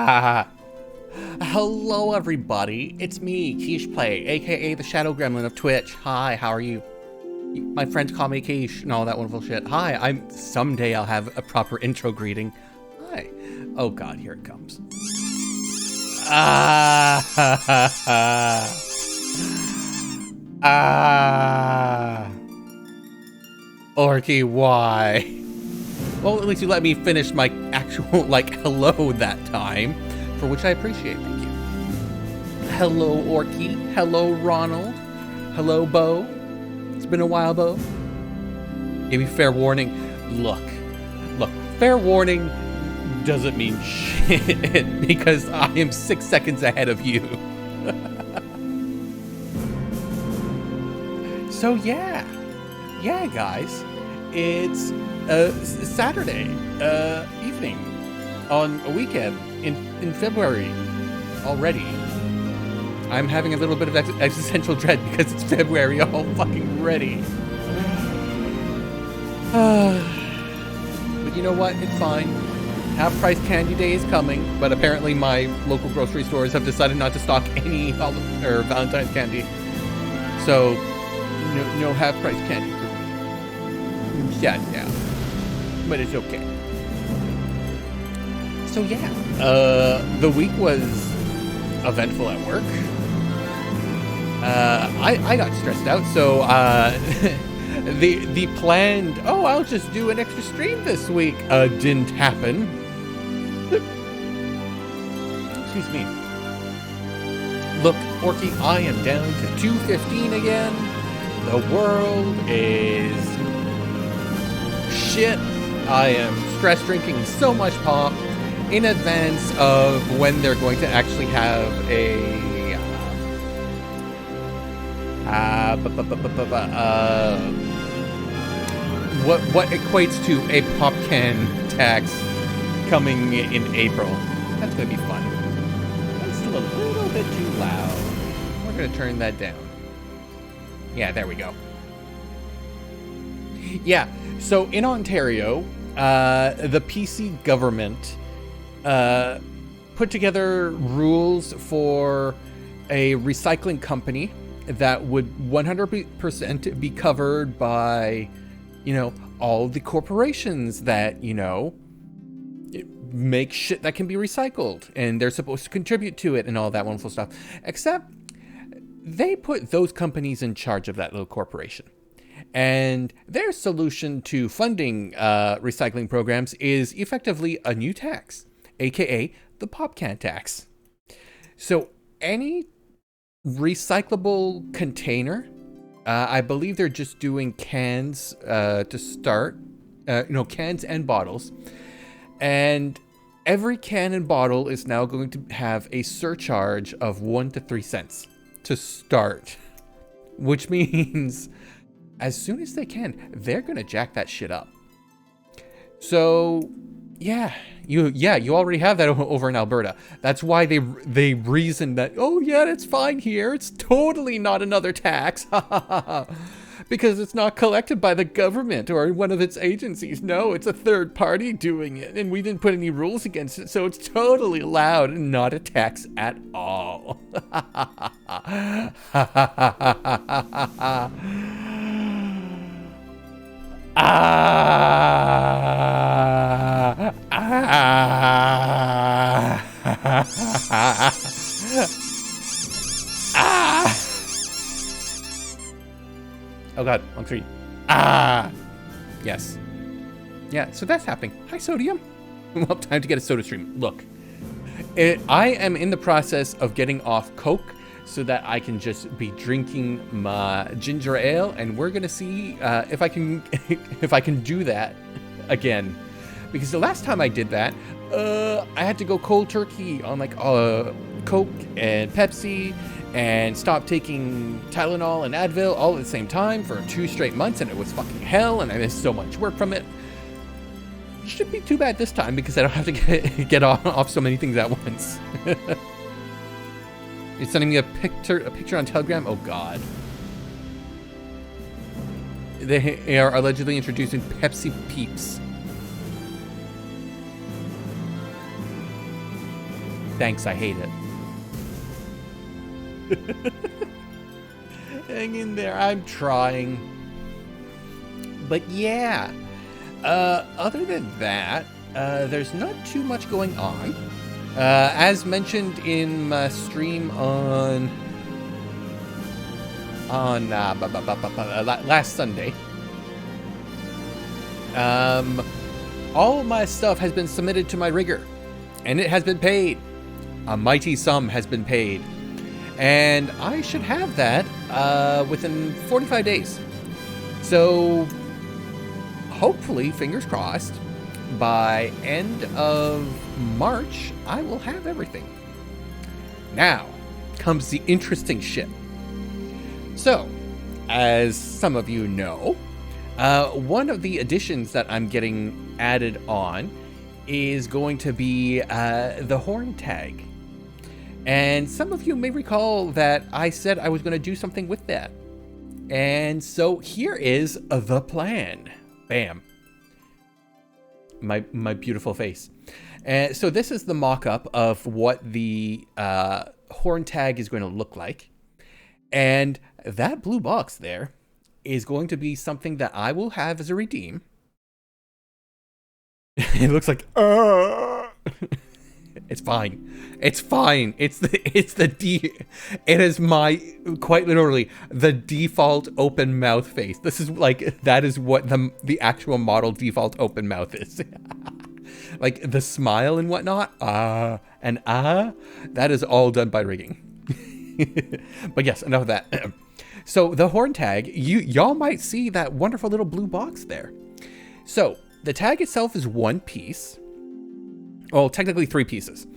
Hello everybody, it's me, KeeshPlay, aka the Shadow Gremlin of Twitch. Hi, how are you? My friends call me Keish and all that wonderful shit. Hi, someday I'll have a proper intro greeting. Hi. Oh god, here it comes. Orky, why? Well, at least you let me finish my actual, hello that time, for which I appreciate, thank you. Hello, Orky. Hello, Ronald. Hello, Bo. It's been a while, Bo. Give me fair warning. Look, fair warning doesn't mean shit, because I am 6 seconds ahead of you. So yeah, guys, it's Saturday evening on a weekend in February already. I'm having a little bit of existential dread because it's February already. But you know what? It's fine. Half-price candy day is coming, but apparently my local grocery stores have decided not to stock any Valentine's candy. So no half-price candy for me. Yeah. But it's okay. So yeah, the week was eventful at work. I got stressed out, so the planned, I'll just do an extra stream this week, didn't happen. Excuse me. Look, Orky, I am down to 215 again. The world is shit. I am stress drinking so much pop in advance of when they're going to actually have a what equates to a pop can tax coming in April. That's gonna be fun. It's still a little bit too loud. We're gonna turn that down. Yeah, there we go. Yeah, so in Ontario, the PC government put together rules for a recycling company that would 100% be covered by, all the corporations that, make shit that can be recycled, and they're supposed to contribute to it and all that wonderful stuff. Except they put those companies in charge of that little corporation. And their solution to funding recycling programs is effectively a new tax, aka the pop can tax. So any recyclable container, I believe they're just doing cans to start, cans and bottles. And every can and bottle is now going to have a surcharge of 1 to 3 cents to start, which means as soon as they can, they're gonna jack that shit up. So yeah, you already have that over in Alberta. That's why they reasoned that, it's fine here. It's totally not another tax. Because it's not collected by the government or one of its agencies. No, it's a third party doing it, and we didn't put any rules against it, so it's totally allowed and not a tax at all. Oh god, on 3. Yes. Yeah, so that's happening. Hi, Sodium. Well, time to get a soda stream. Look, I am in the process of getting off Coke so that I can just be drinking my ginger ale, and we're gonna see if I can do that again. Because the last time I did that, I had to go cold turkey on Coke and Pepsi, and stopped taking Tylenol and Advil all at the same time for 2 straight months, and it was fucking hell, and I missed so much work from it. Shouldn't be too bad this time because I don't have to get off so many things at once. You're sending me a picture on Telegram? Oh god. They are allegedly introducing Pepsi Peeps. Thanks, I hate it. Hang in there, I'm trying. But yeah, other than that, there's not too much going on. As mentioned in my stream on last Sunday, all my stuff has been submitted to my rigger, and it has been paid. A mighty sum has been paid, and I should have that within 45 days. So hopefully, fingers crossed, by end of March, I will have everything. Now comes the interesting shit. So, as some of you know, one of the additions that I'm getting added on is going to be the horn tag. And some of you may recall that I said I was going to do something with that. And so here is the plan. Bam. My beautiful face. And so this is the mock-up of what the horn tag is going to look like. And that blue box there is going to be something that I will have as a redeem. It looks like it's fine. It's fine. It is my, quite literally, the default open mouth face. This is like, that is what the actual model default open mouth is. Like the smile and whatnot, that is all done by rigging. But yes, enough of that. So the horn tag, y'all might see that wonderful little blue box there. So the tag itself is one piece. Well, technically 3 pieces,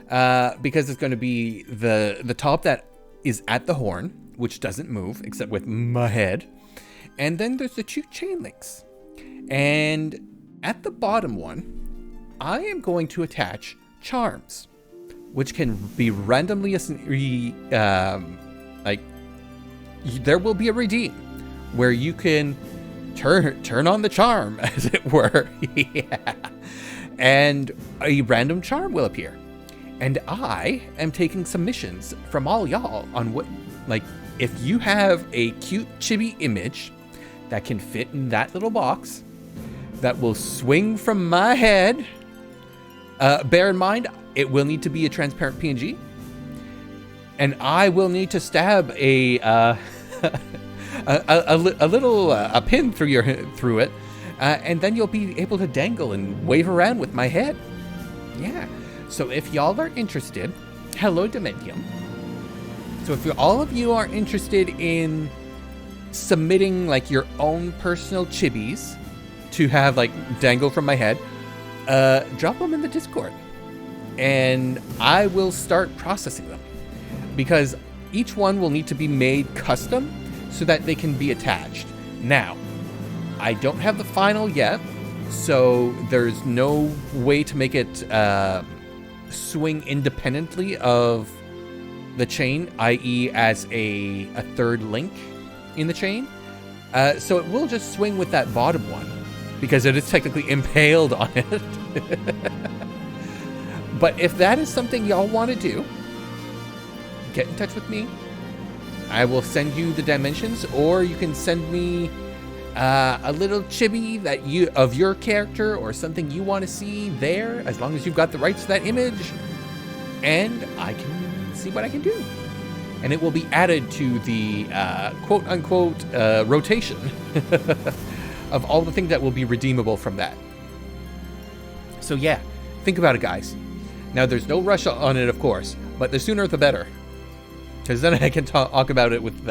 because it's going to be the top that is at the horn, which doesn't move except with my head, and then there's the 2 chain links, and at the bottom one, I am going to attach charms, which can be randomly like there will be a redeem where you can turn on the charm, as it were. Yeah. And a random charm will appear. And I am taking submissions from all y'all on what, like, if you have a cute chibi image that can fit in that little box, that will swing from my head, bear in mind, it will need to be a transparent PNG, and I will need to stab a little pin through it, and then you'll be able to dangle and wave around with my head. Yeah. So if y'all are interested, hello Dominium. So if all of you are interested in submitting like your own personal chibis to have like dangle from my head, drop them in the Discord, and I will start processing them, because each one will need to be made custom so that they can be attached. Now, I don't have the final yet, so there's no way to make it swing independently of the chain, i.e. as a third link in the chain. So it will just swing with that bottom one, because it is technically impaled on it. But if that is something y'all want to do, get in touch with me. I will send you the dimensions, or you can send me a little chibi of your character or something you want to see there, as long as you've got the rights to that image, and I can see what I can do. And it will be added to the quote-unquote rotation of all the things that will be redeemable from that. So yeah, think about it, guys. Now, there's no rush on it, of course, but the sooner the better, because then I can talk about it with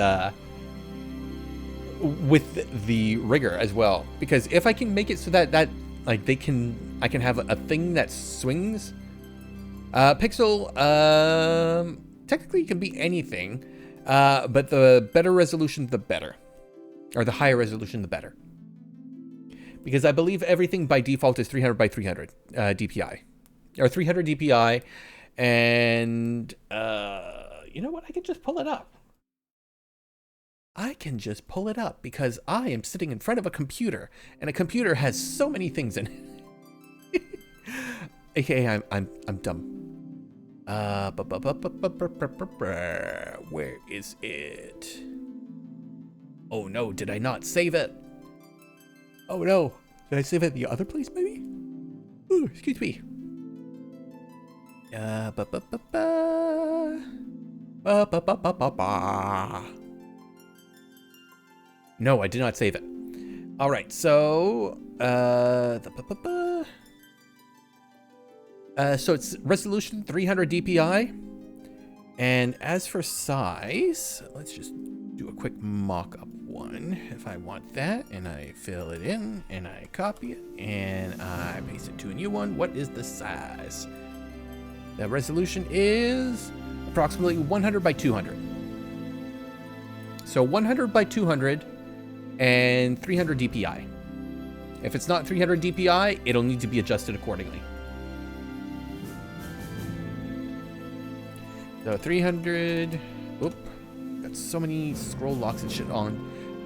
the rigger as well. Because if I can make it so that like I can have a thing that swings. Pixel technically it can be anything, but the better resolution the better, or the higher resolution the better. Because I believe everything by default is 300 by 300 DPI, or 300 DPI, and you know what? I can just pull it up. I can just pull it up because I am sitting in front of a computer, and a computer has so many things in it. AKA, I'm dumb. Where is it? Oh no, did I not save it? Oh no, did I save it the other place maybe? Ooh, excuse me. No, I did not save it. All right, so so it's resolution 300 DPI, and as for size, let's just do a quick mock-up one. If I want that, and I fill it in, and I copy it, and I paste it to a new one. What is the size? The resolution is approximately 100 by 200. So 100 by 200 and 300 DPI. If it's not 300 DPI, it'll need to be adjusted accordingly. So 300, oop, got so many scroll locks and shit on.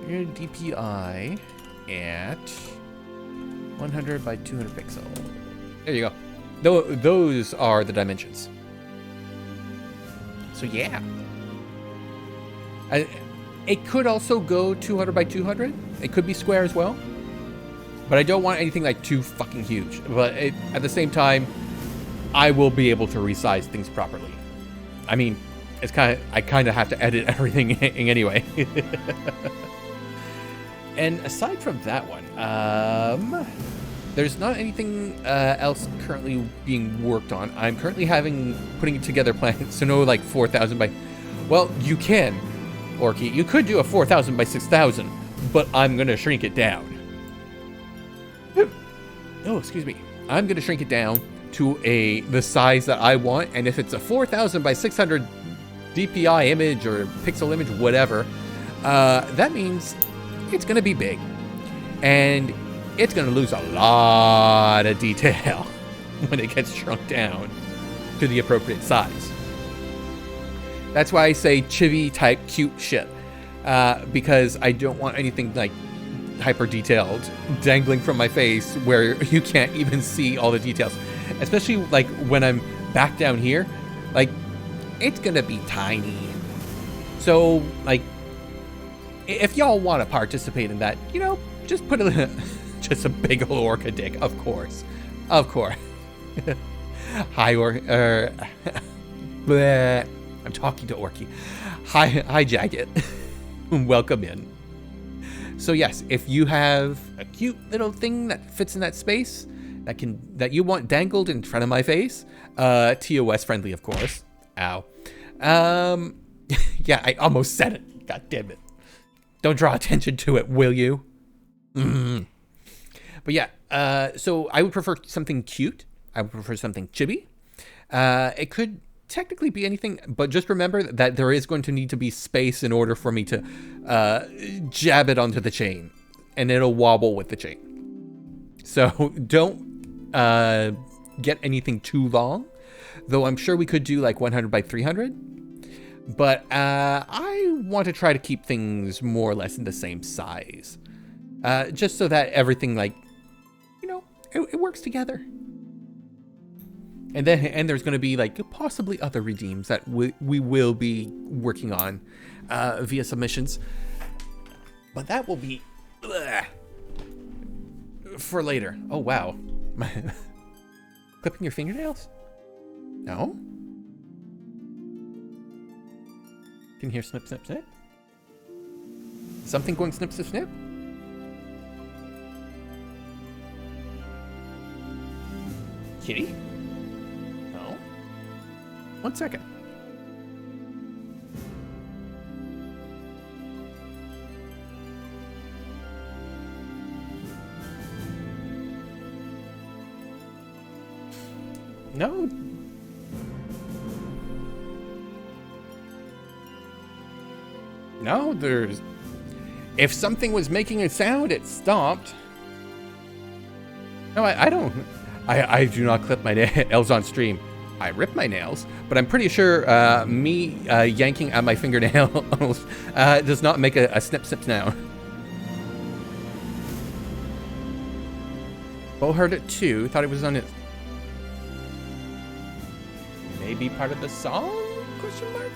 300 DPI at 100 by 200 pixel. There you go. Those are the dimensions. So yeah. It could also go 200 by 200. It could be square as well. But I don't want anything like too fucking huge. But at the same time, I will be able to resize things properly. I mean, it's I kind of have to edit everything anyway. And aside from that one, there's not anything else currently being worked on. I'm currently putting together plans, so no like 4,000 by, well, you can, Orky. You could do a 4,000 by 6,000, but I'm gonna shrink it down. Oh, excuse me. I'm gonna shrink it down to the size that I want, and if it's a 4,000 by 600 DPI image or pixel image, whatever, that means it's gonna be big, and it's gonna lose a lot of detail when it gets shrunk down to the appropriate size. That's why I say chibi type cute shit, because I don't want anything like hyper detailed dangling from my face where you can't even see all the details. Especially like when I'm back down here, like it's gonna be tiny. So like, if y'all want to participate in that, you know, just put just a big old orca dick, of course. Hi, bleh. I'm talking to Orky. Hi, Jagged. Welcome in. So yes, if you have a cute little thing that fits in that space, that you want dangled in front of my face, TOS friendly, of course. Ow. Yeah, I almost said it. God damn it. Don't draw attention to it, will you? But yeah, so I would prefer something cute. I would prefer something chibi. It could technically be anything, but just remember that there is going to need to be space in order for me to jab it onto the chain, and it'll wobble with the chain. So don't get anything too long, though I'm sure we could do like 100 by 300, but I want to try to keep things more or less in the same size, just so that everything, like, you know, it works together. And there's going to be like possibly other redeems that we will be working on via submissions, but that will be for later. Oh wow, clipping your fingernails? No. Can you hear snip, snip, snip? Something going snip, snip, snip? Kitty? 1 second. No. No, there's... If something was making a sound, it stopped. No, I don't... I do not clip my nails on stream. I rip my nails, but I'm pretty sure me yanking at my fingernails does not make a snip snip sound. Bo heard it too. Thought it was on it. maybe part of the song? Question mark.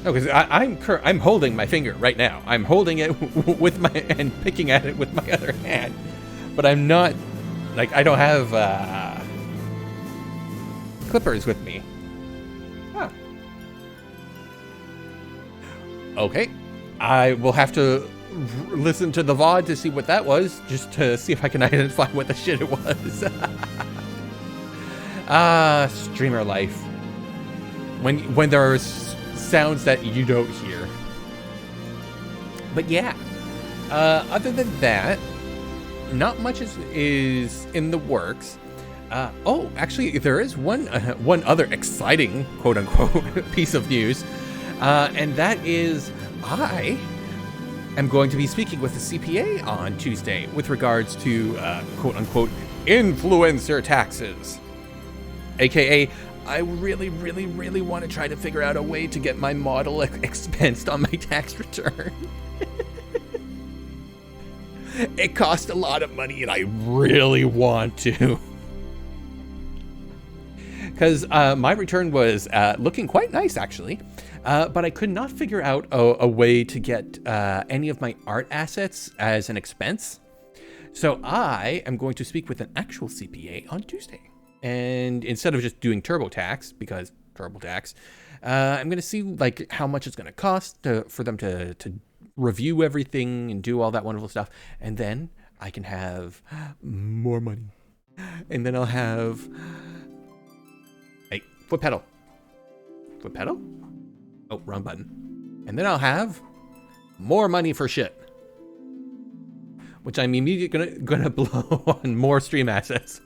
No, because I'm holding my finger right now. I'm holding it with my and picking at it with my other hand, but I'm not like I don't have clippers with me. Huh. Okay, I will have to listen to the VOD to see what that was, just to see if I can identify what the shit it was. Streamer life. When there's sounds that you don't hear. But yeah, other than that, not much is in the works. Oh, actually, there is one other exciting quote-unquote piece of news, and that is I am going to be speaking with the CPA on Tuesday with regards to quote-unquote influencer taxes, aka I really want to try to figure out a way to get my model expensed on my tax return. It cost a lot of money and I really want to. Because my return was looking quite nice, actually. But I could not figure out a way to get any of my art assets as an expense. So I am going to speak with an actual CPA on Tuesday. And instead of just doing TurboTax, because TurboTax, I'm going to see like how much it's going to cost for them to review everything and do all that wonderful stuff. And then I can have more money. And then I'll have... Hey, foot pedal. Foot pedal? Oh, wrong button. And then I'll have more money for shit. Which I'm immediately gonna blow on more stream assets.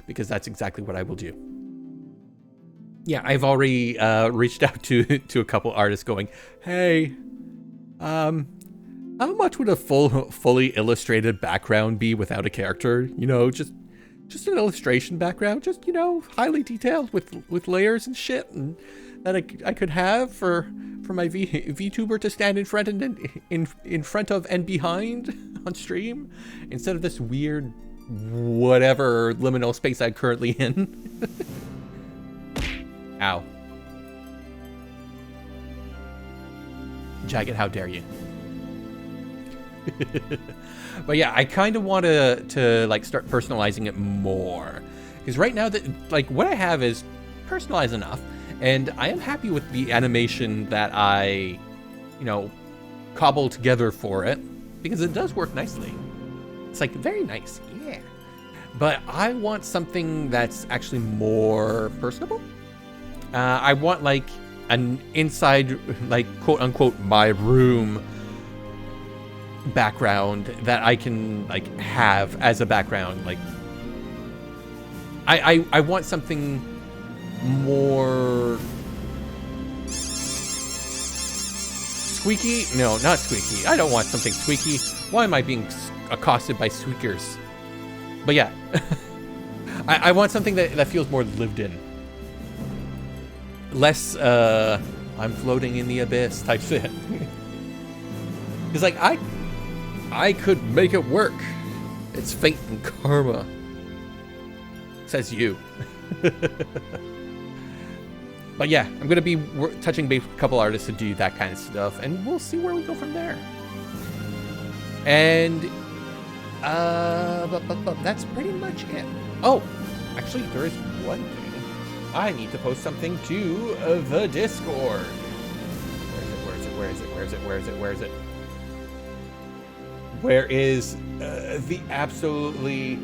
Because that's exactly what I will do. Yeah, I've already reached out to a couple artists going, hey, how much would a fully illustrated background be without a character? You know, just an illustration background, just, you know, highly detailed with layers and shit, and that I could have for my VTuber to stand in front and in front of and behind on stream, instead of this weird whatever liminal space I'm currently in. Ow. Jagged, how dare you? But yeah, I kind of want to like start personalizing it more, because right now that like what I have is personalized enough, and I am happy with the animation that I, you know, cobble together for it, because it does work nicely. It's like very nice, yeah. But I want something that's actually more personable. I want like an inside, like quote unquote, my room background that I can like have as a background. Like I want something more squeaky. No, not squeaky. I don't want something squeaky. Why am I being accosted by squeakers? But yeah, I want something that feels more lived in. Less, I'm floating in the abyss type shit. Because like, I could make it work. It's fate and karma. Says you. But yeah, I'm going to be touching base with a couple artists to do that kind of stuff, and we'll see where we go from there. And but that's pretty much it. Oh, actually, there is one thing. I need to post something to the Discord. Where is it? Where is the absolutely...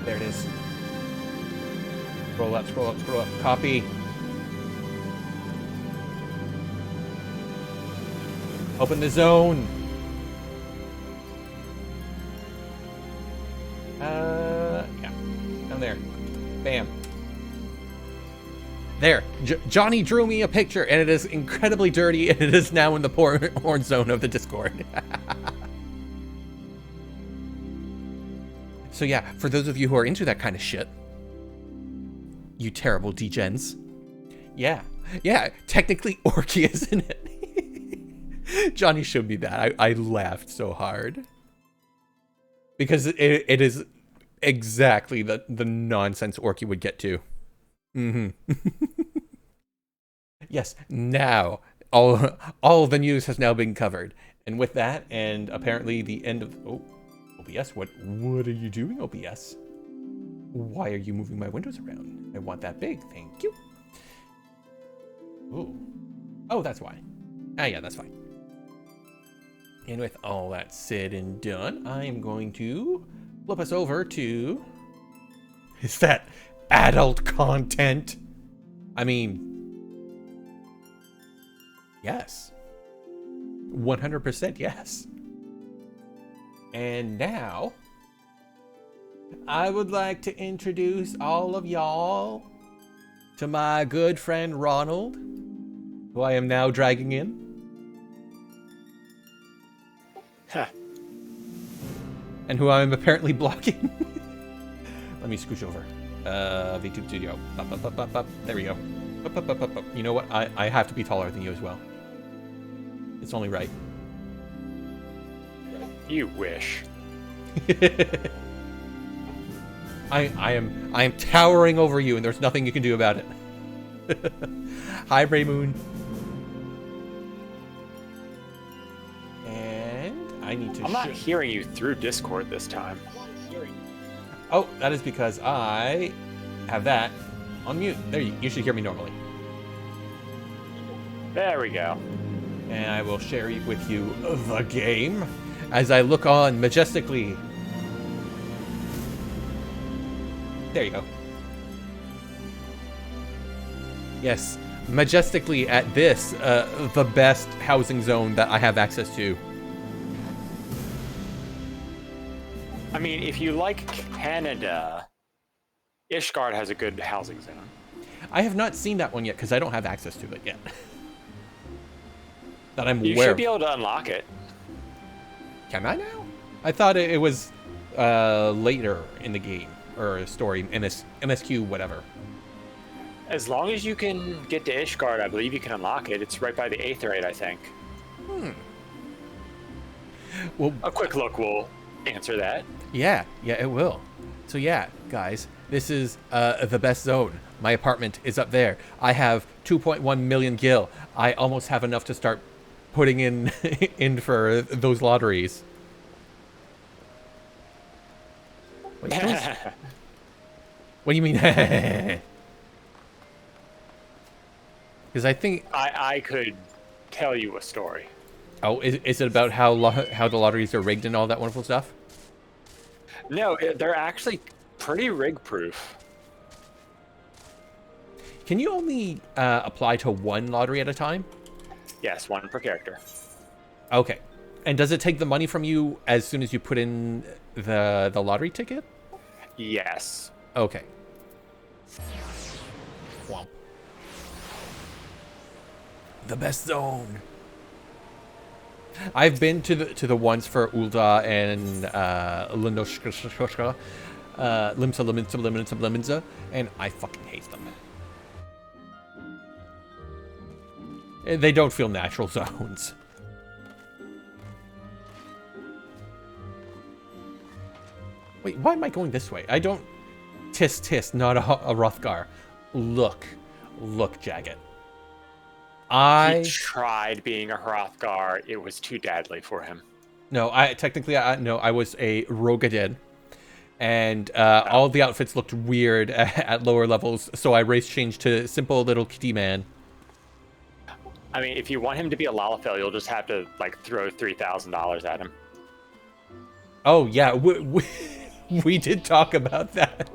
There it is. Scroll up. Copy. Open the zone. Yeah, down there. Bam. There, Johnny drew me a picture, and it is incredibly dirty, and it is now in the porn zone of the Discord. So yeah, for those of you who are into that kind of shit, you terrible degens. Yeah, technically Orky is in it. Johnny showed me that. I laughed so hard. Because it is exactly the nonsense Orky would get to. Yes, now all the news has now been covered. And with that, and apparently the end of OBS, what are you doing, OBS? Why are you moving my windows around? I want that big, thank you. Ooh. Oh, that's why. Ah, yeah, that's fine. And with all that said and done, I am going to flip us over to... Is that adult content? I mean... Yes. 100% yes. And now... I would like to introduce all of y'all to my good friend Ronald, who I am now dragging in. Huh. And who I'm apparently blocking. Let me scooch over. VTube Studio. Up. There we go. Up. You know what? I have to be taller than you as well. It's only right. You wish. I am towering over you, and there's nothing you can do about it. Hi, Bray Moon. And I need to. I'm not hearing you through Discord this time. Oh, that is because I have that on mute. There, you should hear me normally. There we go. And I will share with you the game as I look on majestically. There you go. Yes, majestically at this, the best housing zone that I have access to. I mean, if you like Canada, Ishgard has a good housing zone. I have not seen that one yet because I don't have access to it yet. That I'm You aware should of. be able to unlock it. Can I now? I thought it was later in the game. Or story, MSQ, whatever. As long as you can get to Ishgard, I believe you can unlock it. It's right by the Aetheryte, I think. Well, a quick look will answer that. Yeah, it will. So yeah, guys, this is the best zone. My apartment is up there. I have 2.1 million gil. I almost have enough to start putting in for those lotteries. Wait, what do you mean? Because I think I could tell you a story. Oh, is it about how the lotteries are rigged and all that wonderful stuff? No, they're actually pretty rig-proof. Can you only apply to one lottery at a time? Yes, one per character. Okay. And does it take the money from you as soon as you put in the lottery ticket? Yes. Okay. Womp. The best zone. I've been to the ones for Ulda and Linoshka, Limsa, and I fucking hate them. They don't feel natural zones. Wait, why am I going this way? I don't... Tisk, not a Hrothgar. Look, Jagged. He tried being a Hrothgar. It was too deadly for him. No, I was a Rogadin. And all the outfits looked weird at lower levels, so I race changed to simple little kitty man. I mean, if you want him to be a Lalafell, you'll just have to, like, throw $3,000 at him. Oh, yeah, we did talk about that.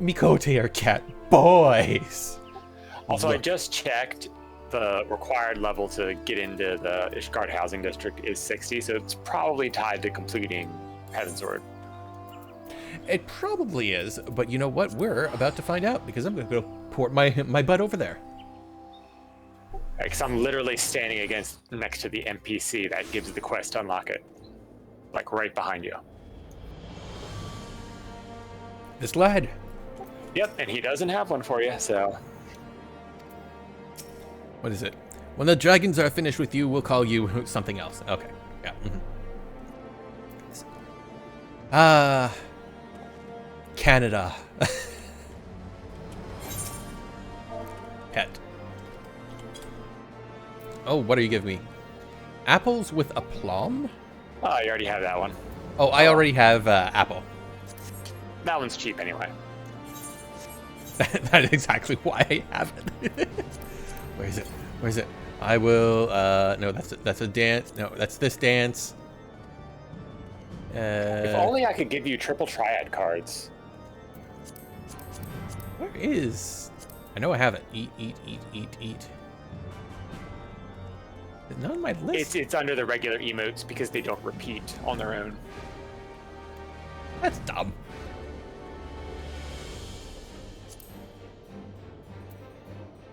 Mikote are cat boys. Also, I just checked. The required level to get into the Ishgard Housing District is 60, so it's probably tied to completing Heavensward. It probably is, but you know what? We're about to find out, because I'm going to go port my butt over there. Because I'm literally standing next to the NPC that gives the quest to unlock it. Like, right behind you. This lad. Yep, and he doesn't have one for you, so... What is it? When the dragons are finished with you, we'll call you something else. Okay, yeah. Canada. Pet. Oh, what are you giving me? Apples with a plum? Oh, you already have that one. Oh, I already have apple. That one's cheap anyway. That is exactly why I have it. Where is it? Where is it? I will. No, that's a dance. No, that's this dance. If only I could give you triple triad cards. Where is? I know I have it. Eat, eat, eat, eat, eat. It's not on my list. It's under the regular emotes because they don't repeat on their own. That's dumb.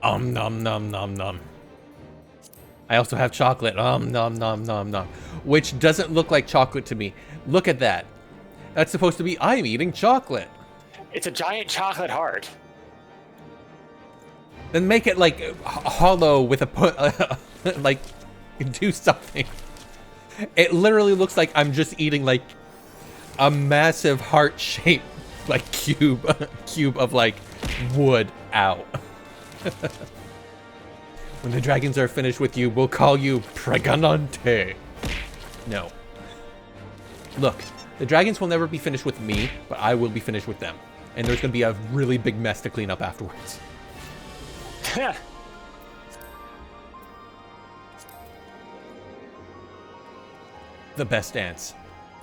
Nom nom nom nom. I also have chocolate. Nom nom nom. Which doesn't look like chocolate to me. Look at that. That's supposed to be I'm eating chocolate. It's a giant chocolate heart. Then make it like hollow with a like do something. It literally looks like I'm just eating like a massive heart-shaped like cube of like wood. Ow. When the dragons are finished with you, we'll call you Pregonante. No. Look, the dragons will never be finished with me, but I will be finished with them. And there's going to be a really big mess to clean up afterwards. The best dance.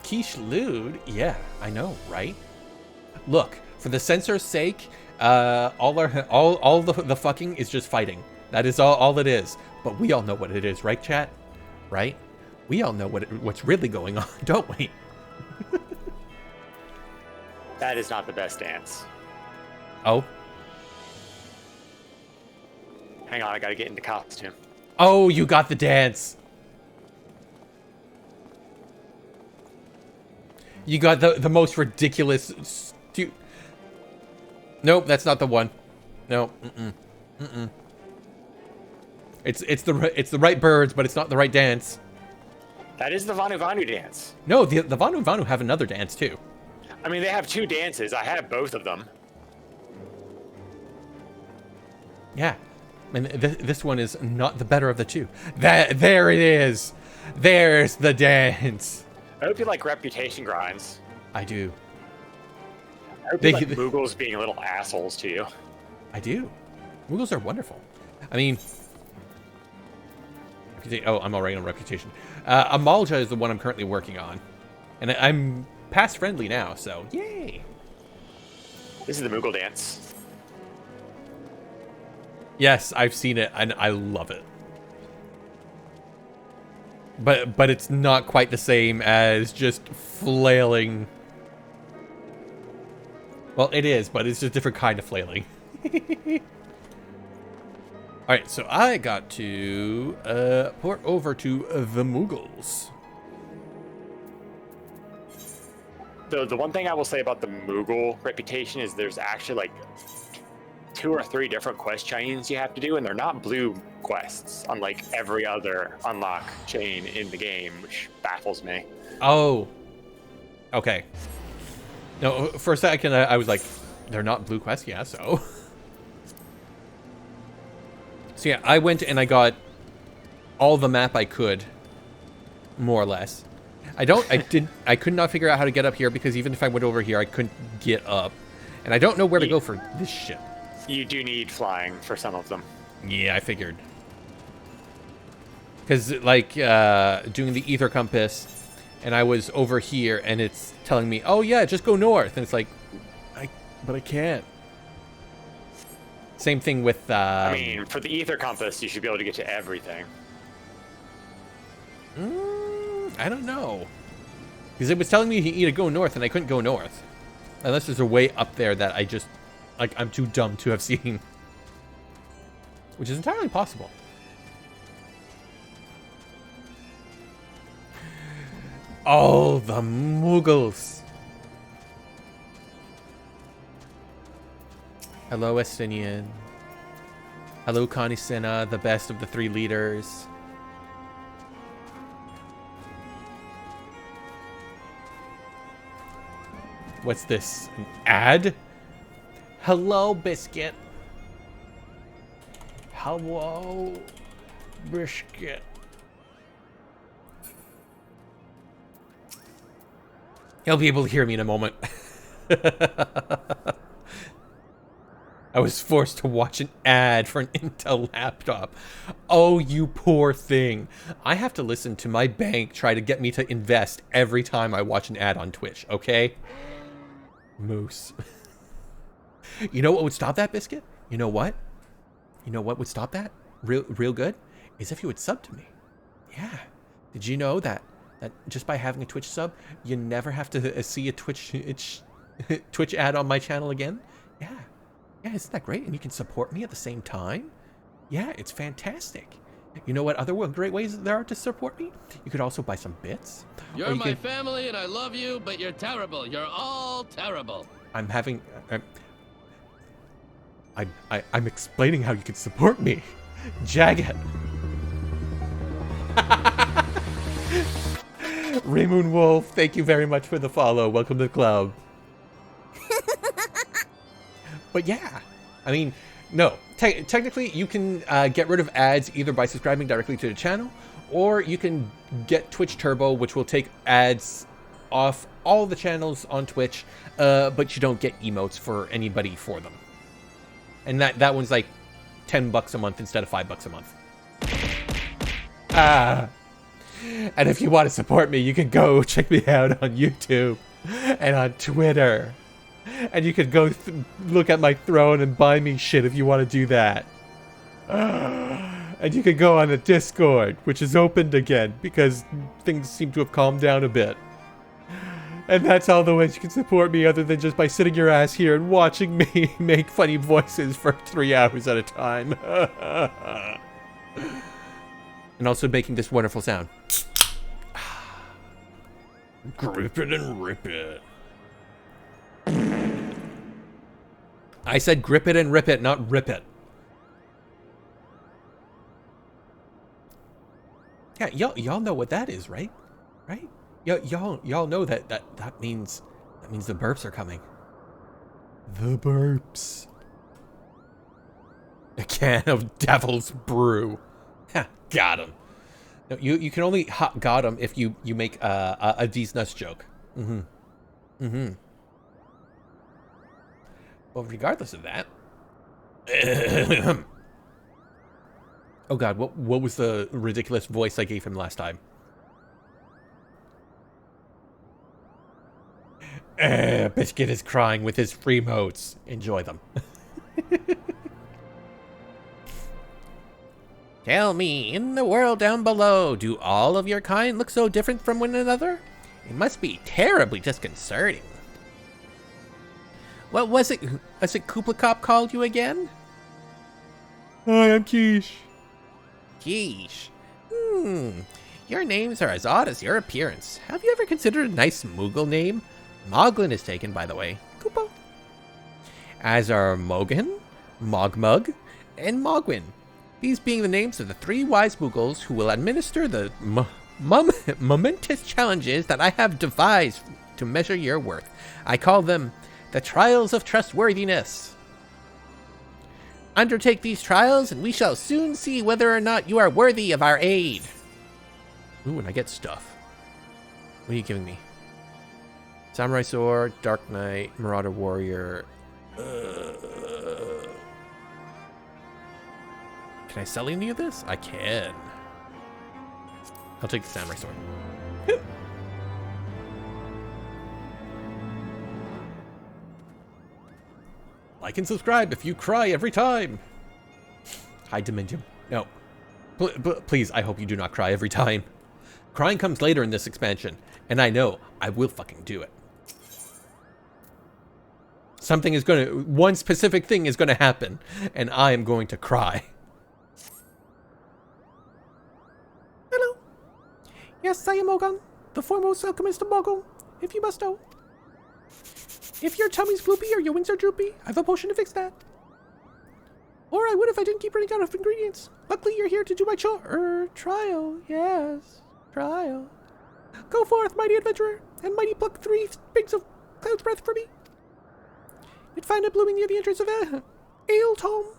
Quiche lewd? Yeah, I know, right? Look, for the censor's sake, all the fucking is just fighting. That is all it is. But we all know what it is, right, chat? Right? We all know what's really going on, don't we? That is not the best dance. Oh? Hang on, I gotta get into costume. Oh, you got the dance. You got the most ridiculous... Nope, that's not the one. No, It's the right birds, but it's not the right dance. That is the Vanu Vanu dance. No, the Vanu Vanu have another dance too. I mean, they have two dances. I have both of them. Yeah, and this one is not the better of the two. There it is. There's the dance. I hope you like reputation grinds. I do. I hope you like Moogles being little assholes to you. I do. Moogles are wonderful. I mean, oh, I'm already on reputation. Amalja is the one I'm currently working on, and I'm past friendly now. So yay! This is the Moogle dance. Yes, I've seen it, and I love it. But it's not quite the same as just flailing. Well, it is, but it's just a different kind of flailing. Alright, so I got to port over to the Moogles. The one thing I will say about the Moogle reputation is there's actually like 2 or 3 different quest chains you have to do, and they're not blue quests, unlike every other unlock chain in the game, which baffles me. Oh. Okay. No, for a second I was like, they're not blue quests? Yeah, so. So yeah, I went and I got all the map I could, more or less. I could not figure out how to get up here because even if I went over here, I couldn't get up. And I don't know where to go for this shit. You do need flying for some of them. Yeah, I figured. Because, like, doing the ether compass, and I was over here, and it's telling me, oh, yeah, just go north. And it's like, but I can't. Same thing with... I mean, for the ether compass, you should be able to get to everything. I don't know. Because it was telling me you need to go north, and I couldn't go north. Unless there's a way up there that I just... Like, I'm too dumb to have seen. Which is entirely possible. Oh, the Moogles. Hello, Estinian. Hello, Connie Senna, the best of the 3 leaders. What's this? An ad? Hello, Biscuit. Hello, Biscuit. He'll be able to hear me in a moment. I was forced to watch an ad for an Intel laptop. Oh, you poor thing. I have to listen to my bank try to get me to invest every time I watch an ad on Twitch, okay? Moose. You know what would stop that, Biscuit? You know what? You know what would stop that? Real good? Is if you would sub to me. Yeah. Did you know that just by having a Twitch sub, you never have to see a Twitch ad on my channel again? Yeah. Yeah, isn't that great? And you can support me at the same time? Yeah, it's fantastic. You know what other great ways there are to support me? You could also buy some bits. You're my family and I love you, but you're terrible. You're all terrible. I'm explaining how you can support me. Jagged. Raymoon Wolf, thank you very much for the follow. Welcome to the club. But yeah, I mean, no. Technically, you can get rid of ads either by subscribing directly to the channel, or you can get Twitch Turbo, which will take ads off all the channels on Twitch, but you don't get emotes for anybody for them. And that one's like $10 a month instead of $5 a month. And if you want to support me, you can go check me out on YouTube and on Twitter. And you could go look at my throne and buy me shit if you want to do that. And you could go on the Discord, which is opened again because things seem to have calmed down a bit. And that's all the ways you can support me other than just by sitting your ass here and watching me make funny voices for 3 hours at a time. And also making this wonderful sound. Grip it and rip it. I said grip it and rip it, not rip it. Yeah, y'all know what that is, right? Right? Y'all know that means the burps are coming. The burps. A can of Devil's Brew. Ha, got him. No, you can only got him if you make a D's Nuts joke. Well, regardless of that. Oh God, what was the ridiculous voice I gave him last time? Biscuit is crying with his free motes. Enjoy them. Tell me, in the world down below, do all of your kind look so different from one another? It must be terribly disconcerting. What was it? Was it Kupla Cop called you again? Hi, I'm Keish. Keish. Your names are as odd as your appearance. Have you ever considered a nice Moogle name? Moglin is taken, by the way. Koopa. As are Mogan, Mogmug, and Mogwin. These being the names of the 3 wise Moogles who will administer the momentous challenges that I have devised to measure your worth. I call them the Trials of Trustworthiness. Undertake these trials, and we shall soon see whether or not you are worthy of our aid. Ooh, and I get stuff. What are you giving me? Samurai Sword, Dark Knight, Marauder Warrior. Can I sell any of this? I can. I'll take the Samurai Sword. Like and subscribe if you cry every time. Hi, Dominion. No. Please, I hope you do not cry every time. Crying comes later in this expansion, and I know I will fucking do it. One specific thing is gonna happen, and I am going to cry. Hello. Yes, I am Ogon, the foremost alchemist of Mogul, if you must know. If your tummy's gloopy or your wings are droopy, I have a potion to fix that. Or I would if I didn't keep running out of ingredients. Luckily, you're here to do my trial. Yes, trial. Go forth, mighty adventurer, and mighty pluck 3 sprigs of cloud's breath for me. You'd find it blooming near the entrance of Ailtome.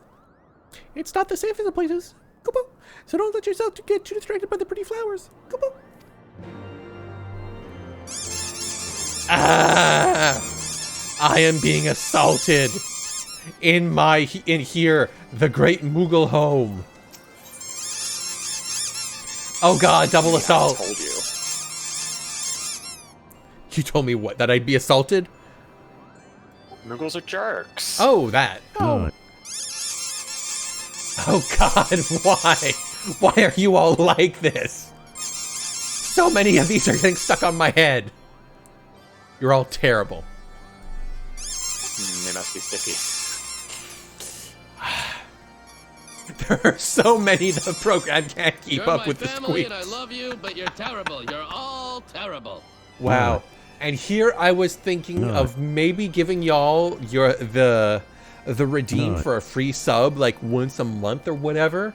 It's not the safest of places. Kupo. So don't let yourself get too distracted by the pretty flowers. Kupo. I am being assaulted in here, the great Moogle home. Oh God, double assault. I told you. You told me what? That I'd be assaulted? Moogles are jerks. Oh, that. Oh. Oh God, why? Why are you all like this? So many of these are getting stuck on my head. You're all terrible. They must be sticky. There are so many the program can't keep You're up my with the family squeaks. and I love you, but you're terrible. You're all terrible. Wow. And here I was thinking of maybe giving y'all the redeem for a free sub like once a month or whatever,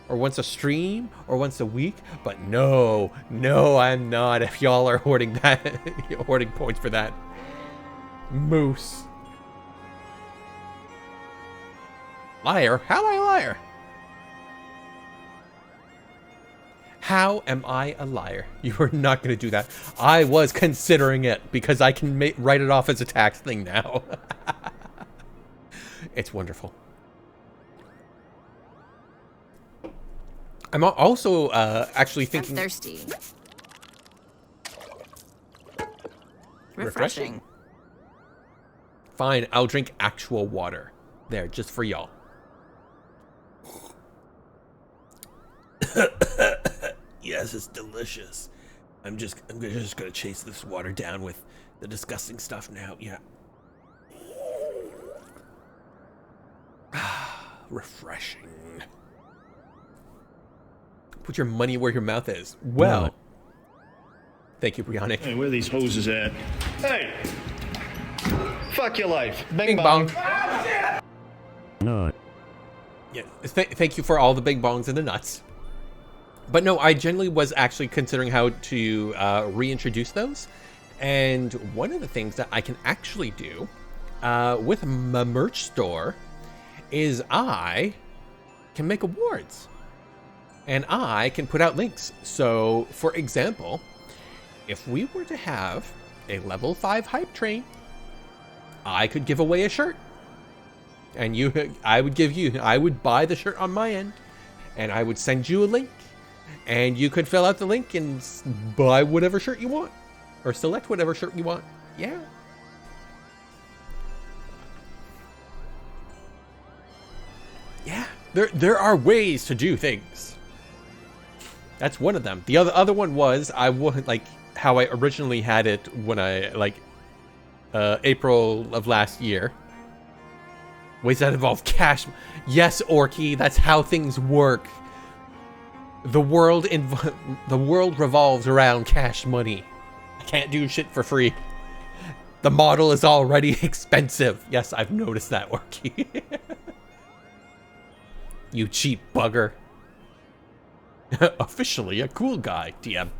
or once a stream or once a week, but no, I'm not. If y'all are hoarding points for that. Moose. Liar? How am I a liar? How am I a liar? You are not going to do that. I was considering it because I can write it off as a tax thing now. It's wonderful. I'm also actually thinking... I'm thirsty. Refreshing. Fine, I'll drink actual water. There, just for y'all. Yes, it's delicious. I'm just gonna chase this water down with the disgusting stuff now. Yeah. Refreshing. Put your money where your mouth is. Well. Thank you, Brionic. Hey, where are these hoses at? Hey! Fuck your life. Bing bong. No. Yeah. Thank you for all the bing bongs and the nuts. But no, I generally was actually considering how to reintroduce those. And one of the things that I can actually do with my merch store is I can make awards. And I can put out links. So, for example, if we were to have a level 5 hype train, I could give away a shirt. And I would buy the shirt on my end, and I would send you a link. And you could fill out the link and buy whatever shirt you want. Or select whatever shirt you want. Yeah. Yeah. There are ways to do things. That's one of them. The other one was, I would like how I originally had it when I, April of last year. Ways that involve cash. Yes, Orky, that's how things work. The world revolves around cash money. I can't do shit for free. The model is already expensive. Yes, I've noticed that, Orky. You cheap bugger. Officially a cool guy, DM.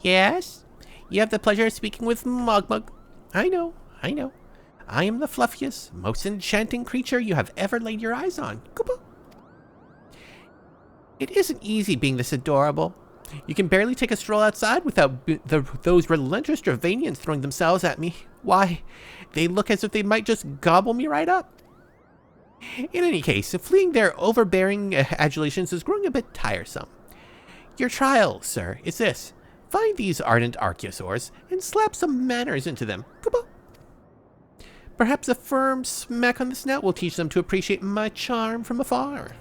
Yes? You have the pleasure of speaking with Mogmug. I know. I am the fluffiest, most enchanting creature you have ever laid your eyes on. Koopa. It isn't easy being this adorable. You can barely take a stroll outside without those relentless Dravanians throwing themselves at me. Why, they look as if they might just gobble me right up. In any case, fleeing their overbearing adulations is growing a bit tiresome. Your trial, sir, is this. Find these ardent archosaurs and slap some manners into them. Koopa. Perhaps a firm smack on the snout will teach them to appreciate my charm from afar.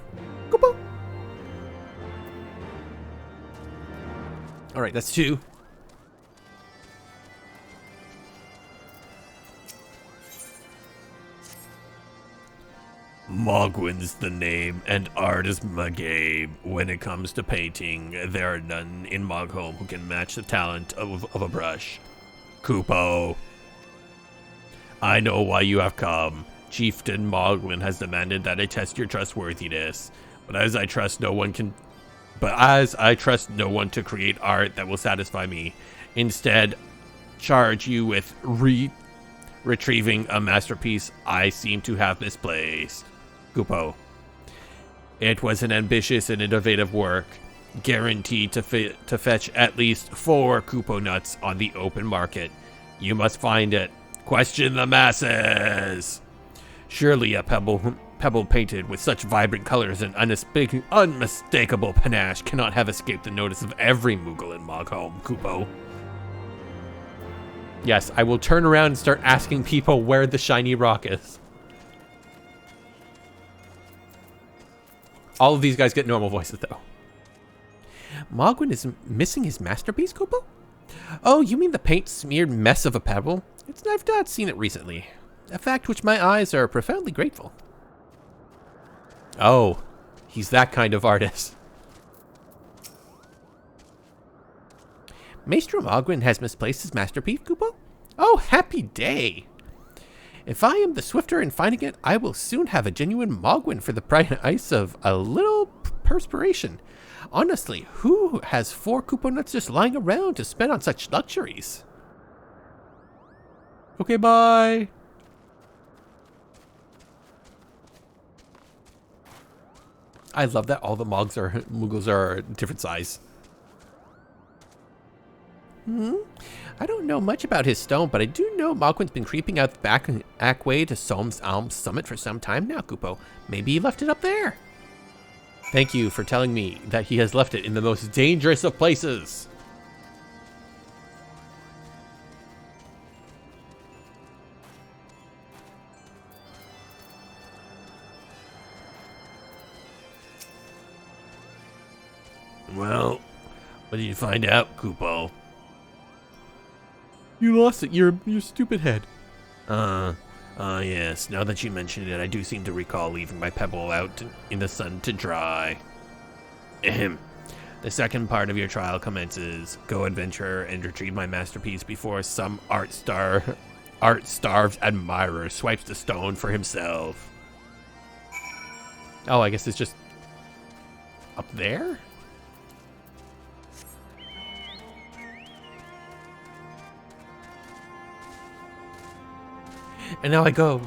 Koopa. All right, that's 2. Mogwin's the name, and art is my game. When it comes to painting, there are none in Mogholm who can match the talent of a brush. Kupo. I know why you have come. Chieftain Mogwin has demanded that I test your trustworthiness, but as I trust no one can But as I trust no one to create art that will satisfy me, instead charge you with retrieving a masterpiece I seem to have misplaced. Kupo. It was an ambitious and innovative work, guaranteed to fetch at least 4 Kupo nuts on the open market. You must find it. Question the masses. Surely a pebble painted with such vibrant colors and unmistakable panache cannot have escaped the notice of every Moogle in Mogholm, Kupo. Yes, I will turn around and start asking people where the shiny rock is. All of these guys get normal voices, though. Mogwin is missing his masterpiece, Kupo? Oh, you mean the paint-smeared mess of a pebble? I've not seen it recently. A fact which my eyes are profoundly grateful. Oh, he's that kind of artist. Maestro Mogwin has misplaced his masterpiece, Kupo? Oh, happy day! If I am the swifter in finding it, I will soon have a genuine Mogwin for the price of a little perspiration. Honestly, who has 4 Kupo nuts just lying around to spend on such luxuries? Okay, bye! I love that all the Moogles are different size. I don't know much about his stone, but I do know Mogwin's been creeping out the back way to Solm's Alm Summit for some time now, Kupo. Maybe he left it up there. Thank you for telling me that he has left it in the most dangerous of places. Well, what did you find out, Kupo? You lost it, your stupid head. Yes. Now that you mention it, I do seem to recall leaving my pebble out in the sun to dry. Ahem. The second part of your trial commences. Go adventure and retrieve my masterpiece before some art-starved admirer swipes the stone for himself. Oh, I guess it's just up there? And now I go.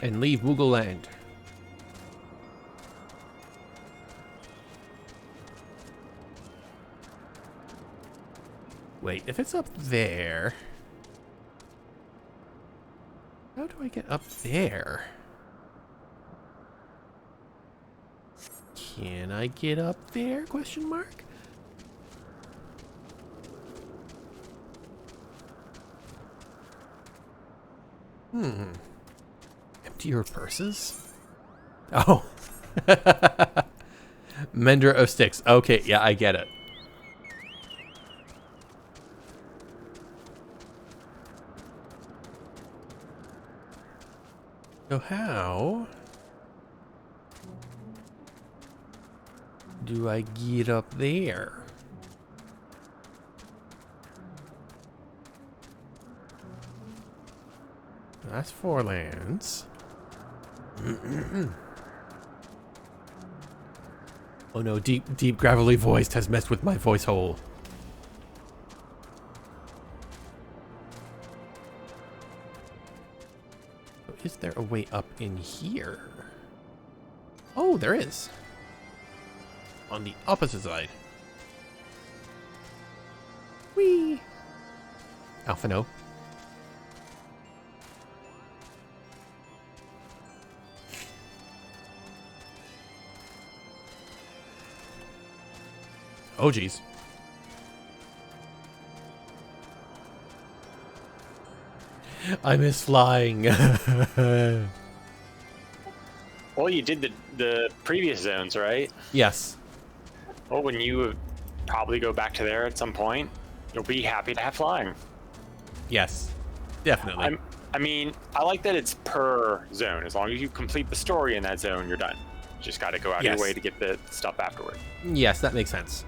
And leave Moogle Land. Wait, if it's up there... How do I get up there? Can I get up there? Question mark. Empty your purses? Oh. Mender of sticks. Okay, yeah, I get it. So how do I get up there? That's 4 lands. Oh no, deep gravelly voice has messed with my voice hole. Is there a way up in here? Oh, there is. On the opposite side. Whee! Alpha no. Oh, geez. I miss flying. Well, you did the previous zones, right? Yes. Well, when you probably go back to there at some point, you'll be happy to have flying. Yes. Definitely. I mean, I like that it's per zone. As long as you complete the story in that zone, you're done. You just got to go out of your way to get the stuff afterward. Yes, that makes sense.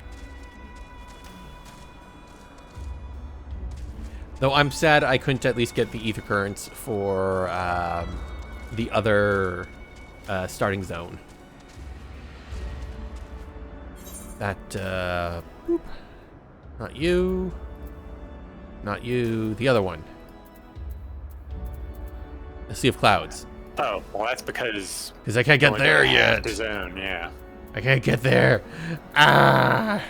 Though I'm sad I couldn't at least get the ether currents for the other starting zone. That, boop. Not you. Not you. The other one. The Sea of Clouds. Oh, well, that's because Because I can't get there yet. The zone, yeah. I can't get there. Ah!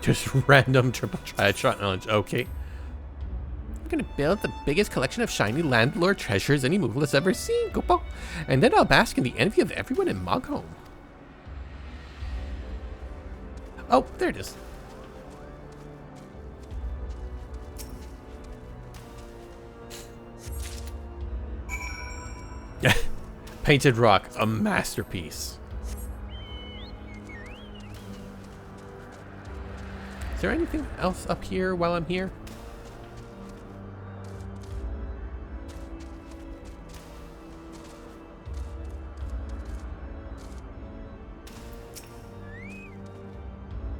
Just random triple triad shot knowledge. Okay. I'm gonna build the biggest collection of shiny landlord treasures any Moogle has ever seen, Goopo. And then I'll bask in the envy of everyone in Mogholm. Oh, there it is. Painted rock, a masterpiece. Is there anything else up here while I'm here?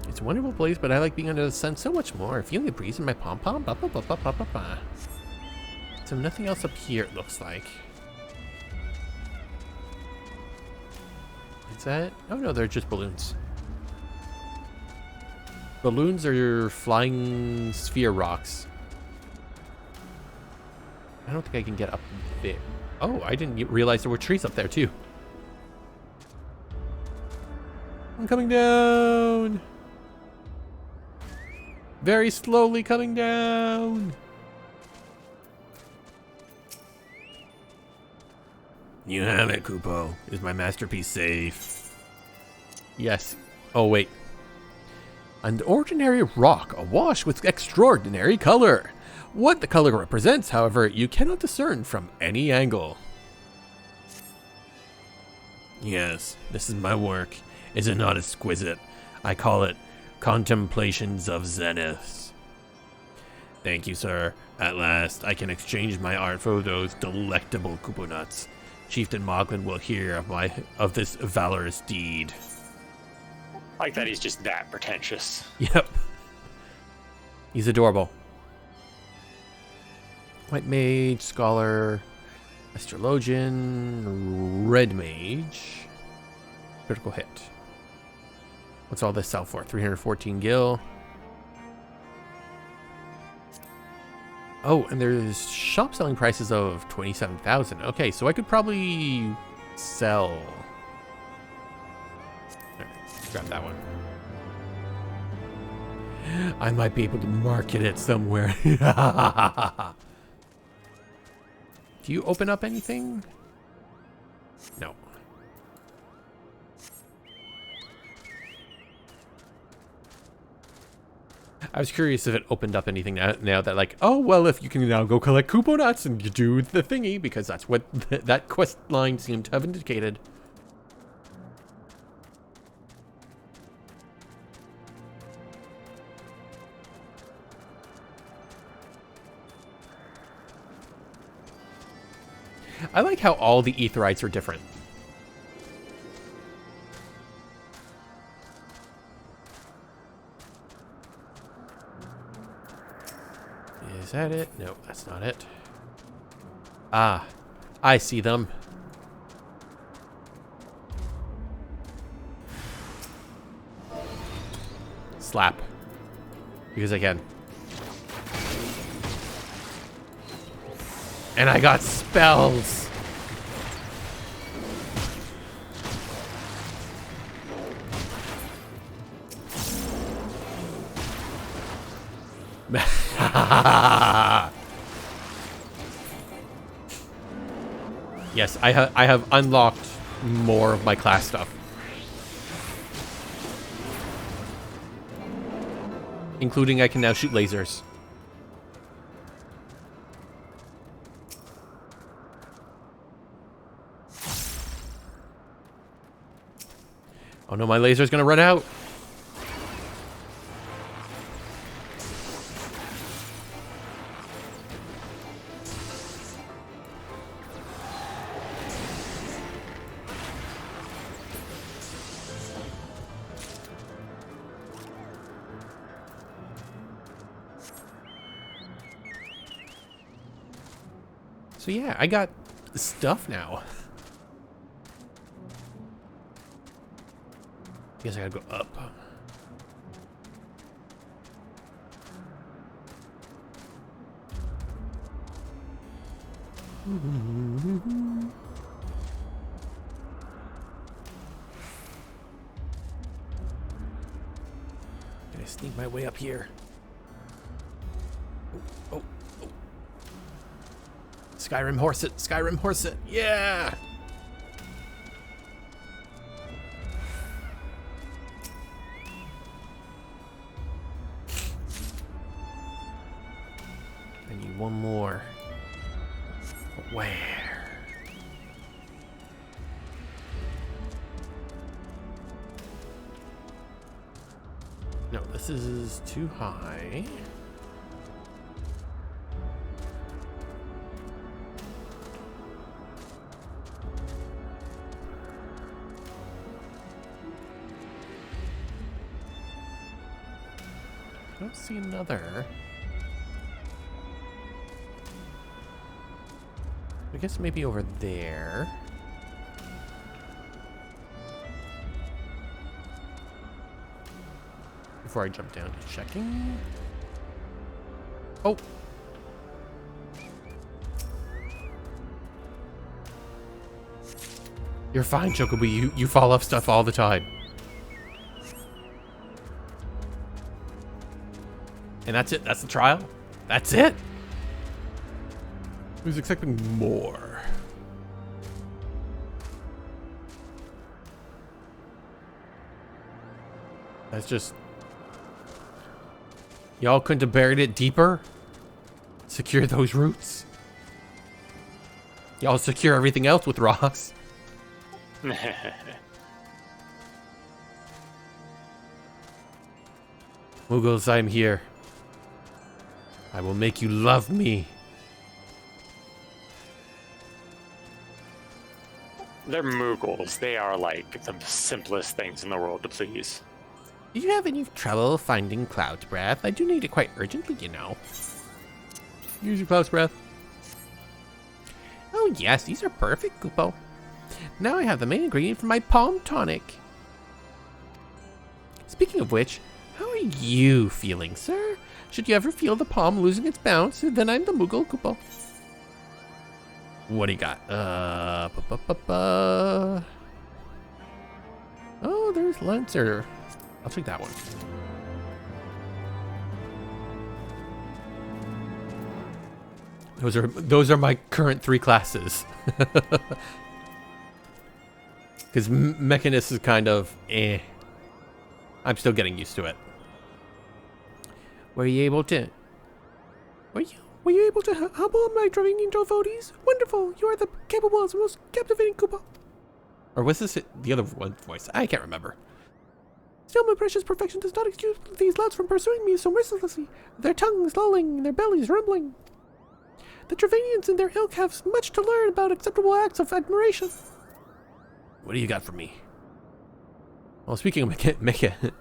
It's a wonderful place, but I like being under the sun so much more. Feeling the breeze in my pom-pom. Ba, ba, ba, ba, ba, ba, ba. So nothing else up here, it looks like. Is that? Oh no, they're just balloons. Balloons are flying sphere rocks. I don't think I can get up there. Oh, I didn't realize there were trees up there too. I'm coming down. Very slowly coming down. You have it, Kupo. Is my masterpiece safe? Yes. Oh, wait. An ordinary rock awash with extraordinary color. What the color represents, however, you cannot discern from any angle. Yes, this is my work. Is it not exquisite? I call it Contemplations of Zenith. Thank you, sir. At last, I can exchange my art for those delectable Kupo nuts. Chieftain Moglin will hear of this valorous deed. I like that he's just that pretentious. Yep. He's adorable. White Mage, Scholar, Astrologian, Red Mage. Critical hit. What's all this sell for? 314 gil. Oh, and there's shop selling prices of 27,000. Okay, so I could probably sell. There, grab that one. I might be able to market it somewhere. Do you open up anything? No. I was curious if it opened up anything now that like, oh, well, if you can now go collect Kupo nuts and you do the thingy, because that's what that quest line seemed to have indicated. I like how all the Aetherites are different. Is that it? No, that's not it. Ah, I see them. Slap. Because I can. And I got spells. Yes, I have unlocked more of my class stuff. Including I can now shoot lasers. Oh no, my laser's gonna run out. So yeah, I got stuff now. Guess I gotta go up. Gonna sneak my way up here. Oh, oh, oh. Skyrim horse it, Skyrim horse it, yeah! I need one more. But where? No, this is too high. I don't see another. I guess maybe over there. Before I jump down to checking. Oh! You're fine, Chocobo. You fall off stuff all the time. And that's it? That's the trial? That's it? I was expecting more. That's just... Y'all couldn't have buried it deeper? Secure those roots? Y'all secure everything else with rocks? Mughals, I'm here. I will make you love me. They're Mughals. They are like the simplest things in the world to please. Do you have any trouble finding Cloud's Breath? I do need it quite urgently, you know. Use your Cloud's Breath. Oh yes, these are perfect, Kupo. Now I have the main ingredient for my palm tonic. Speaking of which, how are you feeling, sir? Should you ever feel the palm losing its bounce, then I'm the Moogle Kupo. What do you got? Oh, there's Lancer. I'll take that one. Those are my current 3 classes. Because Mechanist is kind of eh. I'm still getting used to it. Were you able to humble my Dravinian devotees? Wonderful! You are the capable and most captivating Koopa. Or was this the other one voice? I can't remember. Still, my precious perfection does not excuse these louts from pursuing me so mercilessly, their tongues lolling and their bellies rumbling. The Travanians and their ilk have much to learn about acceptable acts of admiration. What do you got for me? Well, speaking of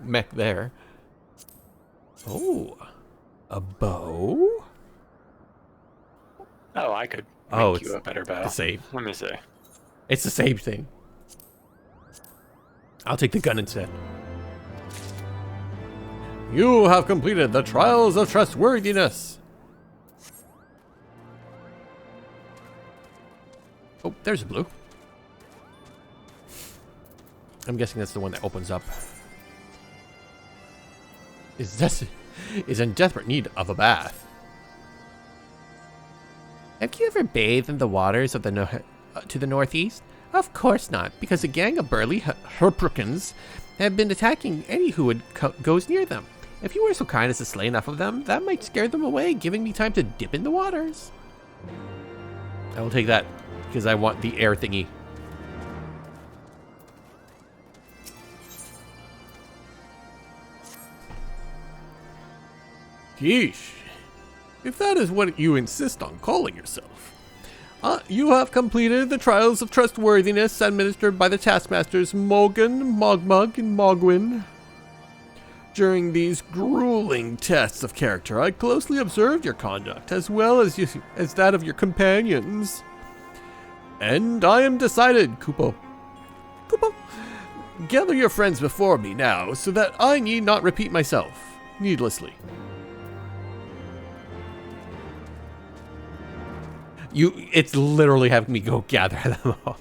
mech there. Oh, a bow? Oh, I could make you a better bow. The same. Let me see. It's the same thing. I'll take the gun instead. You have completed the trials of trustworthiness. Oh, there's a blue. I'm guessing that's the one that opens up. Is in desperate need of a bath. Have you ever bathed in the waters of the to the northeast? Of course not, because a gang of burly Herprukans have been attacking any who goes near them. If you were so kind as to slay enough of them, that might scare them away, giving me time to dip in the waters. I will take that, because I want the air thingy. Keesh, if that is what you insist on calling yourself, you have completed the trials of trustworthiness administered by the taskmasters Mogan, Mogmug, and Mogwin. During these grueling tests of character, I closely observed your conduct, as well as that of your companions. And I am decided, Kupo. Kupo, gather your friends before me now, so that I need not repeat myself needlessly. It's literally having me go gather them all.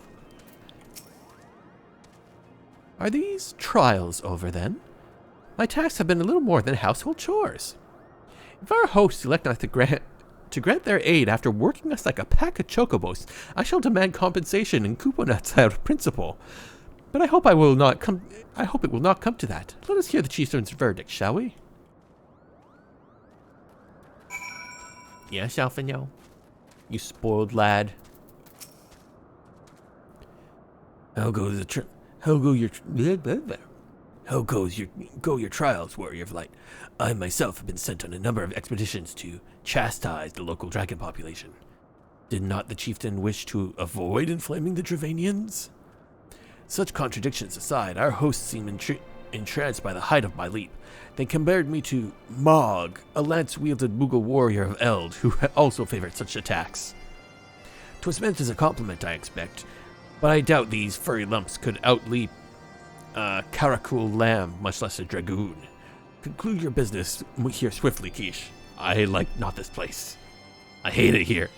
Are these trials over then? My tasks have been a little more than household chores. If our hosts elect not to grant their aid after working us like a pack of chocobos, I shall demand compensation and Kupo nuts out of principle. But I hope it will not come to that. Let us hear the chieftain's verdict, shall we? Yes, Alfino. You spoiled lad. How go your trials, warrior of light? I myself have been sent on a number of expeditions to chastise the local dragon population. Did not the chieftain wish to avoid inflaming the Dravanians? Such contradictions aside, our hosts seem entranced by the height of my leap. They compared me to Mog, a lance-wielded Moogle warrior of Eld, who also favored such attacks. 'Twas meant as a compliment, I expect, but I doubt these furry lumps could outleap a Karakul lamb, much less a dragoon. Conclude your business here swiftly, Keish. I like not this place. I hate it here.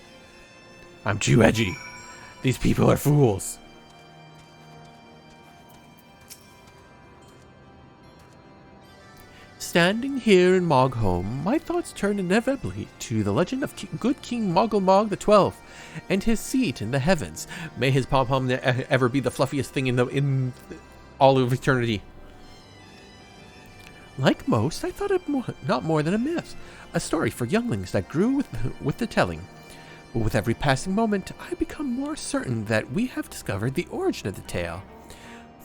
I'm too edgy. These people are fools. Standing here in Mogholm, my thoughts turn inevitably to the legend of good King Moggle Mog the 12th and his seat in the heavens. May his pom-pom ever be the fluffiest thing in all of eternity. Like most, I thought it not more than a myth, a story for younglings that grew with the telling. But with every passing moment, I become more certain that we have discovered the origin of the tale.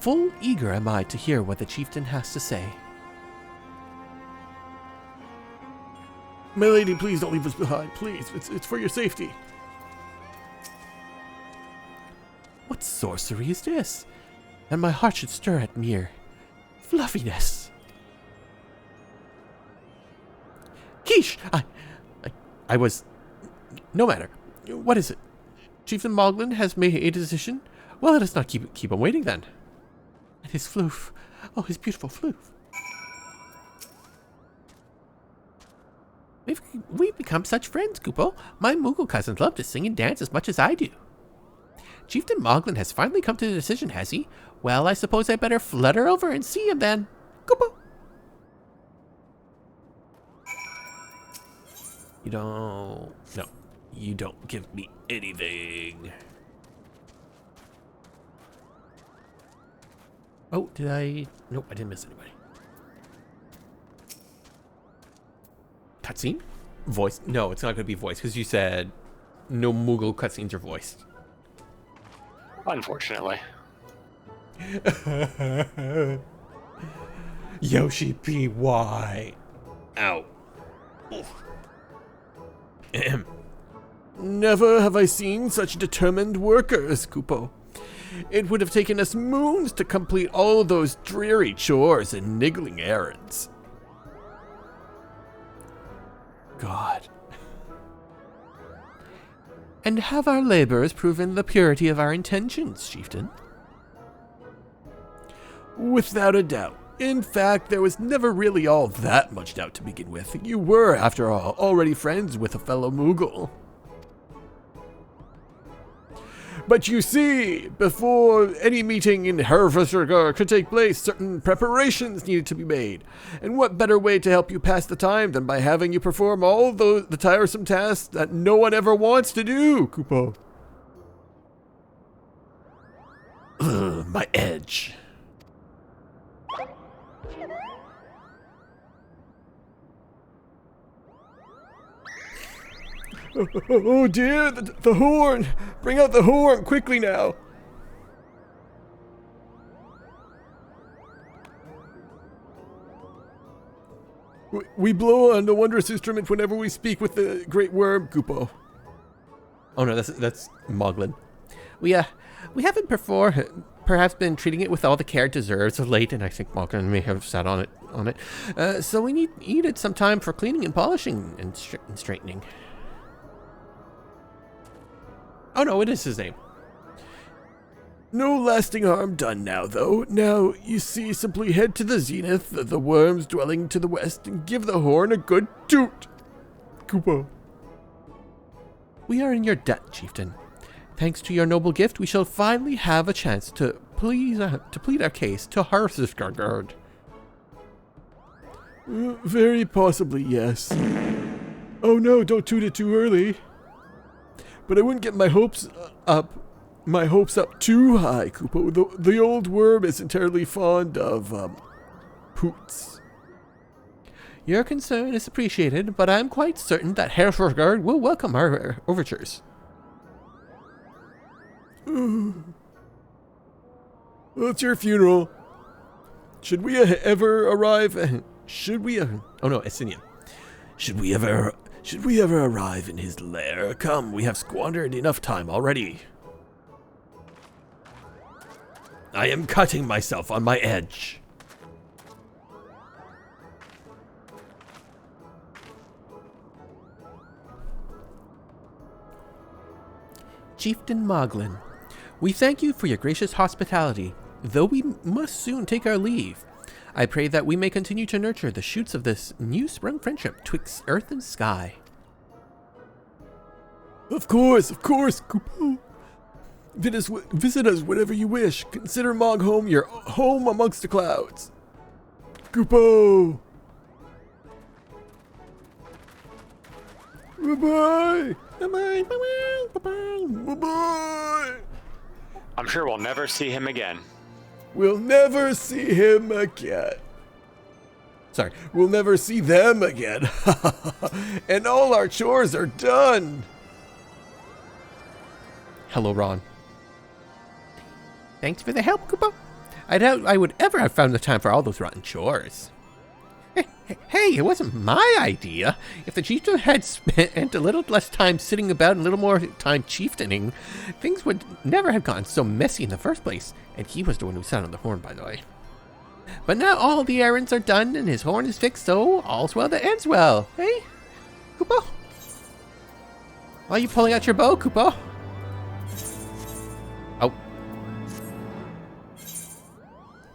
Full eager am I to hear what the chieftain has to say. My lady, please don't leave us behind, please. It's for your safety. What sorcery is this? And my heart should stir at mere fluffiness. Keish! I was... No matter. What is it? Chieftain Moglin has made a decision? Well, let us not keep him waiting then. And his floof. Oh, his beautiful floof. We've become such friends, Kupo. My Moogle cousins love to sing and dance as much as I do. Chieftain Moglin has finally come to the decision, has he? Well, I suppose I better flutter over and see him then. Kupo! No, you don't give me anything. Oh, did I? Nope, I didn't miss anybody. Cutscene? Voice? No, it's not going to be voiced because you said no Moogle cutscenes are voiced. Unfortunately. Yoshi P.Y. Ow. Never have I seen such determined workers, Kupo. It would have taken us moons to complete all those dreary chores and niggling errands. God. And have our labors proven the purity of our intentions, Chieftain? Without a doubt. In fact, there was never really all that much doubt to begin with. You were, after all, already friends with a fellow Moogle. But you see, before any meeting in Hervesrigar could take place, certain preparations needed to be made. And what better way to help you pass the time than by having you perform all the tiresome tasks that no one ever wants to do, Kupo? Ugh, my edge. Oh dear, the horn! Bring out the horn, quickly now! We blow on the wondrous instrument whenever we speak with the great worm, Kupo. Oh no, that's Moglin. We haven't perhaps been treating it with all the care it deserves of late, and I think Moglin may have sat on it on it. So we needed some time for cleaning and polishing and straightening. Oh no, it is his name. No lasting harm done now, though. Now, you see, simply head to the zenith, the worms dwelling to the west, and give the horn a good toot. Kupo. We are in your debt, chieftain. Thanks to your noble gift, we shall finally have a chance to plead our case to Harsisgargard. Very possibly, yes. Oh no, don't toot it too early. But I wouldn't get my hopes up too high, Kupo. The old worm is entirely fond of, hoots. Your concern is appreciated, but I'm quite certain that Harsisgargard will welcome our overtures. Well, it's your funeral. Should we ever arrive? Oh no, Essinian. Should we ever arrive in his lair? Come, we have squandered enough time already. I am cutting myself on my edge. Chieftain Moglin, we thank you for your gracious hospitality, though we must soon take our leave. I pray that we may continue to nurture the shoots of this new sprung friendship twixt earth and sky. Of course, Kupo. Visit us whenever you wish. Consider Moghome your home amongst the clouds. Kupo! Bye-bye! Bye-bye! Bye-bye! Bye-bye! Bye-bye! I'm sure we'll never see him again. We'll never see him again. Sorry, we'll never see them again. And all our chores are done. Hello, Ron. Thanks for the help, Kupo. I doubt I would ever have found the time for all those rotten chores. Hey, it wasn't my idea. If the chieftain had spent a little less time sitting about and a little more time chieftaining, things would never have gotten so messy in the first place. And he was the one who sat on the horn, by the way. But now all the errands are done and his horn is fixed, so all's well that ends well. Hey, Kupo? Why are you pulling out your bow, Kupo? Oh.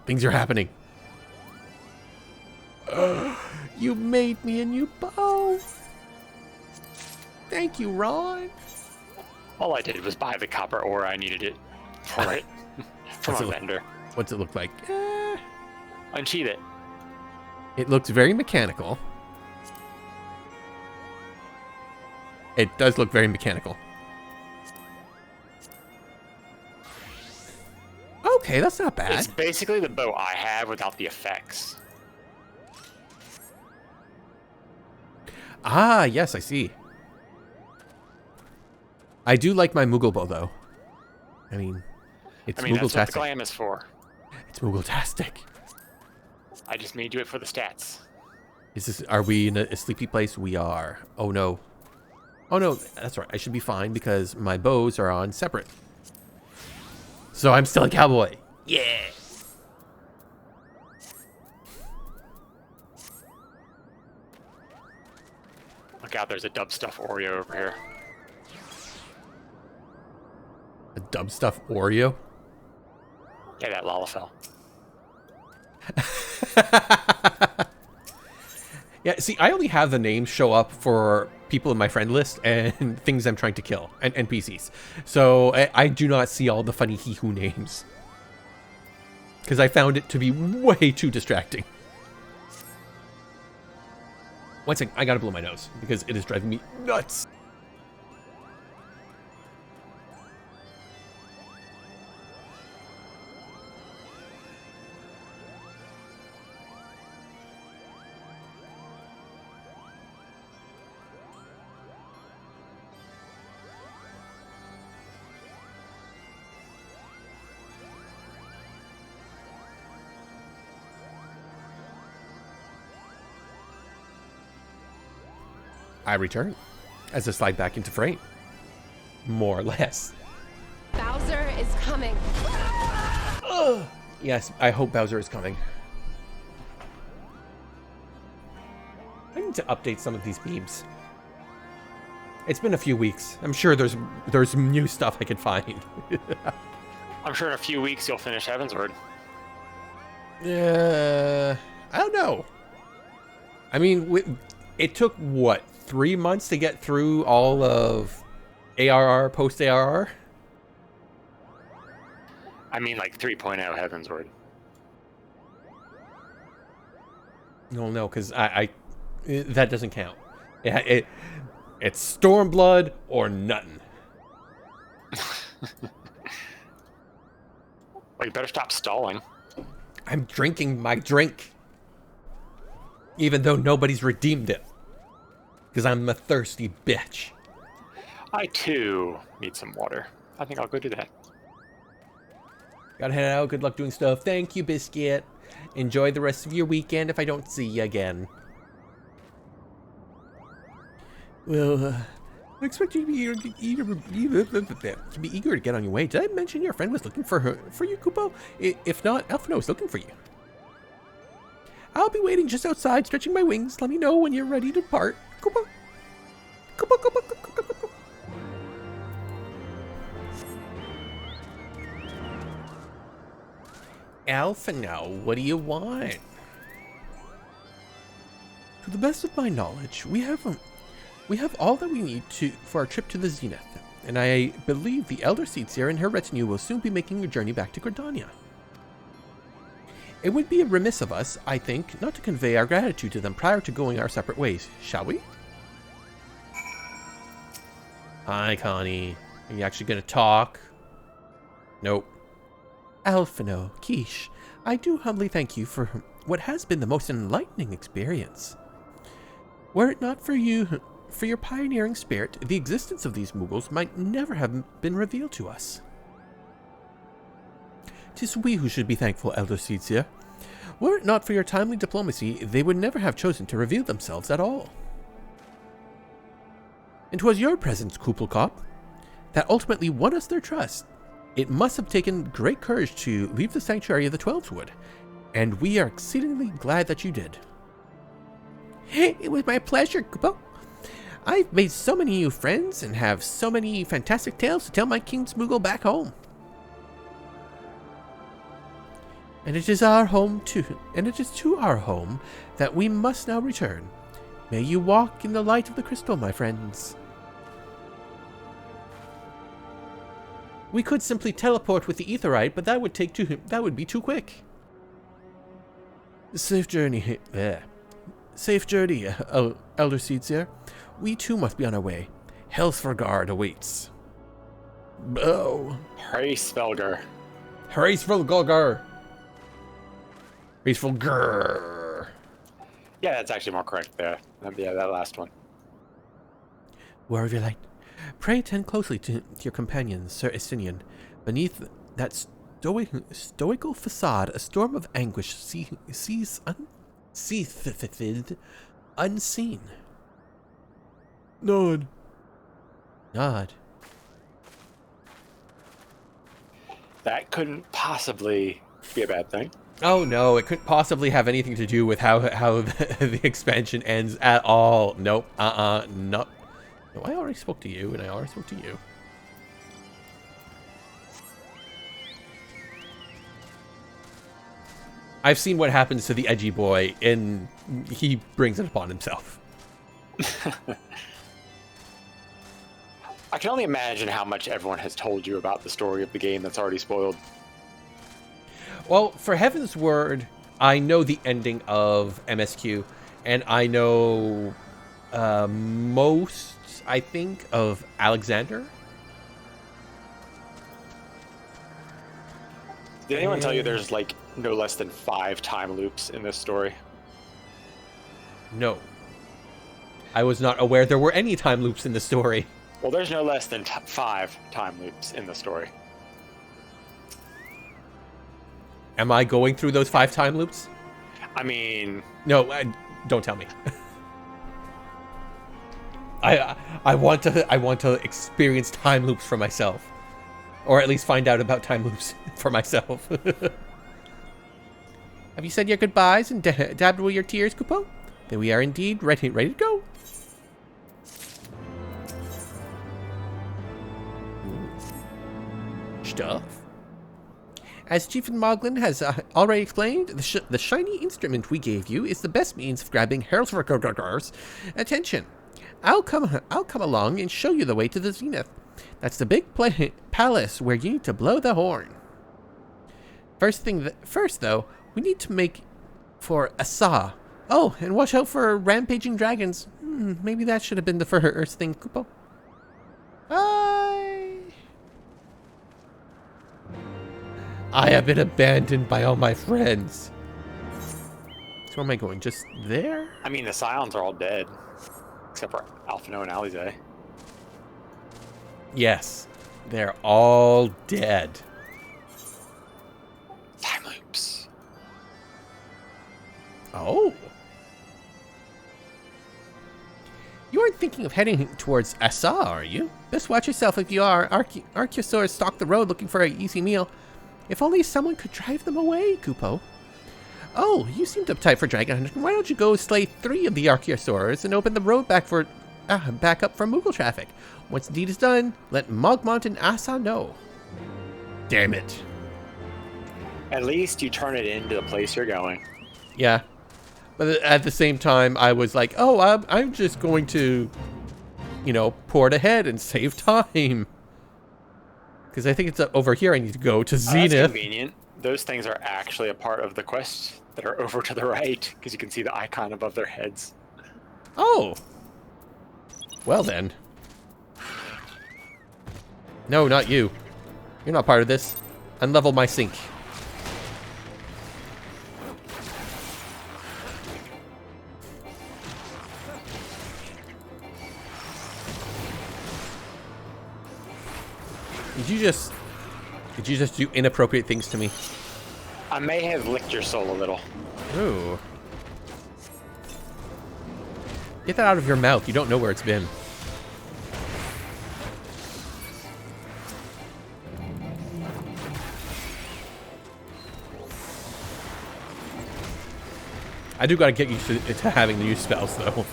Things are happening. You made me a new bow. Thank you, Ron. All I did was buy the copper ore I needed it for it from a vendor. What's it look like? Unsheath it. It looks very mechanical. It does look very mechanical. Okay, that's not bad. It's basically the bow I have without the effects. Ah, yes, I see. I do like my Moogle bow, though. I mean, it's that's what the Moogle-tastic. glam is for. It's Moogle-tastic. I just made you it for the stats. Are we in a sleepy place? We are. Oh, no. Oh, no, that's right. I should be fine because my bows are on separate. So I'm still a cowboy. Yeah. Look out, there's a dub stuff Oreo over here. A dub stuff Oreo? Yeah, that Lalafell. Yeah, see, I only have the names show up for people in my friend list and things I'm trying to kill, and NPCs. So I do not see all the funny hee-hoo names. Because I found it to be way too distracting. One second, I gotta blow my nose, because it is driving me nuts. I return as I slide back into frame. More or less. Bowser is coming. Yes, I hope Bowser is coming. need to update some of these memes. It's been a few weeks. I'm sure there's new stuff I can find. I'm sure in a few weeks you'll finish Heavensward. I don't know. I mean, it took, what, 3 months to get through all of ARR, post-ARR? I mean, like 3.0 Heavensward. No, because that doesn't count. It's Stormblood or nothing. Well, you better stop stalling. I'm drinking my drink. Even though nobody's redeemed it. Because I'm a thirsty bitch. I, too, need some water. I think I'll go do that. Gotta head out. Good luck doing stuff. Thank you, Biscuit. Enjoy the rest of your weekend if I don't see you again. Well, I expect you to be eager to get on your way. Did I mention your friend was looking for you, Kupo? If not, Alphino is looking for you. I'll be waiting just outside, stretching my wings. Let me know when you're ready to depart. Kupo. Kupo, Kupo, Kupo, Kupo, Kupo. Alphino, what do you want? To the best of my knowledge, we have all that we need for our trip to the Zenith, and I believe the Elder Seedseer and her retinue will soon be making a journey back to Gridania. It would be remiss of us, I think, not to convey our gratitude to them prior to going our separate ways, shall we? Hi, Connie. Are you actually going to talk? Nope. Alphino, Keish, I do humbly thank you for what has been the most enlightening experience. Were it not for you, for your pioneering spirit, the existence of these Muggles might never have been revealed to us. 'Tis we who should be thankful, Elder Seedseer. Were it not for your timely diplomacy, they would never have chosen to reveal themselves at all. And 'twas your presence, Kupelkop, that ultimately won us their trust. It must have taken great courage to leave the sanctuary of the Twelveswood, and we are exceedingly glad that you did. It was my pleasure, Kupo. I've made so many new friends and have so many fantastic tales to tell my King Smoogle back home. And it is our home too, and it is to our home that we must now return. May you walk in the light of the crystal, my friends. We could simply teleport with the Aetheryte, but that would be too quick. Safe journey. Safe journey, Elder Seedseer. We too must be on our way. Helsfragard awaits. Oh. Hraesvelgr. Hraesvelgr. Hraesvelgr. Yeah, that's actually more correct there. Yeah, that last one. Word of your light. Pray attend closely to your companion, Sir Estinian. Beneath that stoical facade, a storm of anguish sees unseen. Nod. That couldn't possibly be a bad thing. Oh no, it couldn't possibly have anything to do with how the expansion ends at all. Nope. Nope. No, I already spoke to you, and I already spoke to you. I've seen what happens to the edgy boy, and he brings it upon himself. I can only imagine how much everyone has told you about the story of the game that's already spoiled. Well, for Heaven's Word, I know the ending of MSQ, and I know most, I think, of Alexander. Did anyone tell you there's like no less than 5 time loops in this story? No. I was not aware there were any time loops in the story. Well, there's no less than 5 time loops in the story. Am I going through those 5 time loops? I mean... No, don't tell me. I want to experience time loops for myself. Or at least find out about time loops for myself. Have you said your goodbyes and dabbed away your tears, Kupo? Then we are indeed ready to go. Stuff. As Chief Moglin has already explained, the shiny instrument we gave you is the best means of grabbing Herald's attention. I'll come along and show you the way to the Zenith. That's the big palace where you need to blow the horn. First, though, we need to make for Asa. Oh, and watch out for rampaging dragons. Maybe that should have been the first thing, Kupo. Bye. I have been abandoned by all my friends. So where am I going? Just there? I mean, the Scions are all dead. Except for Alphino and Alize. Yes. They're all dead. Time loops. Oh. You aren't thinking of heading towards Asa, are you? Best watch yourself if you are. Archosaurs stalk the road looking for an easy meal. If only someone could drive them away, Kupo. Oh, you seemed uptight for dragon hunting. Why don't you go slay 3 of the Archosaurs and open the road back up for Moogle traffic? Once the deed is done, let Mogmont and Asa know. Damn it. At least you turn it into the place you're going. Yeah. But at the same time, I was like, oh, I'm just going to, port ahead and save time. Because I think it's over here I need to go to Zenith. That's convenient. Those things are actually a part of the quest that are over to the right, because you can see the icon above their heads. Oh. Well then. No, not you. You're not part of this. Unlevel my sink. Did you just do inappropriate things to me? I may have licked your soul a little. Ooh. Get that out of your mouth. You don't know where it's been. I do gotta get used to having the new spells, though.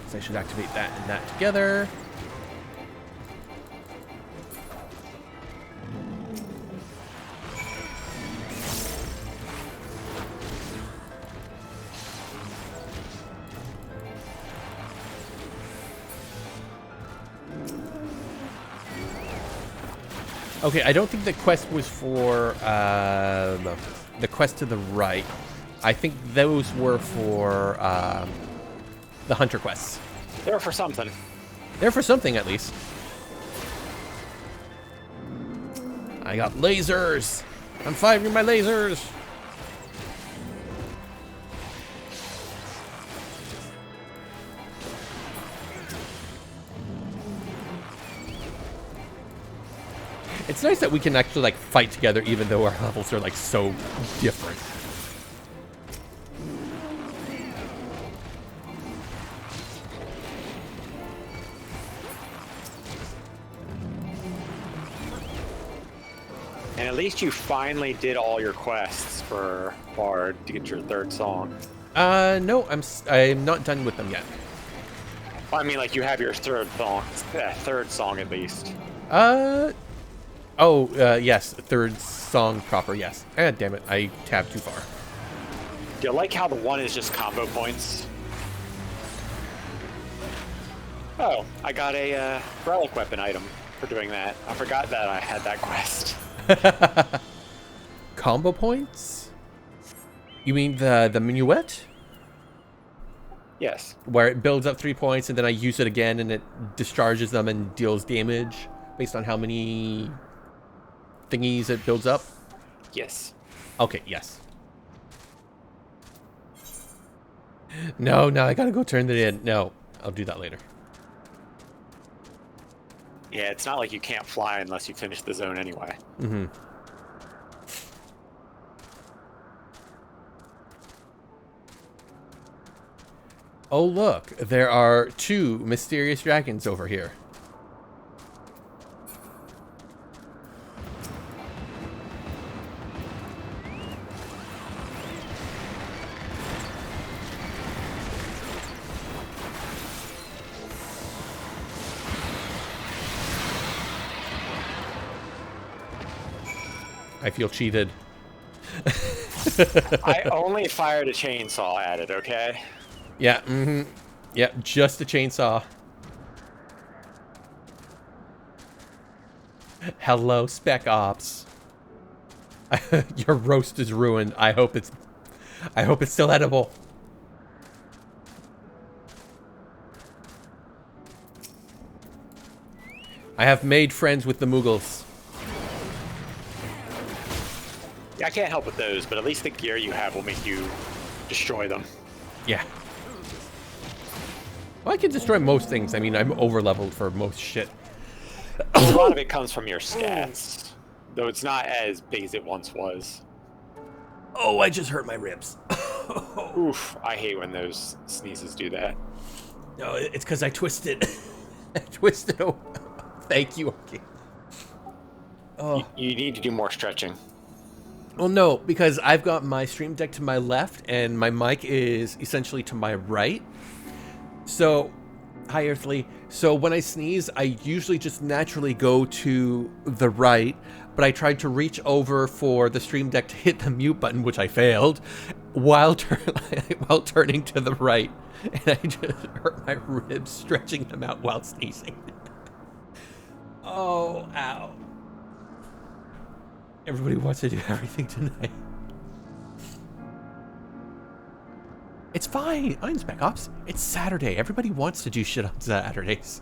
So I should activate that and that together. Okay, I don't think the quest was for the quest to the right. I think those were for the hunter quests. They're for something. They're for something, at least. I got lasers. I'm firing my lasers. It's nice that we can actually, like, fight together even though our levels are, like, so different. And at least you finally did all your quests for Bard to get your 3rd song. No, I'm not done with them yet. Well, I mean, like, you have your 3rd song, 3rd song at least. Yes, 3rd song proper, yes. Damn it, I tabbed too far. Do you like how the one is just combo points? Oh, I got a relic weapon item for doing that. I forgot that I had that quest. Combo points? You mean the minuet? Yes. Where it builds up 3 points and then I use it again and it discharges them and deals damage based on how many thingies it builds up? Yes. Okay, yes. No, I gotta go turn it in. No, I'll do that later. Yeah, it's not like you can't fly unless you finish the zone anyway. Mm-hmm. Oh, look. There are 2 mysterious dragons over here. I feel cheated. I only fired a chainsaw at it, okay? Yeah, yeah, just a chainsaw. Hello, Spec Ops. Your roast is ruined. I hope it's still edible. I have made friends with the Mughals. Yeah, I can't help with those, but at least the gear you have will make you destroy them. Yeah. Well, I can destroy most things. I mean, I'm over-leveled for most shit. A lot of it comes from your stats, though it's not as big as it once was. Oh, I just hurt my ribs. Oof, I hate when those sneezes do that. No, it's because I twisted. I twisted. Oh, thank you. Okay. Oh. You need to do more stretching. Well, no, because I've got my stream deck to my left and my mic is essentially to my right. So, hi Earthly. So when I sneeze, I usually just naturally go to the right, but I tried to reach over for the stream deck to hit the mute button, which I failed, while turning to the right. And I just hurt my ribs stretching them out while sneezing. Oh, ow. Everybody wants to do everything tonight. It's fine. I'm Spec Ops. It's Saturday. Everybody wants to do shit on Saturdays.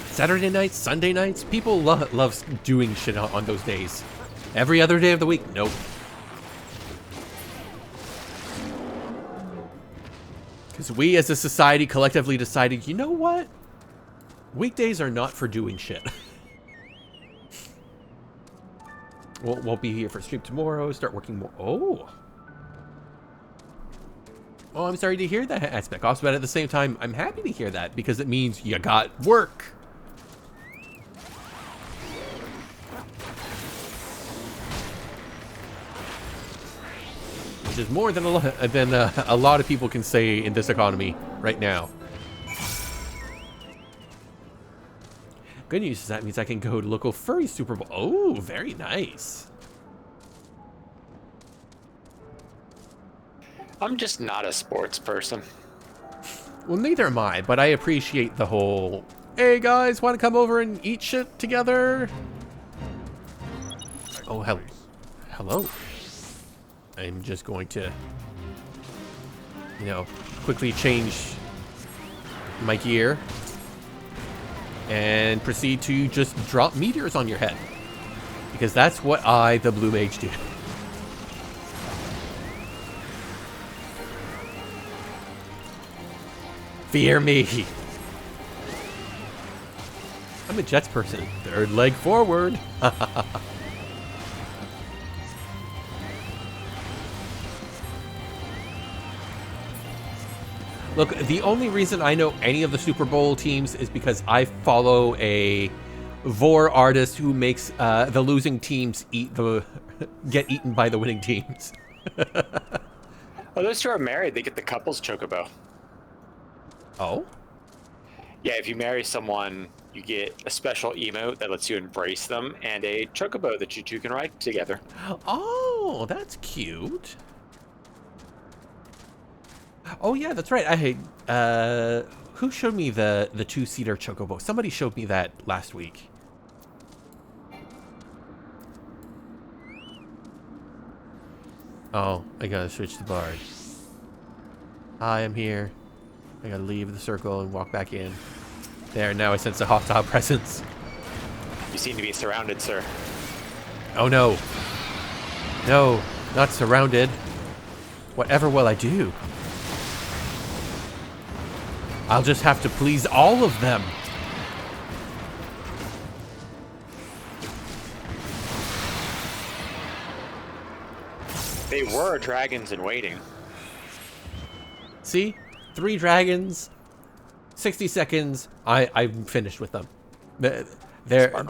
Saturday nights, Sunday nights, people love doing shit on those days. Every other day of the week, nope. Because we as a society collectively decided, you know what? Weekdays are not for doing shit. Won't be here for stream tomorrow. Start working more. Oh. Oh, I'm sorry to hear that aspect. Also, but at the same time, I'm happy to hear that because it means you got work. Which is more than a lot of people can say in this economy right now. Good news is that means I can go to local furry Super Bowl. Oh, very nice. I'm just not a sports person. Well, neither am I, but I appreciate the whole, hey guys, want to come over and eat shit together? Oh, hello. I'm just going to, you know, quickly change my gear and proceed to just drop meteors on your head. Because that's what I, the Blue Mage, do. Fear me. I'm a Jets person. Third leg forward. Look, the only reason I know any of the Super Bowl teams is because I follow a vor artist who makes the losing teams get eaten by the winning teams. Oh, those two are married. They get the couples chocobo. Oh? Yeah, if you marry someone, you get a special emote that lets you embrace them and a chocobo that you two can ride together. Oh, that's cute. Oh yeah, that's right. Who showed me the two-seater chocobo? Somebody showed me that last week. Oh, I gotta switch to Bard. Hi, I'm here. I gotta leave the circle and walk back in. There, now I sense a hostile presence. You seem to be surrounded, sir. Oh no. No, not surrounded. Whatever will I do? I'll just have to please all of them. They were dragons in waiting. See? 3 dragons, 60 seconds, I'm finished with them.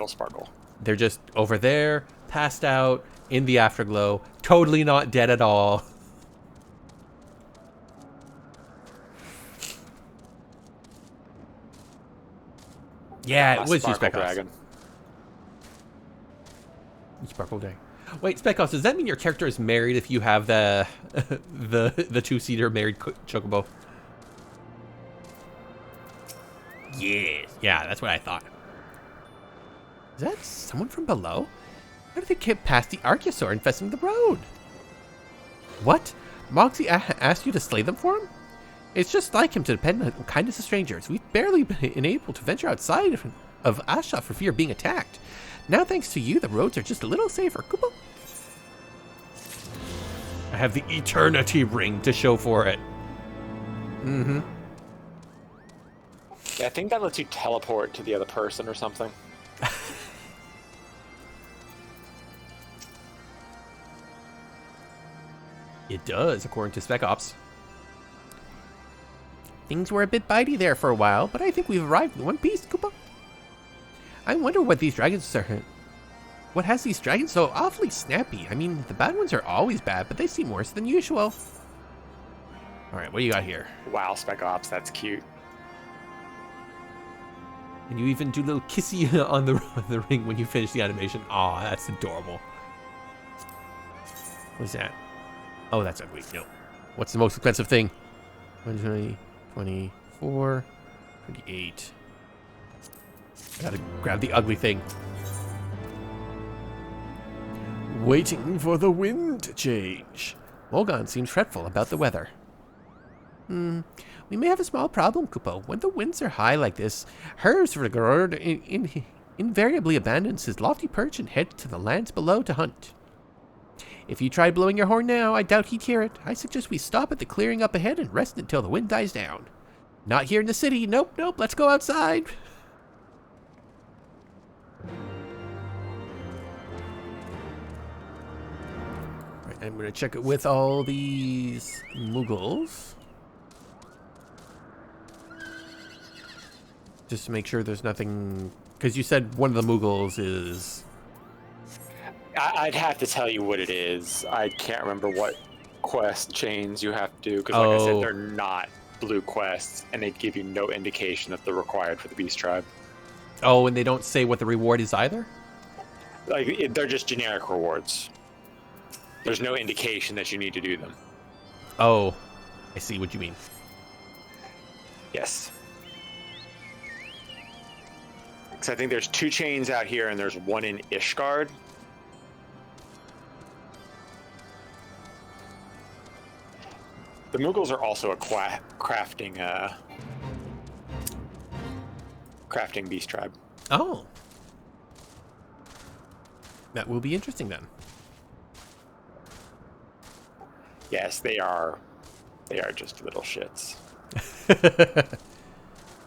Sparkle. They're just over there, passed out, in the afterglow, totally not dead at all. Yeah, it was you, Sparkle Speckles. Dragon. Sparkle Dragon. Wait, Speckles, does that mean your character is married if you have the the two-seater married chocobo? Yeah, that's what I thought. Is that someone from below? How did they get past the Archosaur infesting the road? What? Moxie asked you to slay them for him? It's just like him to depend on kindness of strangers. We've barely been able to venture outside of Asha for fear of being attacked. Now, thanks to you, the roads are just a little safer. Koopa. I have the Eternity Ring to show for it. Mm-hmm. Yeah, I think that lets you teleport to the other person or something. It does, according to Spec Ops. Things were a bit bitey there for a while, but I think we've arrived in one piece, Koopa. I wonder what these dragons are... What has these dragons so awfully snappy? I mean, the bad ones are always bad, but they seem worse than usual. Alright, what do you got here? Wow, Spec Ops, that's cute. And you even do a little kissy on the ring when you finish the animation. Aw, that's adorable. What's that? Oh, that's ugly. No. What's the most expensive thing? 120, 24, 28. I gotta grab the ugly thing. Waiting for the wind to change. Molgon seems fretful about the weather. We may have a small problem, Koopa. When the winds are high like this, Hersvigord invariably abandons his lofty perch and heads to the lands below to hunt. If you tried blowing your horn now, I doubt he'd hear it. I suggest we stop at the clearing up ahead and rest until the wind dies down. Not here in the city. Nope, let's go outside. Right, I'm going to check it with all these Muggles. Just to make sure there's nothing... Because you said one of the Muggles is... I'd have to tell you what it is. I can't remember what quest chains you have to do, because like I said, they're not blue quests, and they give you no indication that they're required for the Beast Tribe. Oh, and they don't say what the reward is either? Like, they're just generic rewards. There's no indication that you need to do them. Oh, I see what you mean. Yes. Because I think there's 2 chains out here, and there's 1 in Ishgard. The Muggles are also a crafting beast tribe. Oh. That will be interesting then. Yes, they are. They are just little shits.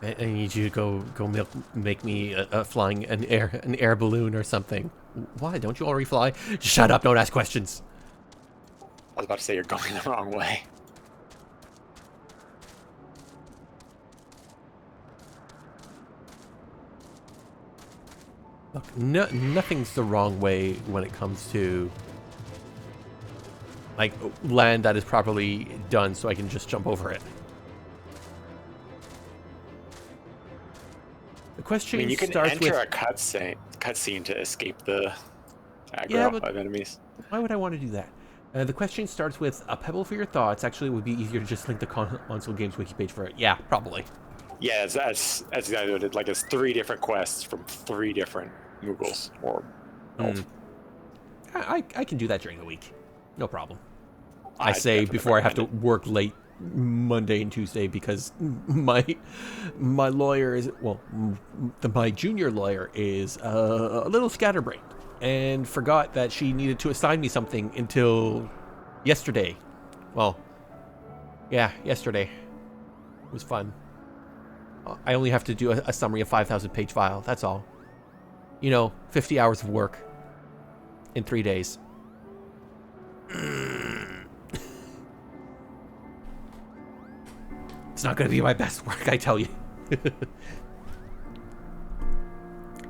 I need you to go make me an air balloon or something. Why don't you already fly? Shut up! Don't ask questions. I was about to say you're going the wrong way. Look, nothing's the wrong way when it comes to like land that is properly done, so I can just jump over it. The question I mean, you can starts enter with a cutscene to escape the aggro of enemies. Why would I want to do that? The question starts with a pebble for your thoughts. Actually, it would be easier to just link the console games wiki page for it. Yeah, probably. Yeah, that's exactly what it did. Like, it's 3 different quests from 3 different Muggles or elves. I can do that during the week. No problem. I say before I have to work late Monday and Tuesday because my lawyer is, well, my junior lawyer is a little scatterbrained and forgot that she needed to assign me something until yesterday. Well, yeah, yesterday. It was fun. I only have to do a summary of 5,000 page file. That's all. 50 hours of work in 3 days. It's not going to be my best work, I tell you.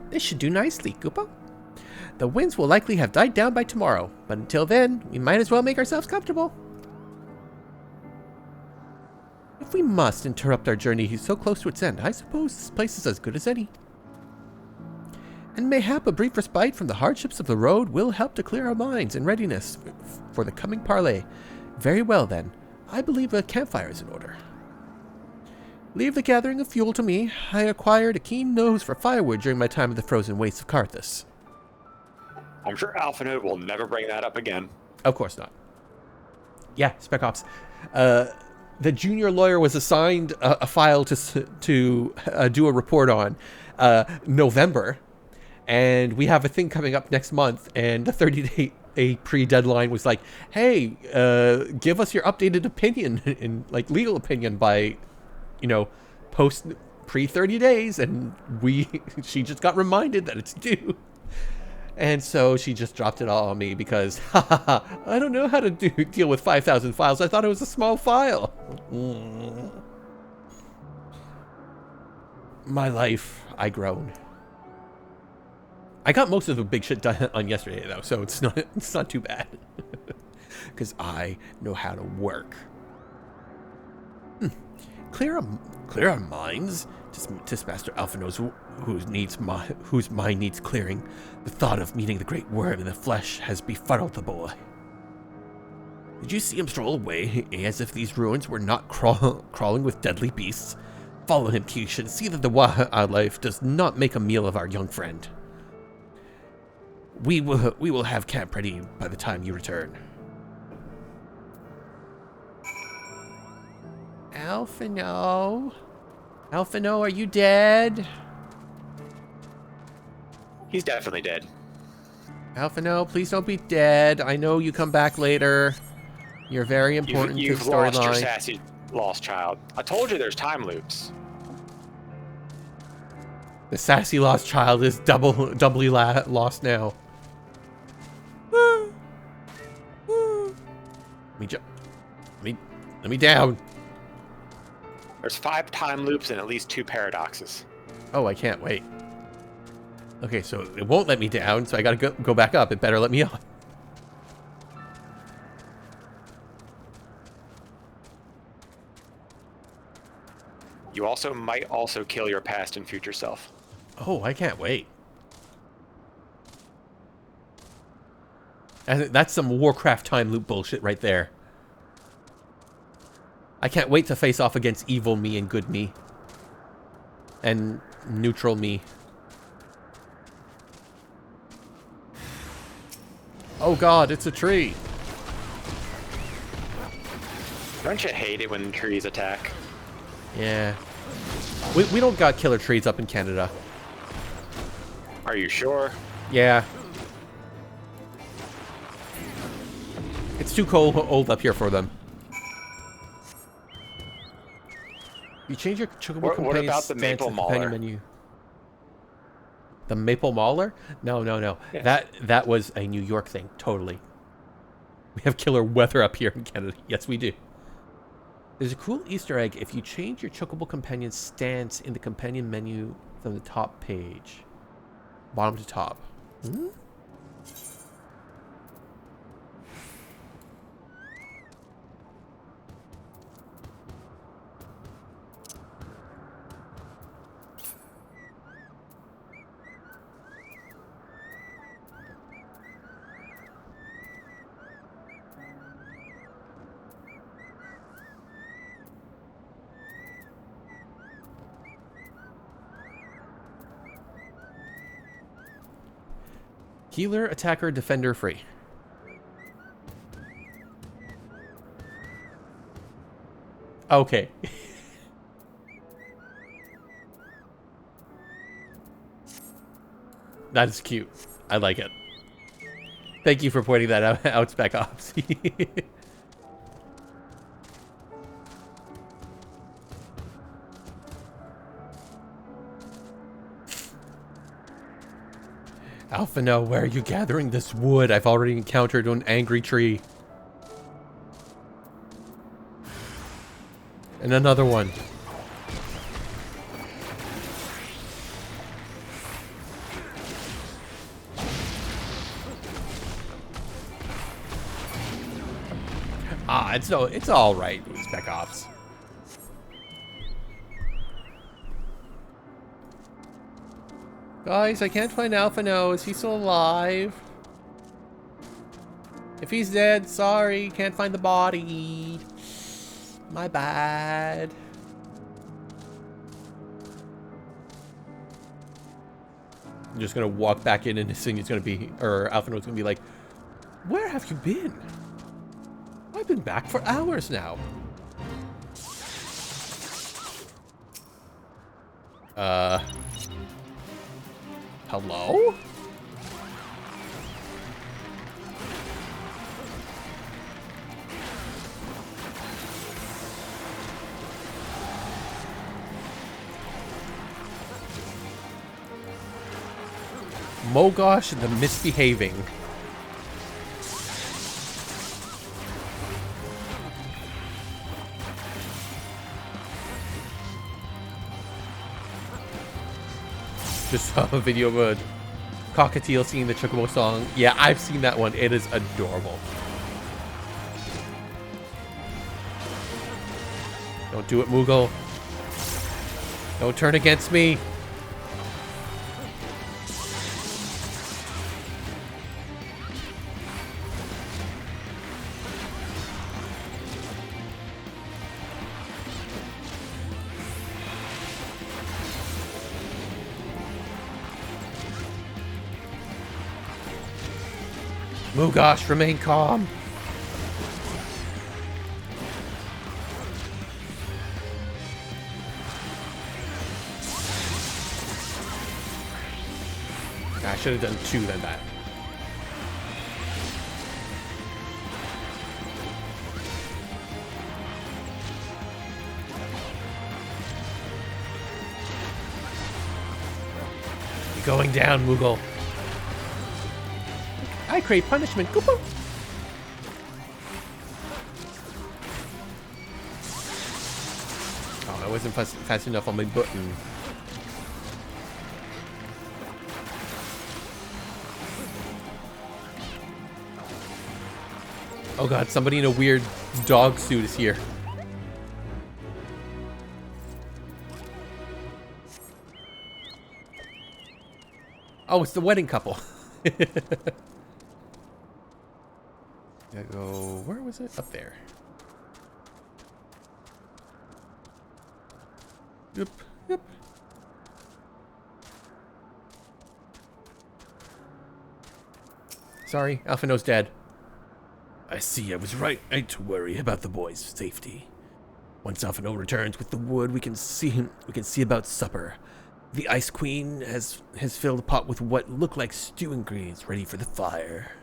This should do nicely, Koopa. The winds will likely have died down by tomorrow, but until then, we might as well make ourselves comfortable. If we must interrupt our journey so close to its end, I suppose this place is as good as any. And mayhap a brief respite from the hardships of the road will help to clear our minds in readiness for the coming parley. Very well, then. I believe a campfire is in order. Leave the gathering of fuel to me. I acquired a keen nose for firewood during my time in the frozen wastes of Carthus. I'm sure Alphinaud will never bring that up again. Of course not. Yeah, Spec Ops. The junior lawyer was assigned a file to do a report on November, and we have a thing coming up next month, and the 30-day pre-deadline was like, hey, give us your updated opinion, in like legal opinion by, post pre-30 days, and she just got reminded that it's due. And so she just dropped it all on me because, I don't know how to deal with 5,000 files. I thought it was a small file. My life, I groan. I got most of the big shit done on yesterday, though, so it's not too bad. Because I know how to work. Clear our minds? Tis Master Alpha knows whose mind needs clearing. The thought of meeting the great worm in the flesh has befuddled the boy. Did you see him stroll away as if these ruins were not crawling with deadly beasts? Follow him, Keesh, and see that the wildlife does not make a meal of our young friend. We will have camp ready by the time you return. Alphinaud? Alphinaud, are you dead? He's definitely dead. Alphinaud, please don't be dead. I know you come back later. You're very important You've to the lost your storyline. sassy lost child. I told you there's time loops. The sassy lost child is doubly lost now. Let me down. There's 5 time loops and at least 2 paradoxes. Oh, I can't wait. Okay, so it won't let me down, so I gotta go back up. It better let me up. You also might also kill your past and future self. Oh, I can't wait. That's some Warcraft time loop bullshit right there. I can't wait to face off against evil me and good me. And neutral me. Oh god, it's a tree. Don't you hate it when trees attack? Yeah. We don't got killer trees up in Canada. Are you sure? Yeah. It's too old up here for them. You change your chocobo What about the stance maple in the companion mauler? menu. The maple mauler? No. Yeah. That was a New York thing, totally. We have killer weather up here in Canada. Yes, we do. There's a cool Easter egg if you change your chocobo companion's stance in the companion menu from the top page. Bottom to top. Hmm? Healer, attacker, defender, free. Okay. That is cute. I like it. Thank you for pointing that out, Spec Ops. Alphinaud, where are you gathering this wood? I've already encountered an angry tree. And another one. It's all right, Spec Ops. Guys, I can't find Alphino. Is he still alive? If he's dead, sorry. Can't find the body. My bad. I'm just gonna walk back in and his thing is gonna be, or Alphino's gonna be like, where have you been? I've been back for hours now. Hello? Mogosh the misbehaving. Just saw a video of a cockatiel singing the Chocobo song. Yeah, I've seen that one. It is adorable. Don't do it, Moogle. Don't turn against me. Moogosh, remain calm. I should have done 2 than that. You're going down, Moogle. I crave punishment. Koopa. Oh, I wasn't fast enough on my button. Oh god, somebody in a weird dog suit is here. Oh, it's the wedding couple. Gotta go, where was it? Up there. Yep, yep. Sorry, Alphino's dead. I see, I was right to worry about the boy's safety. Once Alphino returns with the wood, we can see about supper. The Ice Queen has filled a pot with what look like stew ingredients ready for the fire.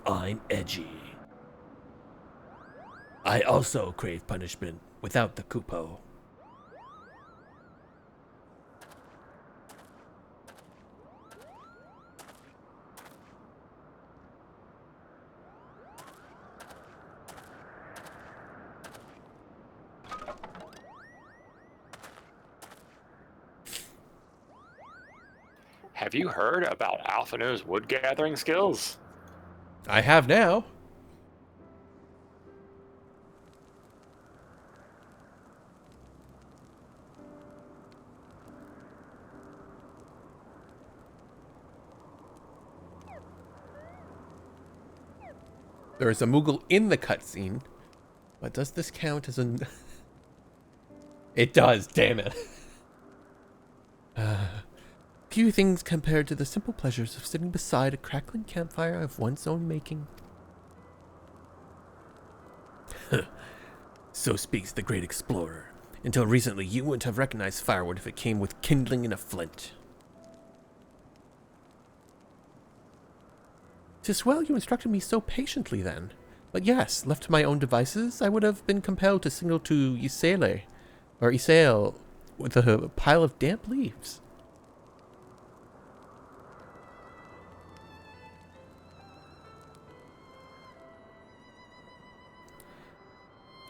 I'm edgy. I also crave punishment without the Kupo. Have you heard about Alphino's wood gathering skills? I have now. There is a Moogle in the cutscene, but does this count as an... It does, damn it. Few things compared to the simple pleasures of sitting beside a crackling campfire of one's own making. So speaks the great explorer. Until recently, you wouldn't have recognized firewood if it came with kindling and a flint. 'Tis well you instructed me so patiently then. But yes, left to my own devices, I would have been compelled to signal to Isael with a pile of damp leaves.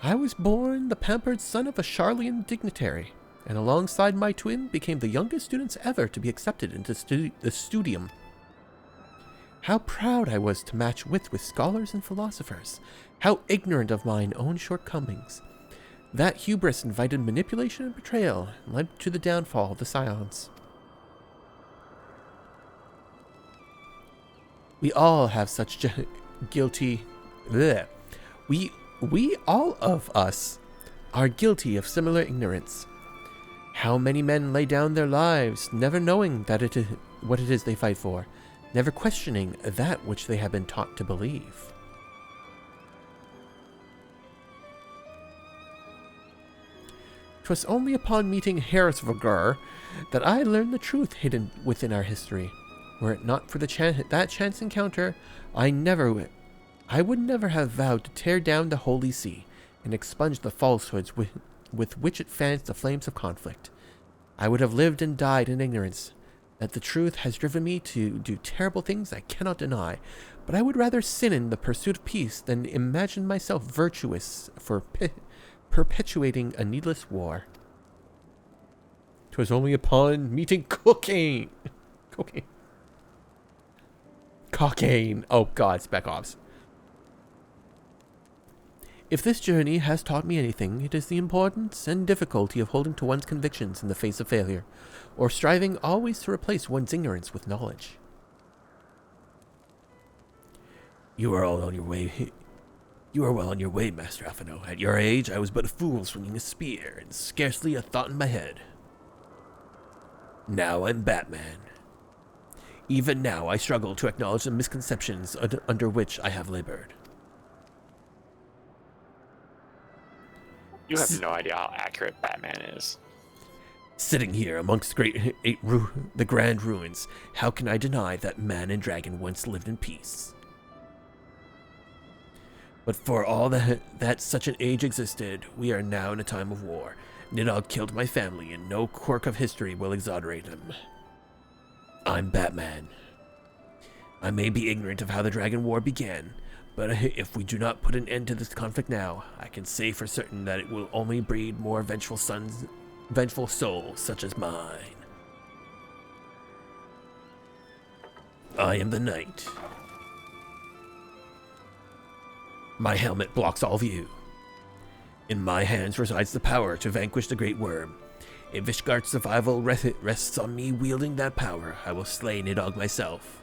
I was born the pampered son of a Charlian dignitary, and alongside my twin became the youngest students ever to be accepted into the studium. How proud I was to match wit with scholars and philosophers. How ignorant of mine own shortcomings. That hubris invited manipulation and betrayal, and led to the downfall of the Scions. We all have such guilty... Bleh. We all of us are guilty of similar ignorance. How many men lay down their lives, never knowing that it is what it is they fight for, never questioning that which they have been taught to believe. 'Twas only upon meeting Herrsvogr that I learned the truth hidden within our history. Were it not for that chance encounter, I would never have vowed to tear down the Holy See and expunge the falsehoods with which it fans the flames of conflict. I would have lived and died in ignorance. That the truth has driven me to do terrible things I cannot deny, but I would rather sin in the pursuit of peace than imagine myself virtuous for perpetuating a needless war. 'Twas only upon meeting cocaine. Oh God, Spec Ops. If this journey has taught me anything, it is the importance and difficulty of holding to one's convictions in the face of failure, or striving always to replace one's ignorance with knowledge. You are well on your way, Master Alphino. At your age, I was but a fool swinging a spear, and scarcely a thought in my head. Now I'm Batman. Even now, I struggle to acknowledge the misconceptions under which I have labored. You have no idea how accurate Batman is. Sitting here amongst the grand ruins, how can I deny that man and dragon once lived in peace? But for all that such an age existed, we are now in a time of war. Nidhogg killed my family, and no quirk of history will exonerate him. I'm Batman. I may be ignorant of how the Dragon War began, but if we do not put an end to this conflict now, I can say for certain that it will only breed more vengeful souls such as mine. I am the Knight. My helmet blocks all view. In my hands resides the power to vanquish the Great Worm. If Ishgard's survival rests on me wielding that power, I will slay Nidhogg myself.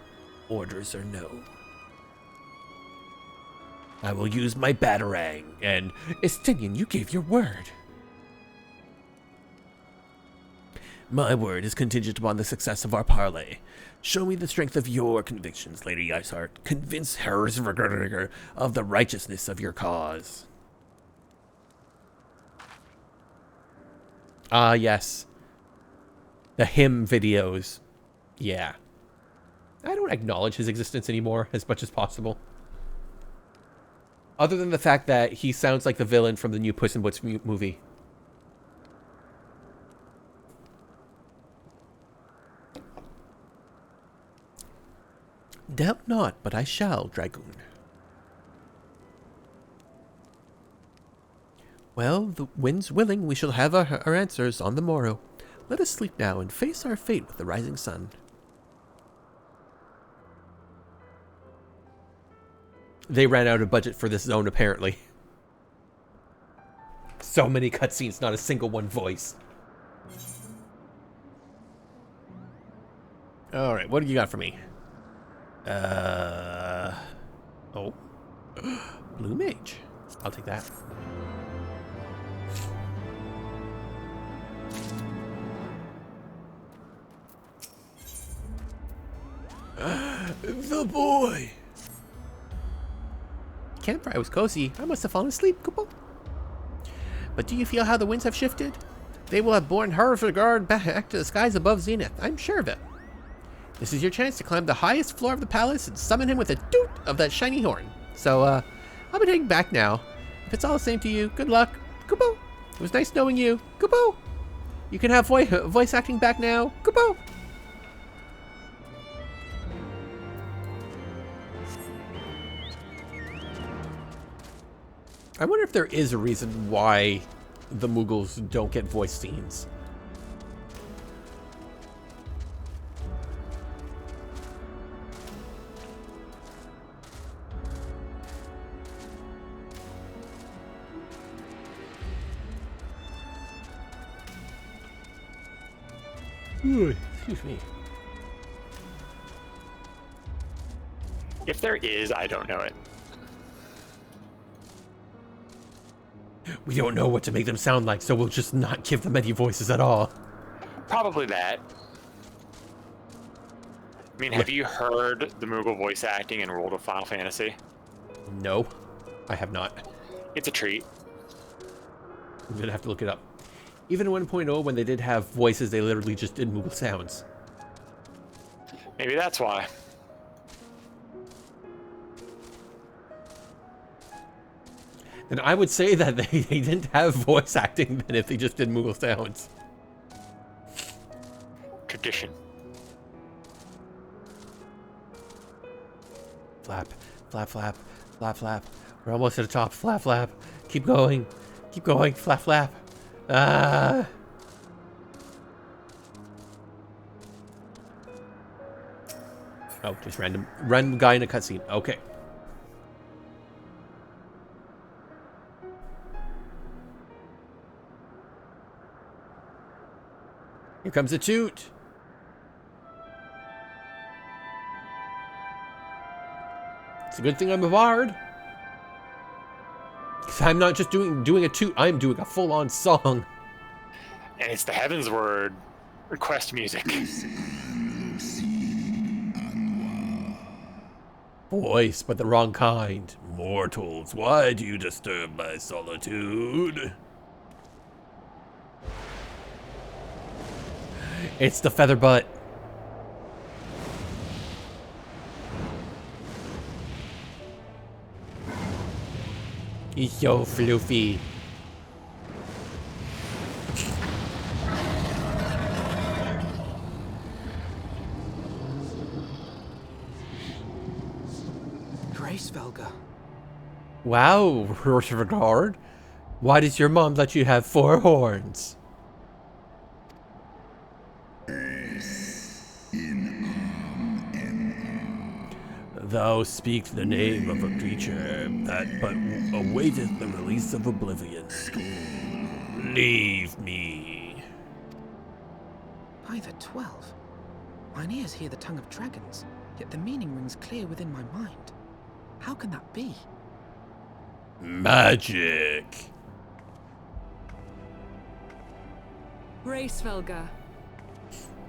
Orders or no. I will use my Batarang, and... Estinian, you gave your word. My word is contingent upon the success of our parley. Show me the strength of your convictions, Lady Iceheart. Convince Herrsvogr of the righteousness of your cause. Ah, yes. The hymn videos. Yeah. I don't acknowledge his existence anymore as much as possible. Other than the fact that he sounds like the villain from the new Puss in Boots movie. Doubt not, but I shall, Dragoon. Well, the wind's willing, we shall have our answers on the morrow. Let us sleep now and face our fate with the rising sun. They ran out of budget for this zone, apparently. So many cutscenes, not a single one voiced. Alright, what do you got for me? Oh. Blue Mage. I'll take that. The boy! Campfire was cozy. I must have fallen asleep, Koopa. But do you feel how the winds have shifted? They will have borne Herrsvogr back to the skies above Zenith. I'm sure of it. This is your chance to climb the highest floor of the palace and summon him with a doot of that shiny horn. So, I'll be heading back now. If it's all the same to you, good luck. Koopa! It was nice knowing you. Koopa! You can have voice acting back now. Koopa! I wonder if there is a reason why the Mughals don't get voice scenes. Ooh, excuse me. If there is, I don't know it. We don't know what to make them sound like, so we'll just not give them any voices at all. Probably that. I mean, have you heard the Moogle voice acting in World of Final Fantasy? No, I have not. It's a treat. I'm gonna have to look it up. Even in 1.0, when they did have voices, they literally just did Moogle sounds. Maybe that's why. And I would say that they didn't have voice acting then if they just did Moogle sounds. Tradition. Flap, flap, flap, flap, flap. We're almost at the top. Flap, flap. Keep going. Keep going. Flap, flap. Ah. Oh, just random guy in a cutscene. Okay. Here comes a toot. It's a good thing I'm a bard. Because I'm not just doing a toot, I'm doing a full-on song. And it's the Heavensward quest music. Voice, but the wrong kind. Mortals, why do you disturb my solitude? It's the feather butt. He's so floofy. Grace Velga. Wow, Rosevard. Why does your mom let you have 4 horns? Thou speak the name of a creature that but awaiteth the release of oblivion. Leave me. By the 12. Mine ears hear the tongue of dragons, yet the meaning rings clear within my mind. How can that be? Magic. Racevelga,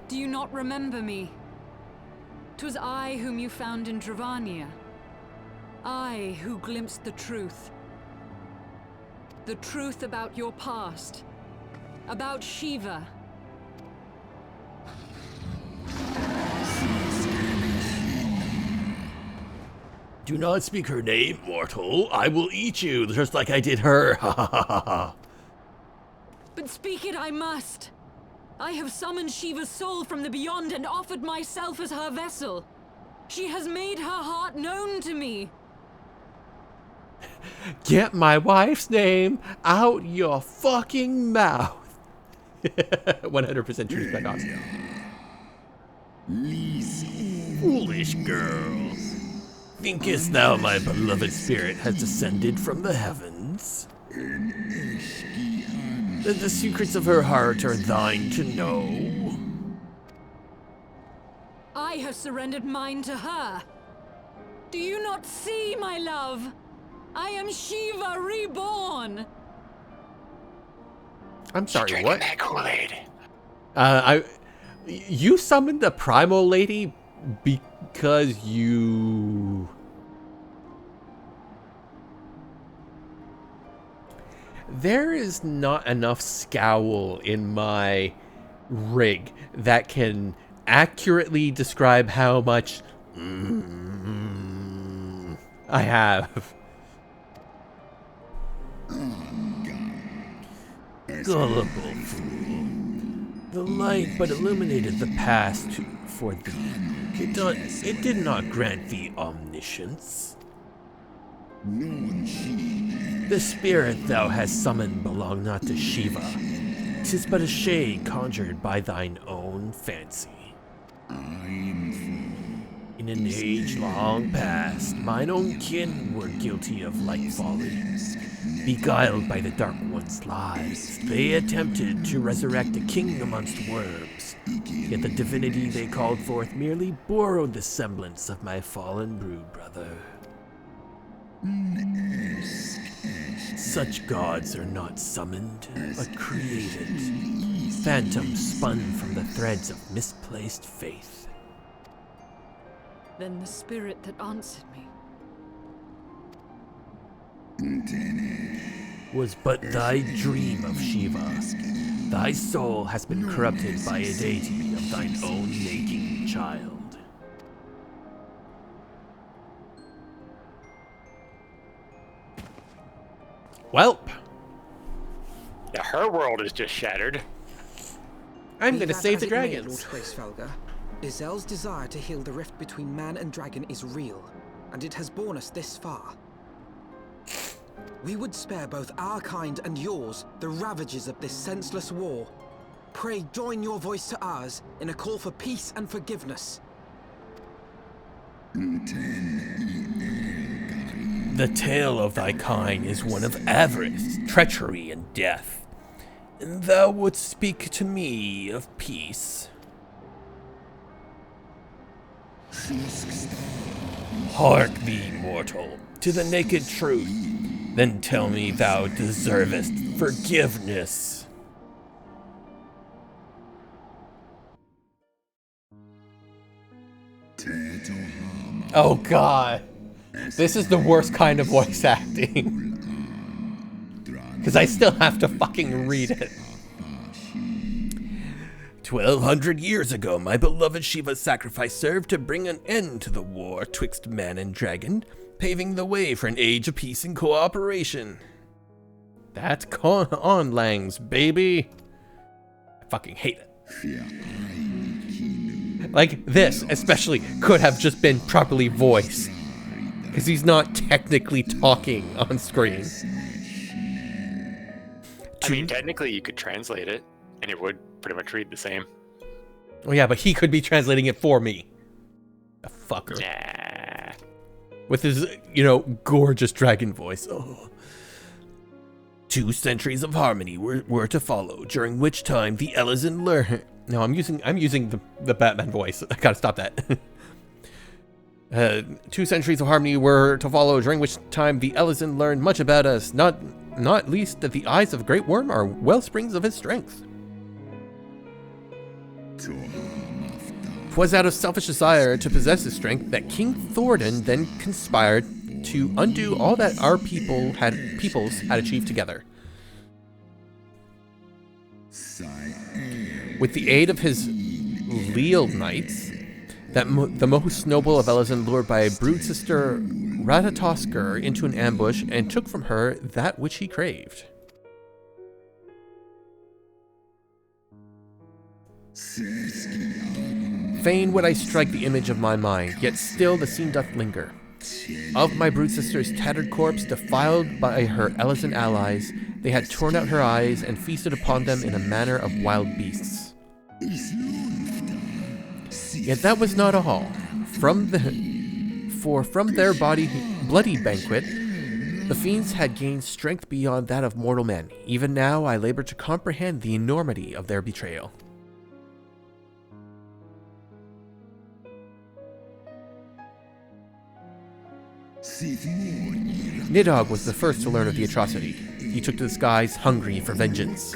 do you not remember me? 'Twas I whom you found in Dravania. I who glimpsed the truth. The truth about your past. About Shiva. Do not speak her name, mortal. I will eat you, just like I did her. Ha ha ha ha ha. But speak it I must. I have summoned Shiva's soul from the beyond and offered myself as her vessel. She has made her heart known to me. Get my wife's name out your fucking mouth. 100% true paradox. Foolish girl. Thinkest thou my beloved spirit has descended from the heavens? That the secrets of her heart are thine to know? I have surrendered mine to her. Do you not see, my love? I am Shiva reborn. I'm sorry, Drinking what? that Kool-Aid. You summoned the primal lady because you... There is not enough scowl in my rig that can accurately describe how much I have. Gullible fool. The light but illuminated the past for thee. It did not grant thee omniscience. The spirit thou hast summoned belonged not to Shiva. 'Tis but a shade conjured by thine own fancy. In an age long past, mine own kin were guilty of like folly. Beguiled by the Dark One's lies, they attempted to resurrect a king amongst worms. Yet the divinity they called forth merely borrowed the semblance of my fallen brood brother. Such gods are not summoned, but created. Phantoms spun from the threads of misplaced faith. Then the spirit that answered me. Was but thy dream of Shiva. Thy soul has been corrupted by a deity of thine own making, child. Welp. Yeah, her world is just shattered. I'm Be gonna that save as the it may, dragons. Lord Hraesvelgr, Izel's desire to heal the rift between man and dragon is real, and it has borne us this far. We would spare both our kind and yours the ravages of this senseless war. Pray join your voice to ours in a call for peace and forgiveness. The tale of thy kind is one of avarice, treachery, and death. And thou wouldst speak to me of peace. Hark thee, mortal, to the naked truth. Then tell me thou deservest forgiveness. Oh god. This is the worst kind of voice acting. Because I still have to fucking read it. 1,200 years ago, my beloved Shiva's sacrifice served to bring an end to the war twixt man and dragon, paving the way for an age of peace and cooperation. That's on Langs, baby. I fucking hate it. Like, this, especially, could have just been properly voiced. Because he's not technically talking on screen. I mean, technically you could translate it, and it would pretty much read the same. Oh yeah, but he could be translating it for me. A fucker. Nah. With his, gorgeous dragon voice. Oh. 2 centuries of harmony were to follow, during which time the Elezen learned... No, I'm using the Batman voice. I gotta stop that. 2 centuries of harmony were to follow, during which time the Elezen learned much about us, not least that the eyes of Great Worm are wellsprings of his strength. 'Twas out of selfish desire to possess his strength that King Thordan then conspired to undo all that our peoples had achieved together. With the aid of his Leal Knights, the most noble of Elezen lured by brood sister Ratatoskr into an ambush and took from her that which he craved. Fain would I strike the image of my mind, yet still the scene doth linger. Of my brood sister's tattered corpse, defiled by her Elezen allies, they had torn out her eyes and feasted upon them in a manner of wild beasts. Yet that was not all. From their bloody banquet, the fiends had gained strength beyond that of mortal men. Even now I labor to comprehend the enormity of their betrayal. Nidhogg was the first to learn of the atrocity. He took to the skies hungry for vengeance.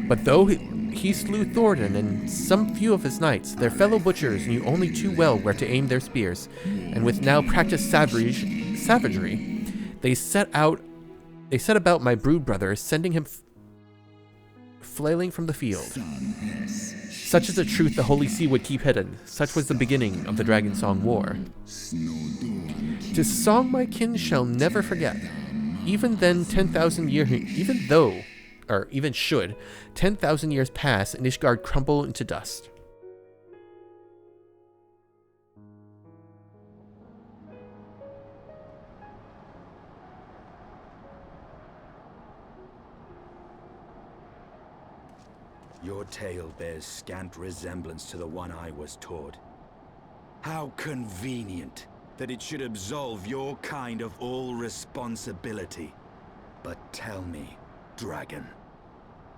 But though he slew Thordan and some few of his knights, their fellow butchers knew only too well where to aim their spears, and with now practiced savagery, they set about my brood brother, sending him flailing from the field. Such is the truth the Holy See would keep hidden. Such was the beginning of the Dragon Song War. 'Tis a song my kin shall never forget. Even then, 10,000 years, even should 10,000 years pass and Ishgard crumble into dust. Your tale bears scant resemblance to the one I was taught. How convenient that it should absolve your kind of all responsibility. But tell me, dragon,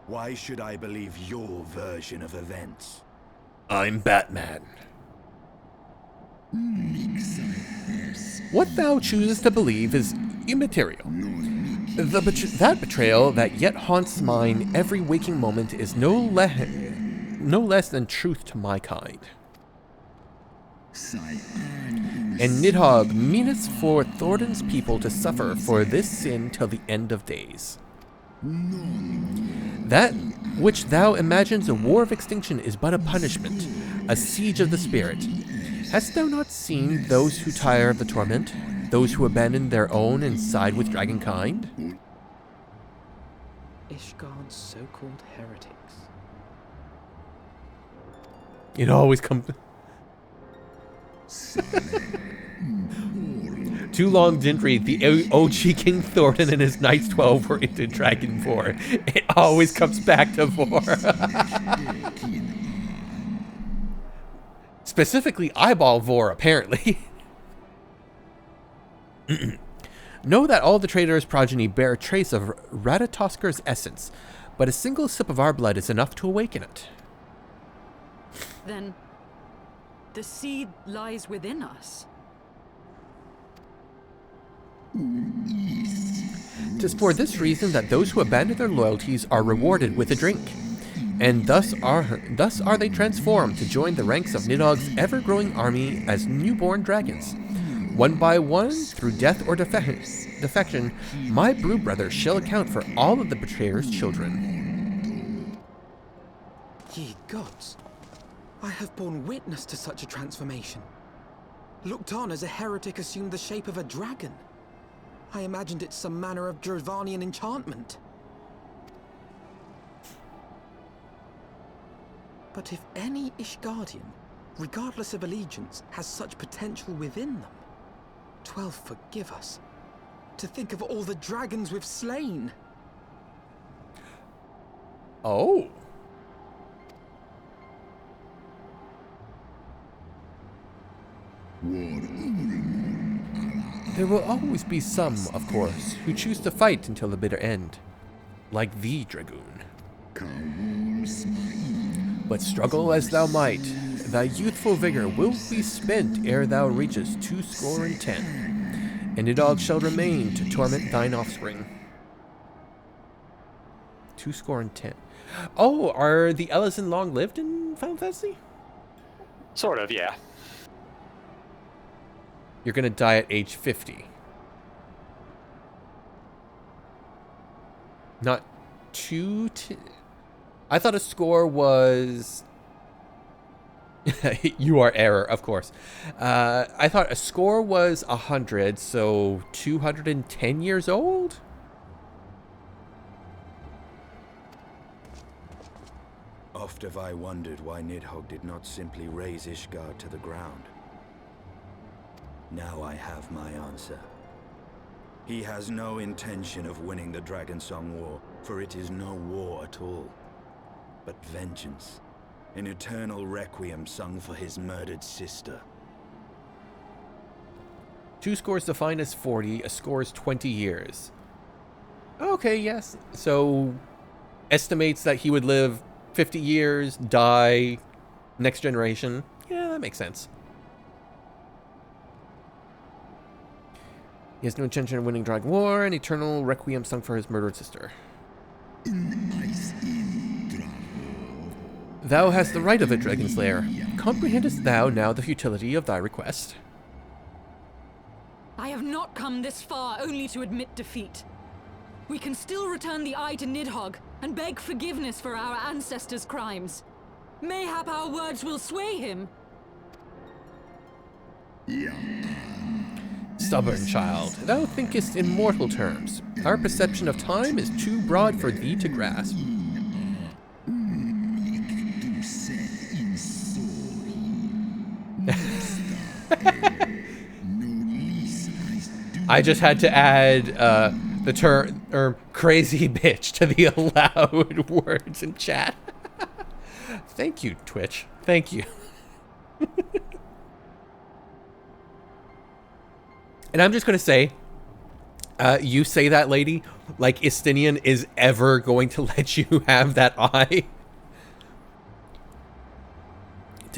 why should I believe your version of events? I'm Batman. What thou choosest to believe is immaterial. That betrayal that yet haunts mine every waking moment is no less than truth to my kind. And Nidhogg meaneth for Thornton's people to suffer for this sin till the end of days. That which thou imagines a war of extinction is but a punishment, a siege of the spirit. Hast thou not seen those who tire of the torment, those who abandon their own and side with dragonkind? Ishgard's so-called heretics. It always comes... Too long didn't read. The OG King Thornton and his Knights 12 were into Dragon 4. It always comes back to 4. Specifically, Eyeball Vor, apparently. Know that all the Trader's progeny bear a trace of Ratatosker's essence, but a single sip of our blood is enough to awaken it. Then, the seed lies within us. 'Tis for this reason that those who abandon their loyalties are rewarded with a drink, and thus are they transformed to join the ranks of Nidhogg's ever-growing army as newborn dragons. One by one, through death or defection, my brood brother shall account for all of the betrayer's children. Ye gods, I have borne witness to such a transformation. Looked on as a heretic assumed the shape of a dragon. I imagined it some manner of Dravanian enchantment. But if any Ishgardian, regardless of allegiance, has such potential within them, 12 forgive us. To think of all the dragons we've slain. Oh. There will always be some, of course, who choose to fight until the bitter end, like thee, Dragoon. But struggle as thou might, thy youthful vigor will be spent ere thou reachest 210, and Nidhogg shall remain to torment thine offspring. 210. Oh, are the Ellison long-lived in Final Fantasy? Sort of, yeah. You're gonna die at age 50. Not I thought a score was... You are error, of course. I thought a score was 100, so 210 years old? Oft have I wondered why Nidhogg did not simply raze Ishgard to the ground. Now I have my answer. He has no intention of winning the Dragonsong War, for it is no war at all, but vengeance, an eternal requiem sung for his murdered sister. 2 scores defined as 40, a score is 20 years. Okay, yes. So, estimates that he would live 50 years, die, next generation. Yeah, that makes sense. He has no intention of winning Dragon War, an eternal requiem sung for his murdered sister. Thou hast the right of it, Dragon Slayer. Comprehendest thou now the futility of thy request? I have not come this far only to admit defeat. We can still return the eye to Nidhogg and beg forgiveness for our ancestors' crimes. Mayhap our words will sway him. Stubborn child, thou thinkest in mortal terms. Our perception of time is too broad for thee to grasp. I just had to add the term crazy bitch to the allowed words in chat. Thank you, Twitch. Thank you. And I'm just going to say, you say that, lady, like Istinian is ever going to let you have that eye.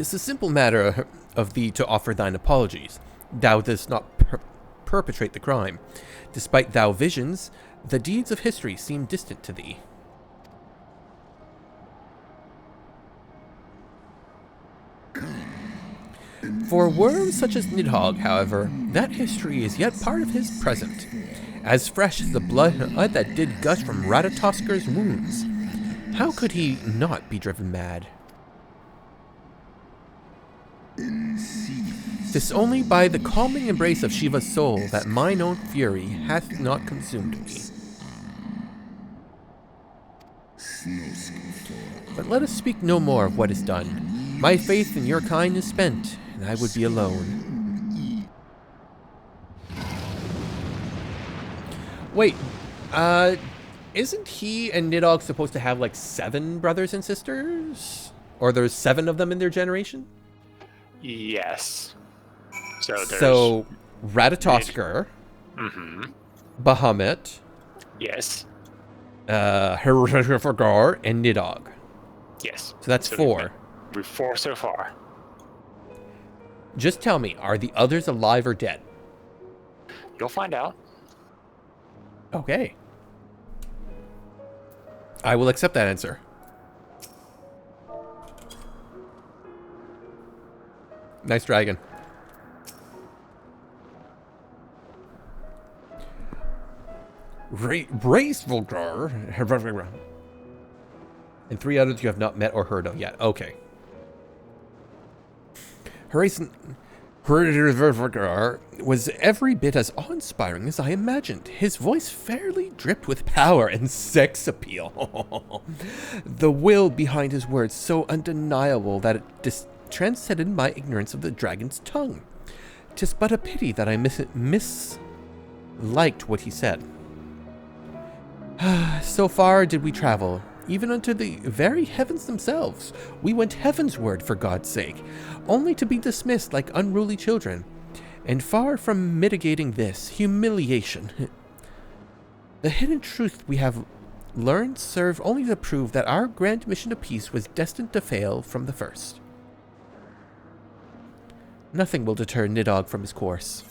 'Tis a simple matter of thee to offer thine apologies. Thou dost not perpetrate the crime. Despite thou visions, the deeds of history seem distant to thee. For worms such as Nidhogg, however, that history is yet part of his present, as fresh as the blood that did gush from Ratatosker's wounds. How could he not be driven mad? 'Tis only by the calming embrace of Shiva's soul that mine own fury hath not consumed me. But let us speak no more of what is done. My faith in your kind is spent, and I would be alone. Wait, isn't he and Nidhogg supposed to have like 7 brothers and sisters? Or there's 7 of them in their generation? Yes. So there's... So, Ratatosker, Bahamut, Yes. Herifagor, and Nidhogg. Yes. So that's 4. We've 4 so far. Just tell me, are the others alive or dead? You'll find out. Okay. I will accept that answer. Nice dragon. Racevulgar. And 3 others you have not met or heard of yet. Okay. Herifagor was every bit as awe-inspiring as I imagined. His voice fairly dripped with power and sex appeal. The will behind his words so undeniable that it transcended my ignorance of the dragon's tongue. 'Tis but a pity that I misliked what he said. So far did we travel, even unto the very heavens themselves. We went heavensward, for God's sake, only to be dismissed like unruly children. And far from mitigating this, humiliation. The hidden truth we have learned serve only to prove that our grand mission of peace was destined to fail from the first. Nothing will deter Nidhogg from his course.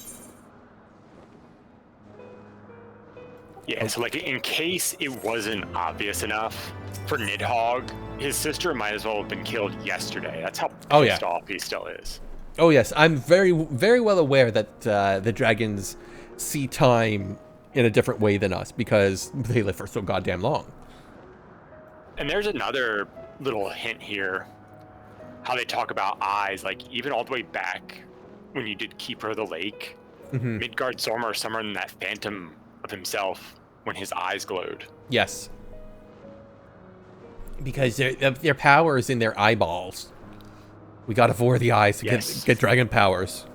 Yeah, so like in case it wasn't obvious enough for Nidhogg, his sister might as well have been killed yesterday. That's how pissed off he still is. Oh yes, I'm very, very well aware that the dragons see time in a different way than us because they live for so goddamn long. And there's another little hint here, how they talk about eyes, like even all the way back when you did Keeper of the Lake, Midgard Zormr summoned that phantom of himself when his eyes glowed. Yes. Because their power is in their eyeballs. We gotta avoid the eyes to get dragon powers.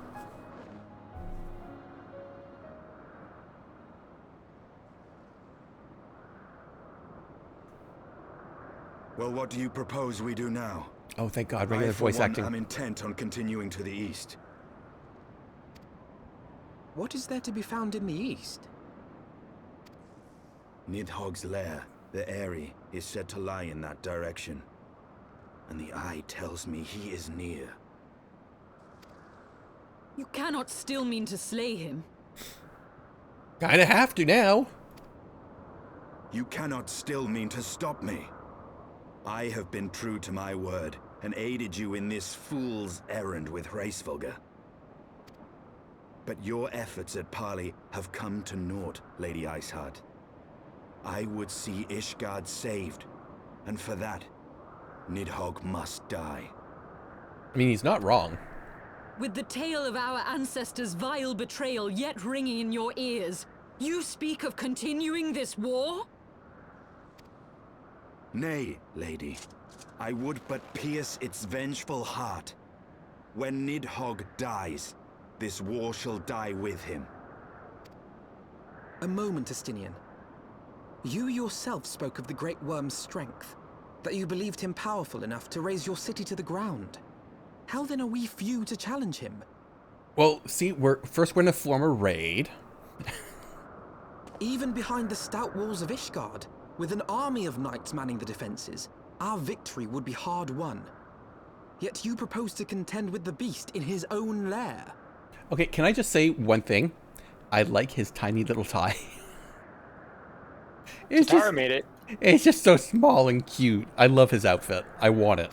Well, what do you propose we do now? Oh, thank God, regular voice acting. I'm intent on continuing to the east. What is there to be found in the east? Nidhogg's lair, the Eyrie, is said to lie in that direction. And the eye tells me he is near. You cannot still mean to slay him. Kinda have to now. You cannot still mean to stop me. I have been true to my word and aided you in this fool's errand with Hraesvelgr. But your efforts at parley have come to naught, Lady Iceheart. I would see Ishgard saved, and for that, Nidhogg must die. I mean, he's not wrong. With the tale of our ancestors' vile betrayal yet ringing in your ears, you speak of continuing this war? Nay, lady. I would but pierce its vengeful heart. When Nidhogg dies, this war shall die with him. A moment, Estinian. You yourself spoke of the Great Worm's strength, that you believed him powerful enough to raise your city to the ground. How then are we few to challenge him? Well, see, we're gonna form a raid. Even behind the stout walls of Ishgard, with an army of knights manning the defenses, our victory would be hard won. Yet you propose to contend with the beast in his own lair. Okay, can I just say one thing? I like his tiny little tie. Tara made it. It's just so small and cute. I love his outfit. I want it.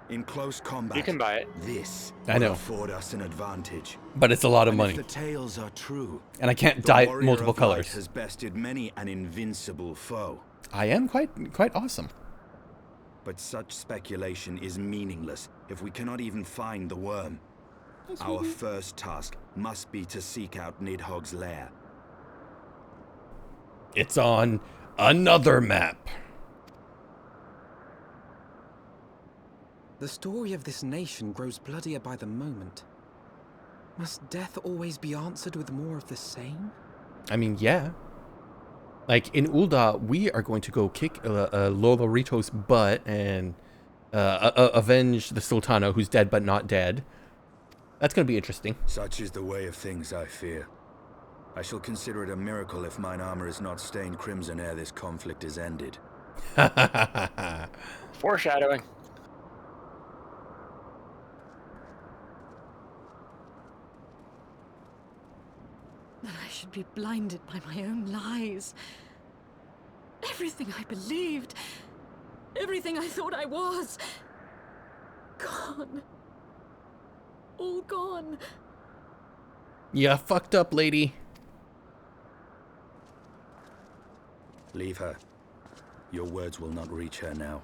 In close combat, You can buy it. this I know. will afford us an advantage. But it's a lot of And money. if the tales are true, And I can't the dye it warrior multiple of light colors. has bested many an invincible foe. I am quite awesome. But such speculation is meaningless if we cannot even find the worm. Our first task must be to seek out Nidhogg's lair. It's on another map. The story of this nation grows bloodier by the moment. Must death always be answered with more of the same? I mean, yeah. Like, in Ul'dah, we are going to go kick Lolorito's butt and avenge the Sultana, who's dead but not dead. That's going to be interesting. Such is the way of things, I fear. I shall consider it a miracle if mine armor is not stained crimson ere this conflict is ended. Foreshadowing. That I should be blinded by my own lies. Everything I believed, everything I thought I was, gone. All gone. Yeah, fucked up, lady. Leave her. Your words will not reach her now.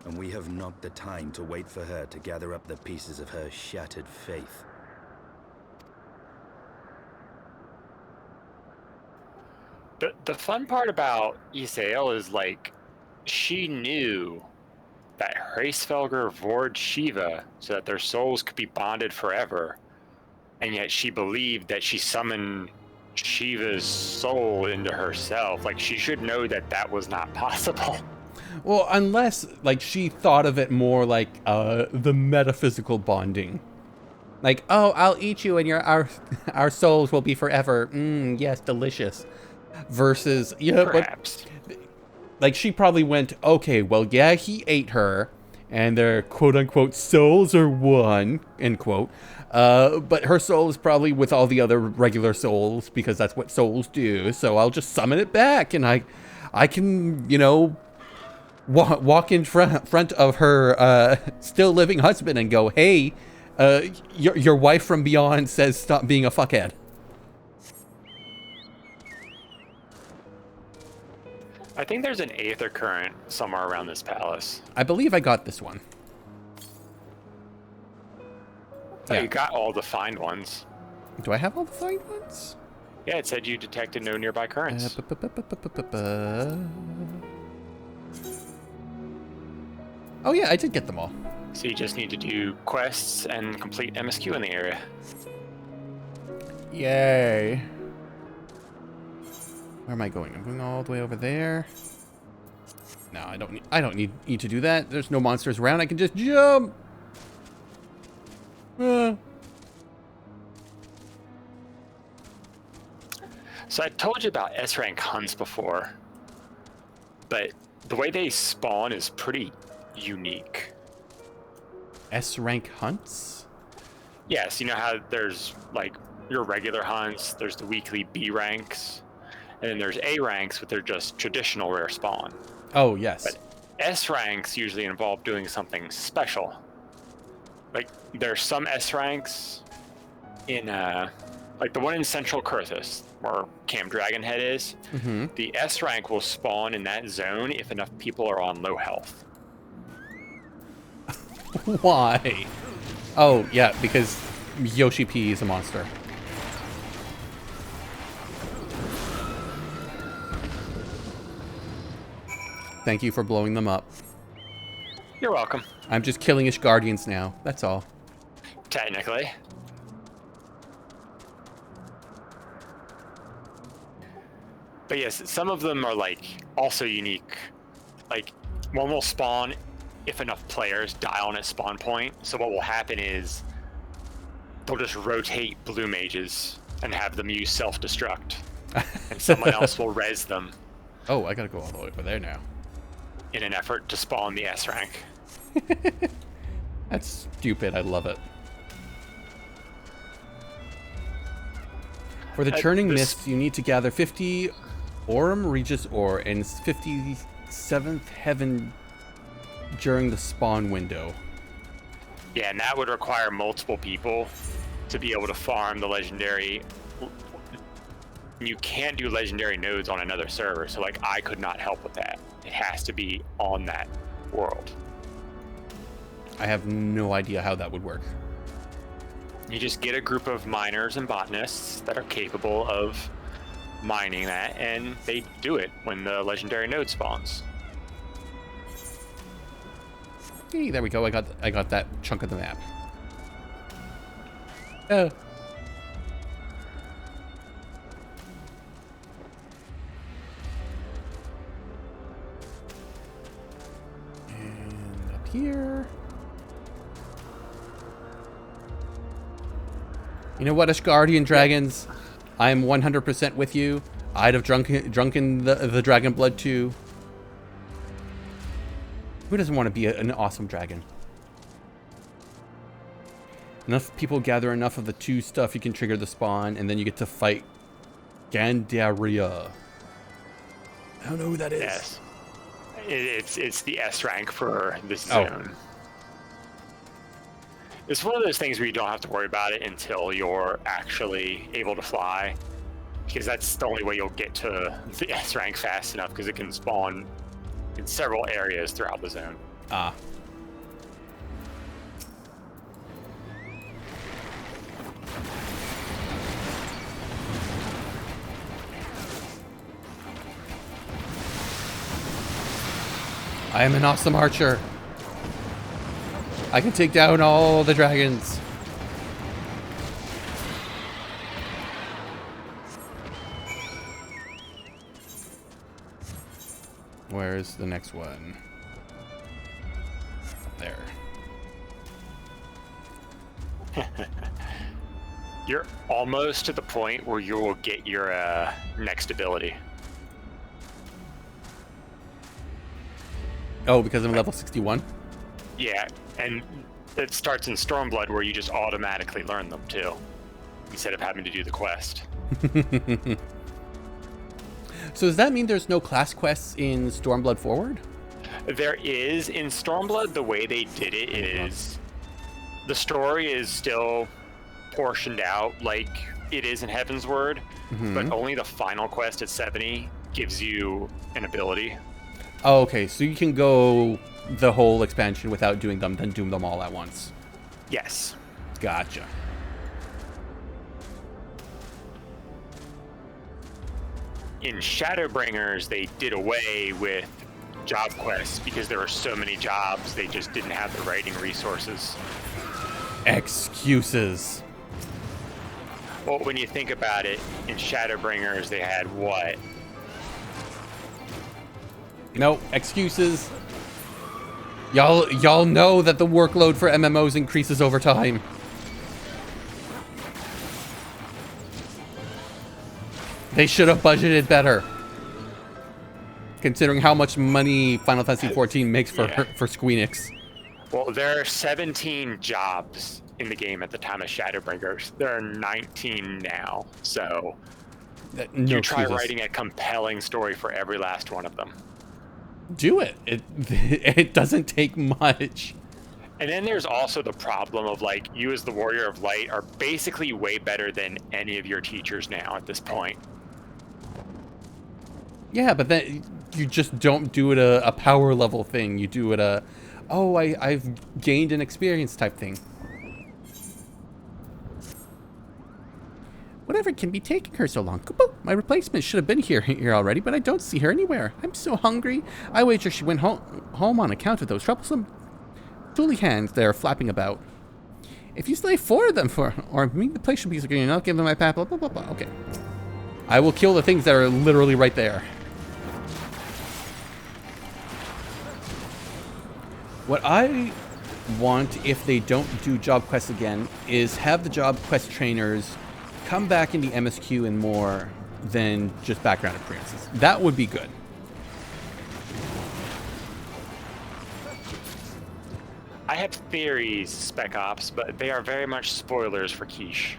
And we have not the time to wait for her to gather up the pieces of her shattered faith. The fun part about Ysael is, like, she knew that Hraesvelgr vored Shiva so that their souls could be bonded forever. And yet she believed that she summoned Shiva's soul into herself. Like, she should know that that was not possible. Well, unless, like, she thought of it more like the metaphysical bonding. Like, oh, I'll eat you and our souls will be forever. Yes, delicious. Versus, yeah, Perhaps. but like, she probably went, okay, well, yeah, he ate her, and their quote-unquote souls are one, end quote. But her soul is probably with all the other regular souls, because that's what souls do, so I'll just summon it back, and I can, you know, walk in front of her still living husband and go, hey, your wife from beyond says stop being a fuckhead. I think there's an Aether current somewhere around this palace. I believe I got this one. Oh, Yeah. you got all the find ones. Do I have all the fine ones? Yeah, it said you detected no nearby currents. Oh yeah, I did get them all. So you just need to do quests and complete MSQ in the area. Yay. Where am I going? I'm going all the way over there. No, I don't need to do that. There's no monsters around. I can just jump. So I told you about S-rank hunts before, but the way they spawn is pretty unique. S-rank hunts? Yes, you know how there's like your regular hunts, there's the weekly B ranks, and then there's A ranks, but they're just traditional rare spawn. Oh, yes. But S ranks usually involve doing something special. Like, there's some S ranks in, like the one in Central Kurthus, where Camp Dragonhead is. Mm-hmm. The S rank will spawn in that zone if enough people are on low health. Why? Oh, yeah, because Yoshi P is a monster. Thank you for blowing them up. You're welcome. I'm just killing Ish Guardians now. That's all. Technically. But yes, some of them are like also unique. Like, one will spawn if enough players die on its spawn point. So what will happen is they'll just rotate blue mages and have them use self-destruct. And someone else will res them Oh, I gotta go all the way over there now. in an effort to spawn the S rank. That's stupid. I love it. For the churning mists, you need to gather 50 Aurum Regis ore and 57th heaven during the spawn window. Yeah, and that would require multiple people to be able to farm the legendary. You can't do legendary nodes on another server, so like I could not help with that. It has to be on that world. I have no idea how that would work. You just get a group of miners and botanists that are capable of mining that, and they do it when the legendary node spawns. Hey, there we go. I got that chunk of the map. Oh. And up here. You know what, Ashgardian dragons? I am 100% with you. I'd have drunken the dragon blood too. Who doesn't want to be an awesome dragon? Enough people gather enough of the 2 stuff, you can trigger the spawn, and then you get to fight Gandaria. I don't know who that is. Yes. It's the S rank for this zone. It's one of those things where you don't have to worry about it until you're actually able to fly, because that's the only way you'll get to the S rank fast enough, because it can spawn in several areas throughout the zone. Ah. I am an awesome archer. I can take down all the dragons. Where's the next one? There. You're almost to the point where you will get your next ability. Oh, because I'm level 61? Yeah, and it starts in Stormblood where you just automatically learn them too, instead of having to do the quest. So does that mean there's no class quests in Stormblood Forward? There is. In Stormblood, the way they did it is the story is still portioned out like it is in Heaven's Word, but only the final quest at 70 gives you an ability. Oh, okay, so you can go the whole expansion without doing them, then do them all at once. Yes. Gotcha. In Shadowbringers, they did away with job quests because there were so many jobs, they just didn't have the writing resources. Excuses. Well, when you think about it, in Shadowbringers, they had what? No, excuses. Y'all know that the workload for MMOs increases over time. They should have budgeted better, considering how much money Final Fantasy XIV makes for Squeenix. Well, there are 17 jobs in the game at the time of Shadowbringers. There are 19 now, so No you try excuses. writing a compelling story for every last one of them. Do it. It doesn't take much. And then there's also the problem of, like, you as the Warrior of Light are basically way better than any of your teachers now at this point. Yeah, but then you just don't do it a power level thing. You do it I've gained an experience type thing. Whatever can be taking her so long? Kupo, my replacement should have been here already, but I don't see her anywhere. I'm so hungry. I wager she went home on account of those troublesome tooly hands there flapping about. If you slay 4 of them or me, the place should be secure. Not give them my pap. Blah, blah, blah, blah. Okay. I will kill the things that are literally right there. What I want, if they don't do job quests again, is have the job quest trainers come back in the MSQ and more than just background appearances. That would be good. I have theories, Spec Ops, but they are very much spoilers for Keish.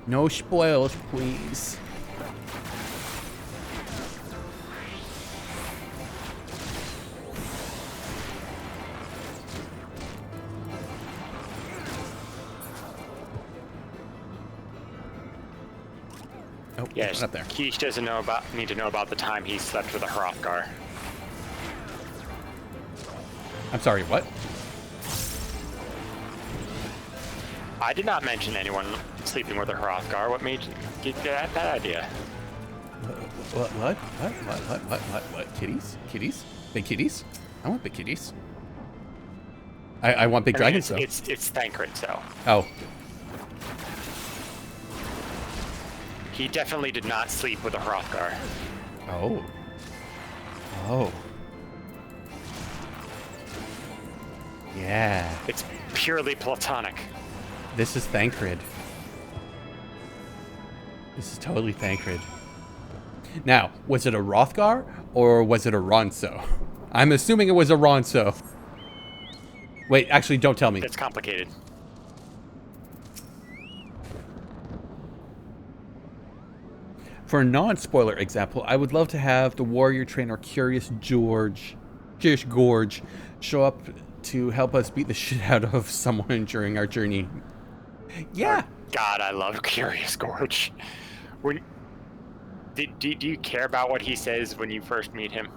No spoils, please. Oh, Yes, up there. Keish doesn't need to know about the time he slept with a Hrothgar. I'm sorry, what? I did not mention anyone sleeping with a Hrothgar. What made you get that idea? What? Kitties? Kitties? Big kitties? I want big kitties. I want big dragons, though. It's Thancred, so. Oh. He definitely did not sleep with a Hrothgar. Oh. Oh. Yeah. It's purely platonic. This is Thancred. This is totally Thancred. Now, was it a Hrothgar or was it a Ronso? I'm assuming it was a Ronso. Wait, actually, don't tell me. It's complicated. For a non-spoiler example, I would love to have the warrior trainer Curious Gorge show up to help us beat the shit out of someone during our journey. Yeah. Oh, God, I love Curious Gorge. Do you care about what he says when you first meet him?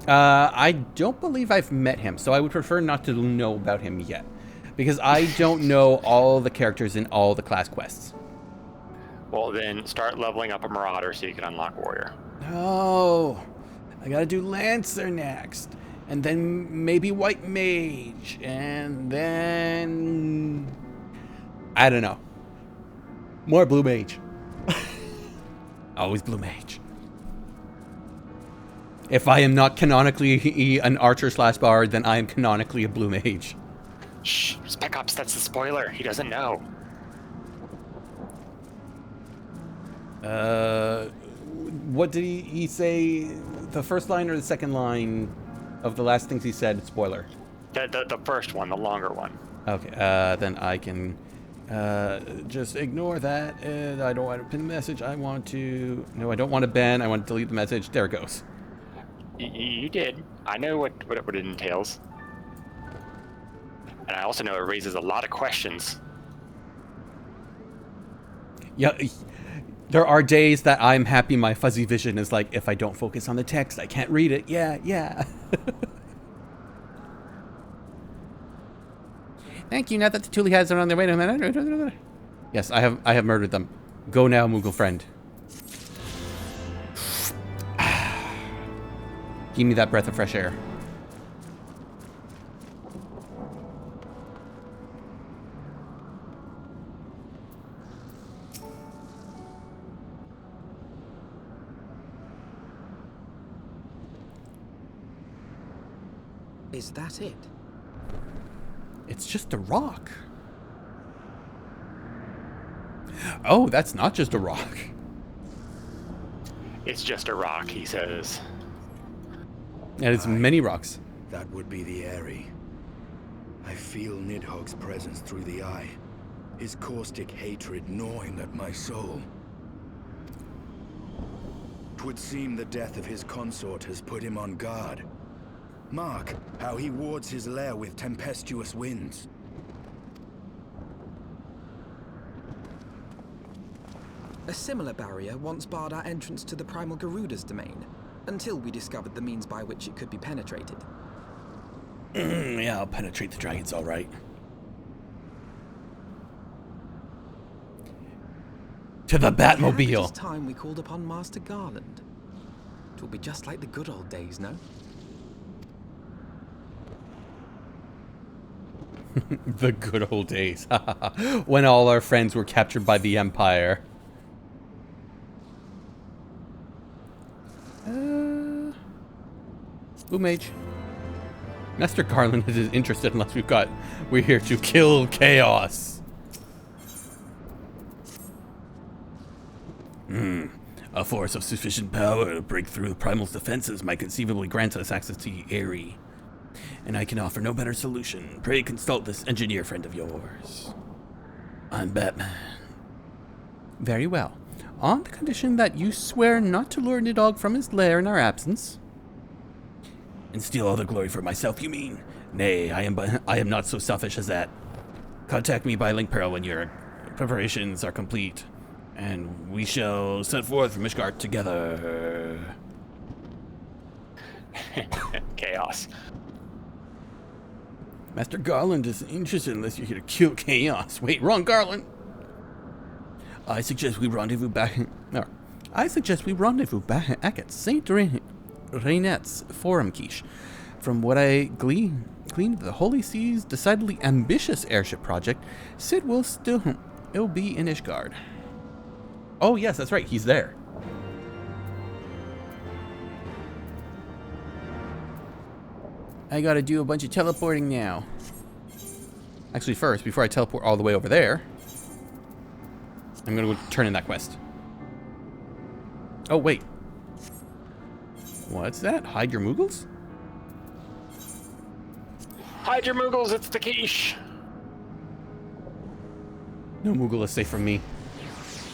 I don't believe I've met him, so I would prefer not to know about him yet. Because I don't know all the characters in all the class quests. Well, then start leveling up a Marauder so you can unlock Warrior. No. I gotta do Lancer next. And then maybe White Mage. And then... I don't know. More Blue Mage. Always Blue Mage. If I am not canonically an archer/bard, then I am canonically a Blue Mage. Shh, Spec Ops, that's the spoiler. He doesn't know. What did he say? The first line or the second line of the last things he said? Spoiler. The first one, the longer one. Okay, then I can just ignore that. I don't want to pin the message. I want to... No, I don't want to ban. I want to delete the message. There it goes. You did. I know what it entails. And I also know it raises a lot of questions. Yeah, there are days that I'm happy my fuzzy vision is like, if I don't focus on the text, I can't read it. Yeah. Thank you. Now that the Thule has it on their way. Yes, I have murdered them. Go now, Moogle friend. Give me that breath of fresh air. Is that it? It's just a rock. Oh, that's not just a rock. It's just a rock, he says. And it's many rocks. That would be the Airy. I feel Nidhogg's presence through the eye. His caustic hatred gnawing at my soul. 'Twould seem the death of his consort has put him on guard. Mark how he wards his lair with tempestuous winds. A similar barrier once barred our entrance to the Primal Garuda's domain, until we discovered the means by which it could be penetrated. Yeah, I'll penetrate the dragons, all right. To the Batmobile. It's time we called upon Master Garland. It will be just like the good old days, no? The good old days. When all our friends were captured by the Empire. Blue Mage. Master Garland isn't interested unless we're here to kill chaos. A force of sufficient power to break through the Primal's defenses might conceivably grant us access to the Eyrie. And I can offer no better solution. Pray consult this engineer friend of yours. I'm Batman. Very well. On the condition that you swear not to lure Nidhogg from his lair in our absence. And steal all the glory for myself, you mean? Nay, I am not so selfish as that. Contact me by link Pearl when your preparations are complete, and we shall set forth for Mishgard together. Chaos. Master Garland isn't interested unless you're here to kill chaos. Wait, wrong Garland. I suggest we rendezvous back. No, I suggest we rendezvous back at Saint Rainette's Forum, Keish. From what I gleaned of the Holy Sea's decidedly ambitious airship project, Sid will it'll be in Ishgard. Oh yes, that's right. He's there. I gotta do a bunch of teleporting now. Actually, first, before I teleport all the way over there, I'm gonna go turn in that quest. Oh, wait. What's that? Hide your Moogles? Hide your Moogles, it's the Keish. No Moogle is safe from me.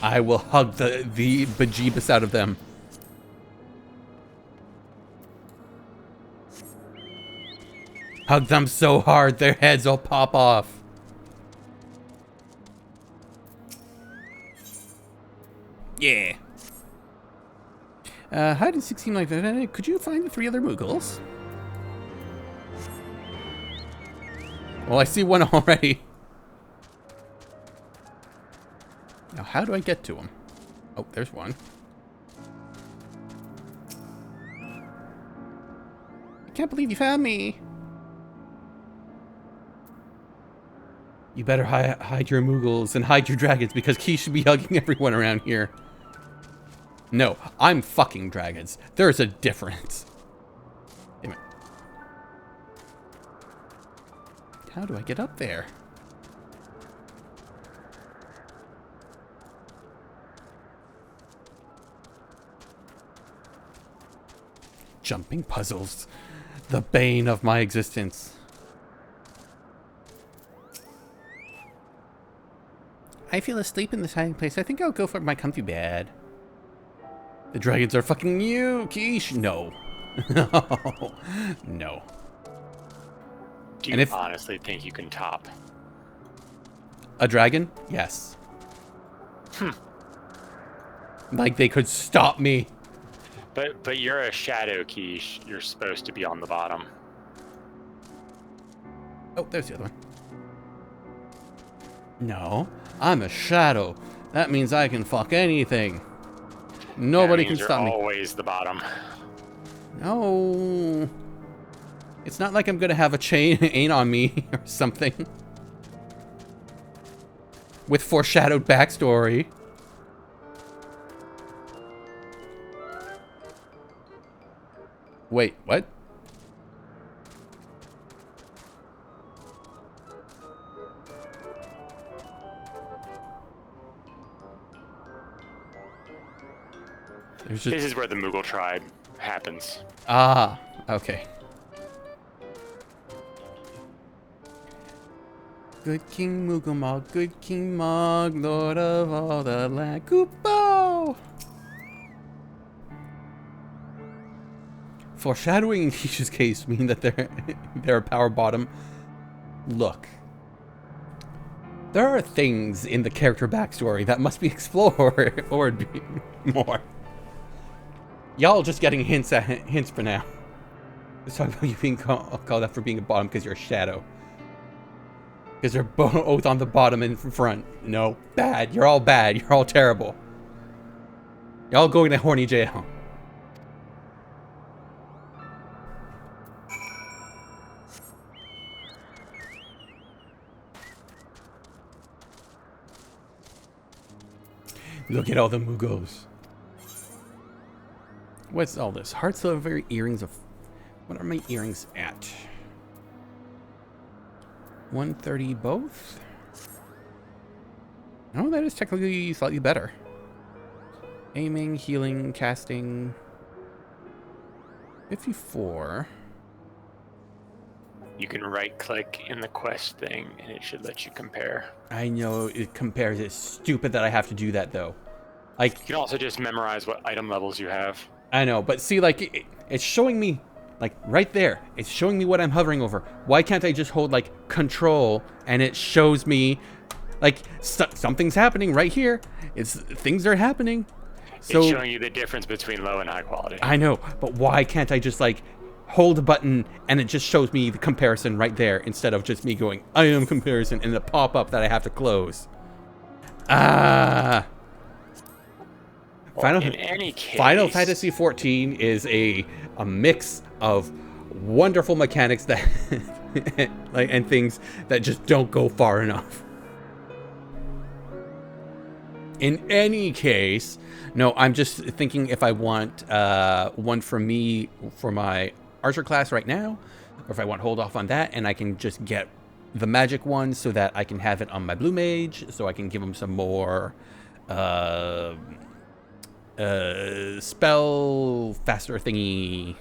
I will hug the bejeebus out of them. Hug them so hard their heads will pop off. Yeah. Hide and seek seem like that. Could you find the 3 other Moogles? Well, I see one already. Now, how do I get to him? Oh, there's one. I can't believe you found me. You better hide your Moogles and hide your dragons, because Key should be hugging everyone around here. No, I'm fucking dragons. There's a difference. Damn it. How do I get up there? Jumping puzzles. The bane of my existence. I feel asleep in this hiding place. I think I'll go for my comfy bed. The dragons are fucking you, Keish. No. No. Do you honestly think you can top a dragon? Yes. Like they could stop me. But you're a shadow, Keish. You're supposed to be on the bottom. Oh, there's the other one. No, I'm a shadow. That means I can fuck anything. Nobody can stop me. You're always the bottom. No. It's not like I'm gonna have a chain on me or something. With foreshadowed backstory. Wait, what? This is where the Moogle tribe happens. Ah, okay. Good King Moogle, good King Mog, Lord of all the land. Koopo! Foreshadowing in Keish's case mean that they're a power bottom. Look. There are things in the character backstory that must be explored or more. Y'all just getting hints for now. Let's talk about you being called out for being a bottom because you're a shadow. Because they're both on the bottom and front. No, bad. You're all bad. You're all terrible. Y'all going to horny jail. Look at all the Moogles. What's all this? Heart silver earrings of... What are my earrings at? 130 both? No, that is technically slightly better. Aiming, healing, casting. 54. You can right-click in the quest thing, and it should let you compare. I know it compares. It's stupid that I have to do that, though. Like, You can also just memorize what item levels you have. I know, but see, like, it's showing me, like, right there. It's showing me what I'm hovering over. Why can't I just hold, like, control, and it shows me, like, something's happening right here. Things are happening. So, It's showing you the difference between low and high quality. I know, but why can't I just, like, hold a button and it just shows me the comparison right there instead of just me going item comparison and the pop-up that I have to close? Well, in any case, Final Fantasy XIV is a mix of wonderful mechanics that like and things that just don't go far enough. In any case, no, I'm just thinking if I want one for me for my archer class right now, or if I want to hold off on that and I can just get the magic one so that I can have it on my blue mage, so I can give him some more spell faster thingy.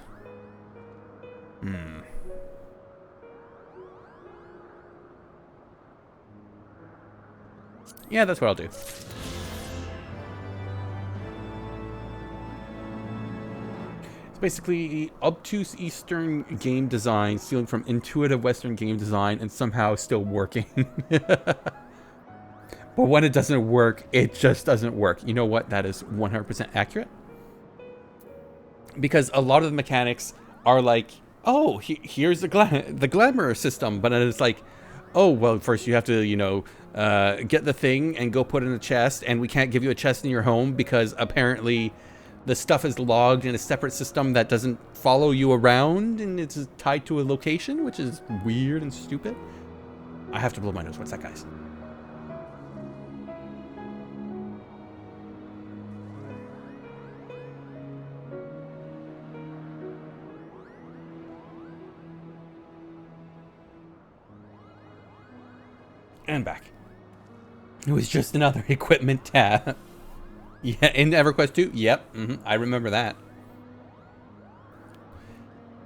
Yeah, that's what I'll do. Basically obtuse Eastern game design stealing from intuitive Western game design and somehow still working. But when it doesn't work, it just doesn't work. You know what? That is 100% accurate. Because a lot of the mechanics are like, oh, here's the glamour system. But then it's like, oh, well, first you have to, you know, get the thing and go put it in a chest. And we can't give you a chest in your home because apparently the stuff is logged in a separate system that doesn't follow you around, and it's tied to a location, which is weird and stupid. I have to blow my nose. What's that, guys? And back. It was just another equipment tab. Yeah, in EverQuest 2? Yep, I remember that.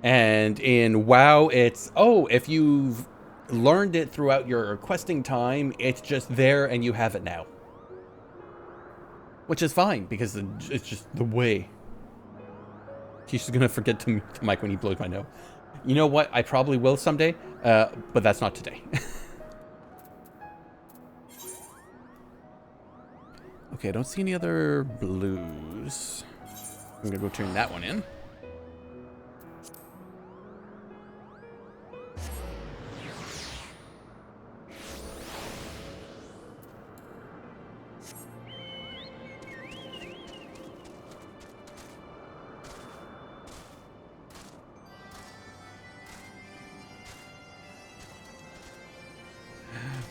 And in WoW, it's, oh, if you've learned it throughout your questing time, it's just there and you have it now. Which is fine, because it's just the way. He's just gonna forget to mute the mic when he blows my nose. You know what? I probably will someday, but that's not today. Okay, I don't see any other blues. I'm gonna go turn that one in.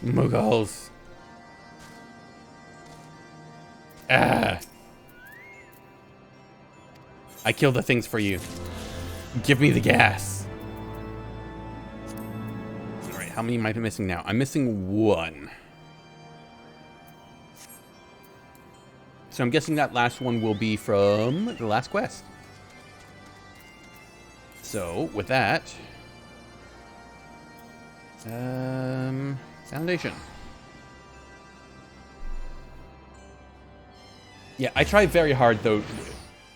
Mughals. Ah. I kill the things for you. Give me the gas. Alright, how many am I missing now? I'm missing one. So I'm guessing that last one will be from the last quest. So, with that... Foundation. Yeah, I try very hard, though.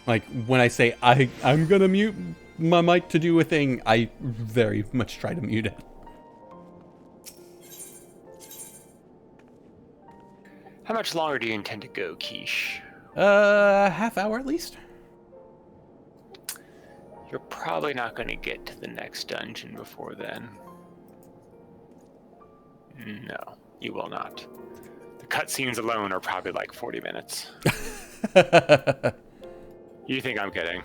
Like, when I say I'm gonna mute my mic to do a thing, I very much try to mute it. How much longer do you intend to go, Keish? Half hour at least. You're probably not going to get to the next dungeon before then. No, you will not. The cutscenes alone are probably like 40 minutes. You think I'm kidding?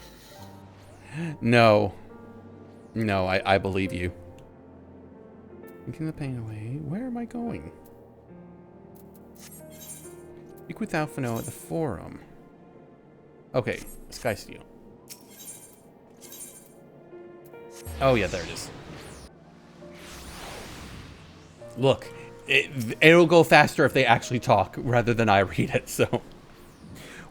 No. No, I believe you. Taking the pain away. Where am I going? Speak with Alphino at the forum. Okay, Sky Steel. Oh yeah, there it is. Look, it'll go faster if they actually talk rather than I read it, so.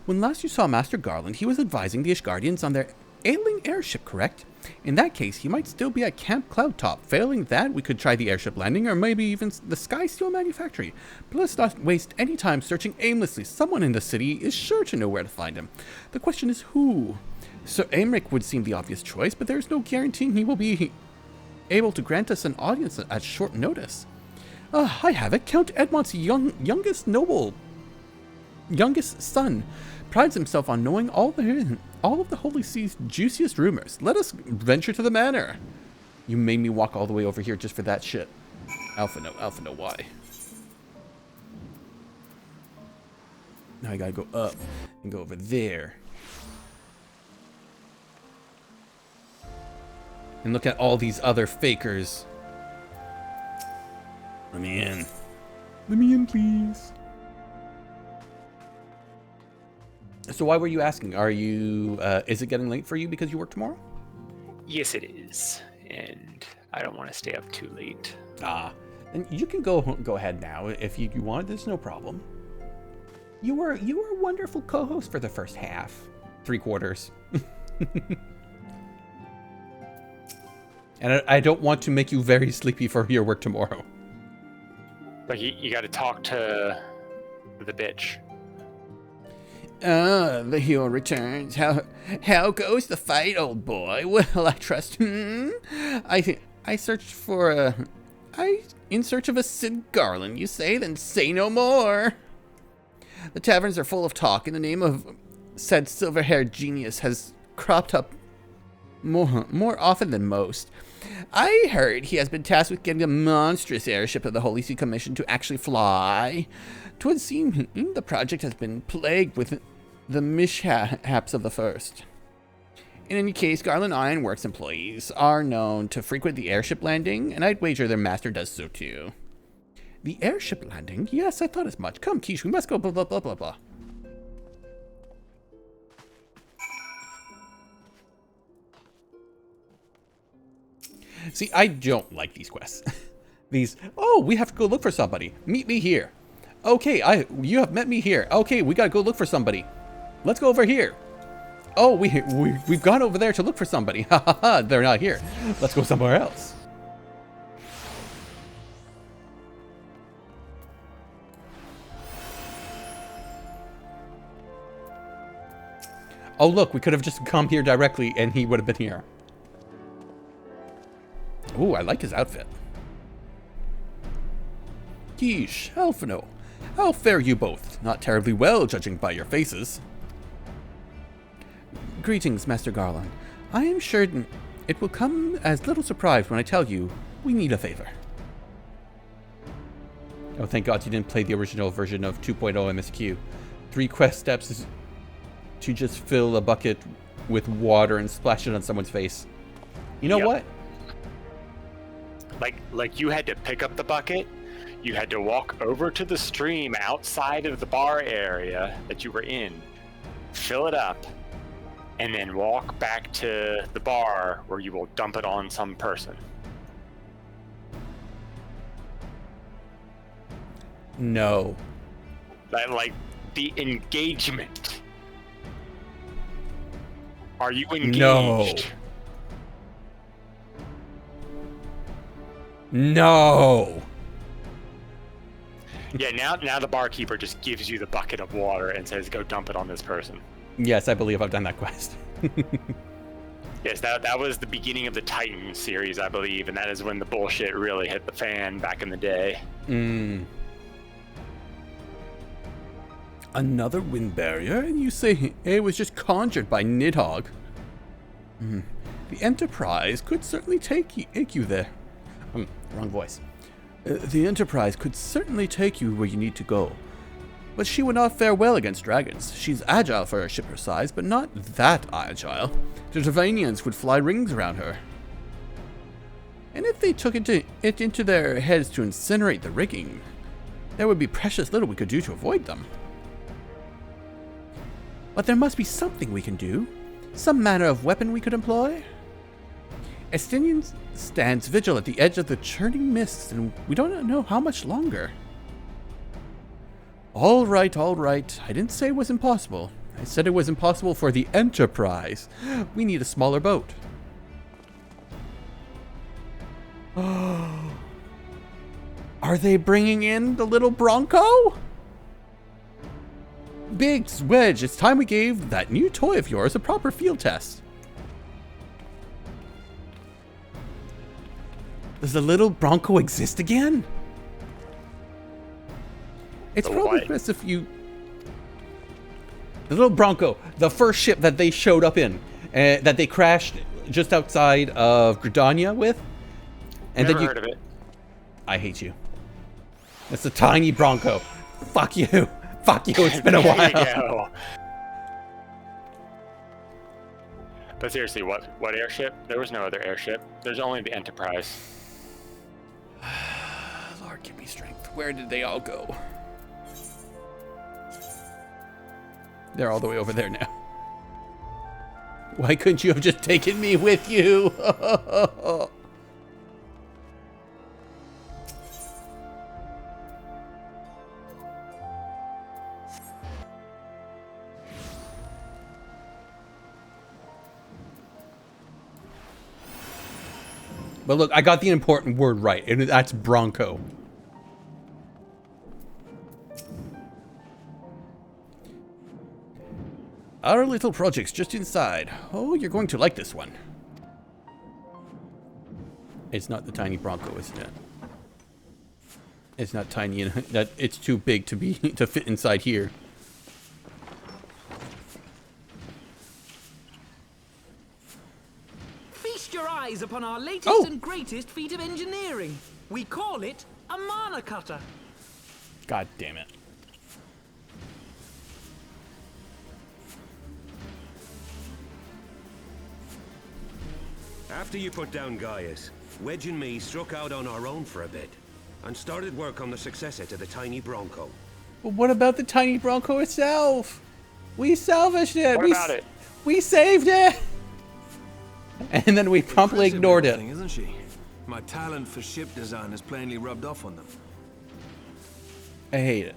When last you saw Master Garland, he was advising the Ishgardians on their ailing airship, correct? In that case, he might still be at Camp Cloudtop. Failing that, we could try the airship landing, or maybe even the Sky Steel Manufactory. But let's not waste any time searching aimlessly. Someone in the city is sure to know where to find him. The question is who? Sir Aymeric would seem the obvious choice, but there's no guaranteeing he will be able to grant us an audience at short notice. I have it. Count Edmont's youngest son prides himself on knowing all of the Holy Sea's juiciest rumors. Let us venture to the manor. You made me walk all the way over here just for that shit. Alpha no, why? Now I gotta go up and go over there. And look at all these other fakers. Let me in. Let me in, please. So why were you asking? Are you, is it getting late for you because you work tomorrow? Yes, it is. And I don't want to stay up too late. And you can go ahead now if you want. There's no problem. You were a wonderful co-host for the first half. 3/4. And I don't want to make you very sleepy for your work tomorrow. But you got to talk to the bitch. The hero returns. How goes the fight, old boy? Well, I trust. I searched for in search of a Sid Garland. You say, then say no more. The taverns are full of talk, and the name of said silver-haired genius has cropped up more often than most. I heard he has been tasked with getting a monstrous airship of the Holy See Commission to actually fly. 'Twould seem the project has been plagued with the mishaps of the first. In any case, Garland Ironworks employees are known to frequent the airship landing, and I'd wager their master does so too. The airship landing? Yes, I thought as much. Come, Keish, we must go blah blah blah blah blah. See, I don't like these quests. We have to go look for somebody. Meet me here. Okay, you have met me here. Okay, we gotta go look for somebody. Let's go over here. Oh, we've gone over there to look for somebody. Ha ha ha, they're not here. Let's go somewhere else. Oh look, we could have just come here directly and he would have been here. Ooh, I like his outfit. Keish, Alphino, how fare you both? Not terribly well, judging by your faces. Greetings, Master Garland. I am sure it will come as little surprise when I tell you we need a favor. Oh, thank God you didn't play the original version of 2.0 MSQ. 3 quest steps is to just fill a bucket with water and splash it on someone's face. You know what? Like you had to pick up the bucket, you had to walk over to the stream outside of the bar area that you were in, fill it up, and then walk back to the bar where you will dump it on some person. No. Like the engagement. Are you engaged? No. No. Yeah, now the barkeeper just gives you the bucket of water and says, go dump it on this person. Yes, I believe I've done that quest. Yes, that was the beginning of the Titan series, I believe, and that is when the bullshit really hit the fan back in the day. Another wind barrier? And you say it was just conjured by Nidhogg? The Enterprise could certainly take you there. Wrong voice. The Enterprise could certainly take you where you need to go. But she would not fare well against dragons. She's agile for a ship her size, but not that agile. The Dravanians would fly rings around her. And if they took it into their heads to incinerate the rigging, there would be precious little we could do to avoid them. But there must be something we can do. Some manner of weapon we could employ. Estinian stands vigil at the edge of the churning mists, and we don't know how much longer. All right. I didn't say it was impossible. I said it was impossible for the Enterprise. We need a smaller boat. Are they bringing in the little Bronco? Biggs, Wedge, it's time we gave that new toy of yours a proper field test. Does the little Bronco exist again? It's probably best if you... The little Bronco, the first ship that they showed up in, that they crashed just outside of Gridania with. And Never then heard of it. I hate you. It's a tiny Bronco. Fuck you. Fuck you, it's been a There while. you go. But seriously, what airship? There was no other airship. There's only the Enterprise. Lord, give me strength. Where did they all go? They're all the way over there now. Why couldn't you have just taken me with you? But look, I got the important word right, and that's Bronco. Our little project's just inside. Oh, you're going to like this one. It's not the tiny Bronco, isn't it? It's not tiny, and that it's too big to be to fit inside here. Feast your eyes upon our latest and greatest feat of engineering. We call it a mana cutter. God damn it. After you put down Gaius, Wedge and me struck out on our own for a bit, and started work on the successor to the tiny Bronco. But what about the tiny Bronco itself? We salvaged it. What about it? We saved it. And then we promptly ignored it. Isn't she? My talent for ship design has plainly rubbed off on them. I hate it.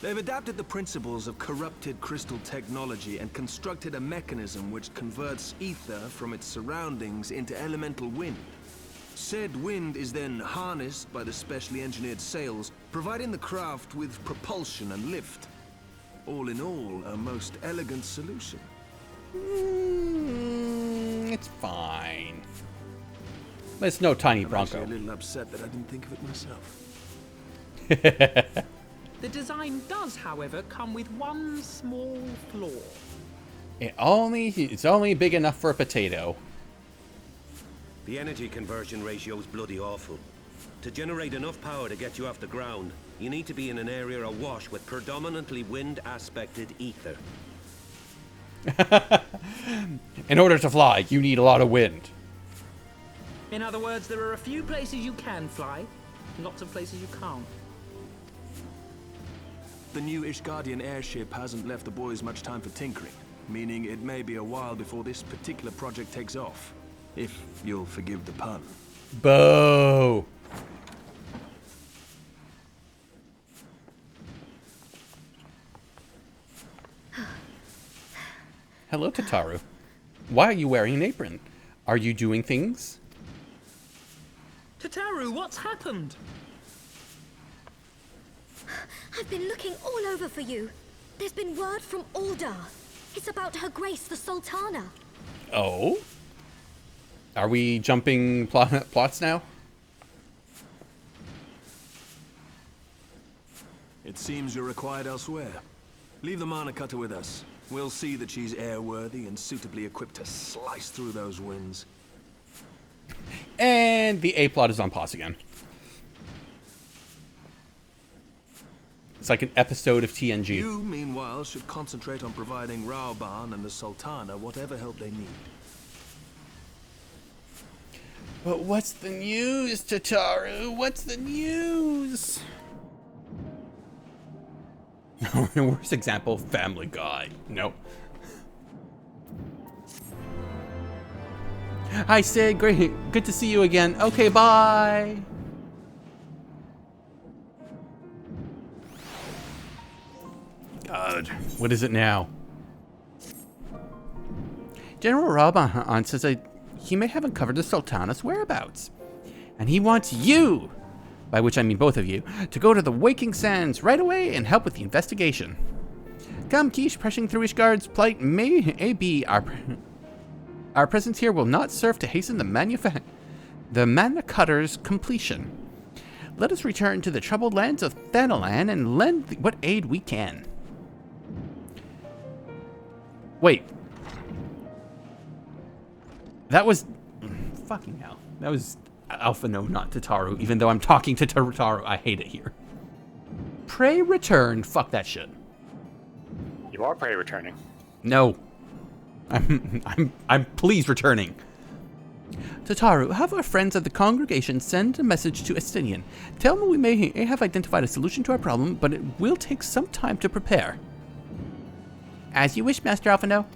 They've adapted the principles of corrupted crystal technology and constructed a mechanism which converts ether from its surroundings into elemental wind. Said wind is then harnessed by the specially engineered sails, providing the craft with propulsion and lift. All in all, a most elegant solution. It's fine. But it's no tiny Bronco. I'm actually a little upset that I didn't think of it myself. The design does, however, come with one small flaw. It's only big enough for a potato. The energy conversion ratio is bloody awful. To generate enough power to get you off the ground, you need to be in an area awash with predominantly wind-aspected ether. In order to fly, you need a lot of wind. In other words, there are a few places you can fly, lots of places you can't. The new Ishgardian airship hasn't left the boys much time for tinkering, meaning it may be a while before this particular project takes off. If you'll forgive the pun. Boo! Hello, Tataru. Why are you wearing an apron? Are you doing things? Tataru, what's happened? I've been looking all over for you. There's been word from Aldar. It's about Her Grace the Sultana. Oh? Are we jumping plots now? It seems you're required elsewhere. Leave the mana cutter with us. We'll see that she's airworthy and suitably equipped to slice through those winds. And the A-plot is on pause again. It's like an episode of TNG. You, meanwhile, should concentrate on providing Raoban and the Sultana whatever help they need. But what's the news, Tataru? What's the news? Worst example, Family Guy. No. Hi, Sid. Great. Good to see you again. Okay, bye. What is it now? General Raban says that he may have uncovered the Sultana's whereabouts. And he wants you, by which I mean both of you, to go to the Waking Sands right away and help with the investigation. Come, Keish, pressing through Ishgard's plight may be our presence here will not serve to hasten the Mana Cutter's completion. Let us return to the troubled lands of Thanalan and lend what aid we can. Wait. That was... Fucking hell. That was Alpha No, not Tataru, even though I'm talking to Tataru. I hate it here. Pray return. Fuck that shit. You are prey returning. No. I'm please returning. Tataru, have our friends at the congregation send a message to Estinian. Tell them we may have identified a solution to our problem, but it will take some time to prepare. As you wish, Master Alphino.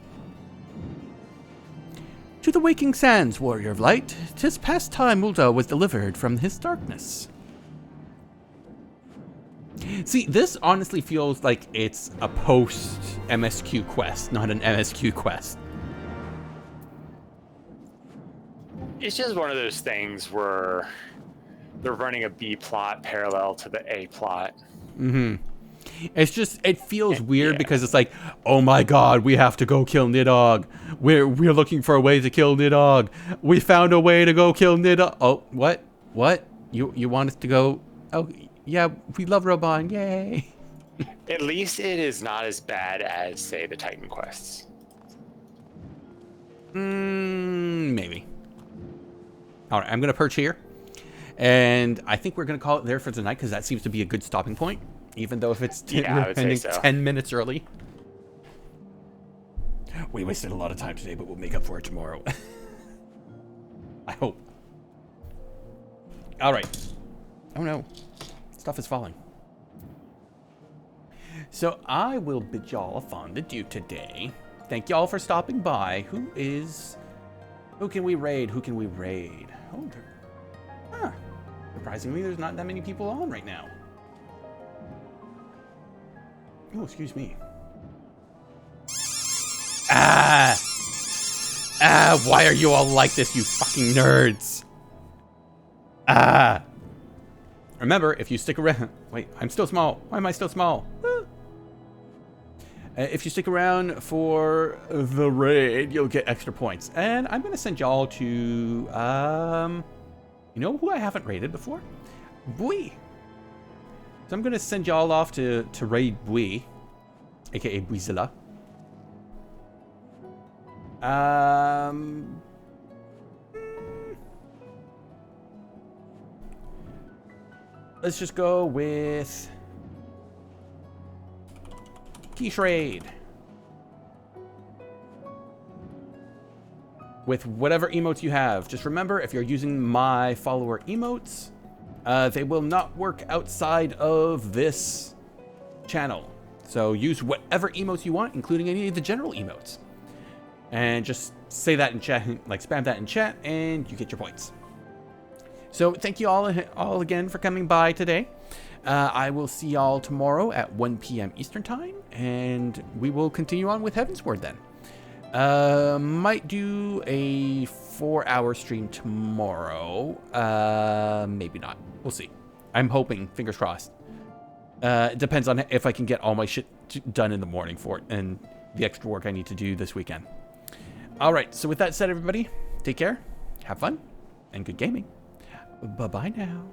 To the Waking Sands, Warrior of Light. 'Tis past time Ulda was delivered from his darkness. See, this honestly feels like it's a post-MSQ quest, not an MSQ quest. It's just one of those things where they're running a B plot parallel to the A plot. Mm-hmm. It's just, it feels weird because it's like, oh my god, we have to go kill Nidhogg. We're looking for a way to kill Nidhogg. We found a way to go kill Nidhogg. Oh, what? What? You want us to go? Oh, yeah, we love Roban, yay. At least it is not as bad as, say, the Titan quests. Maybe. All right, I'm going to perch here. And I think we're going to call it there for tonight because that seems to be a good stopping point. Even though if it's 10 minutes early. We wasted a lot of time today, but we'll make up for it tomorrow. I hope. All right. Oh no. Stuff is falling. So I will bid y'all a fond adieu today. Thank y'all for stopping by. Who can we raid? Who can we raid? Oh, surprisingly, there's not that many people on right now. Oh, excuse me. Why are you all like this, you fucking nerds? Remember, if you stick around... Wait, I'm still small. Why am I still small? If you stick around for the raid, you'll get extra points. And I'm going to send y'all to... you know who I haven't raided before? Bui. So I'm going to send y'all off to raid Bui, aka Buizilla. Let's just go with Keish raid. With whatever emotes you have. Just remember, if you're using my follower emotes, they will not work outside of this channel. So use whatever emotes you want, including any of the general emotes. And just say that in chat, like spam that in chat, and you get your points. So thank you all again for coming by today. I will see y'all tomorrow at 1 p.m. Eastern Time, and we will continue on with Heavensward then. Might do a 4-hour stream tomorrow. Maybe not. We'll see. I'm hoping, fingers crossed. It depends on if I can get all my shit done in the morning for it and the extra work I need to do this weekend. All right. So with that said, everybody, take care, have fun, and good gaming. Bye-bye now.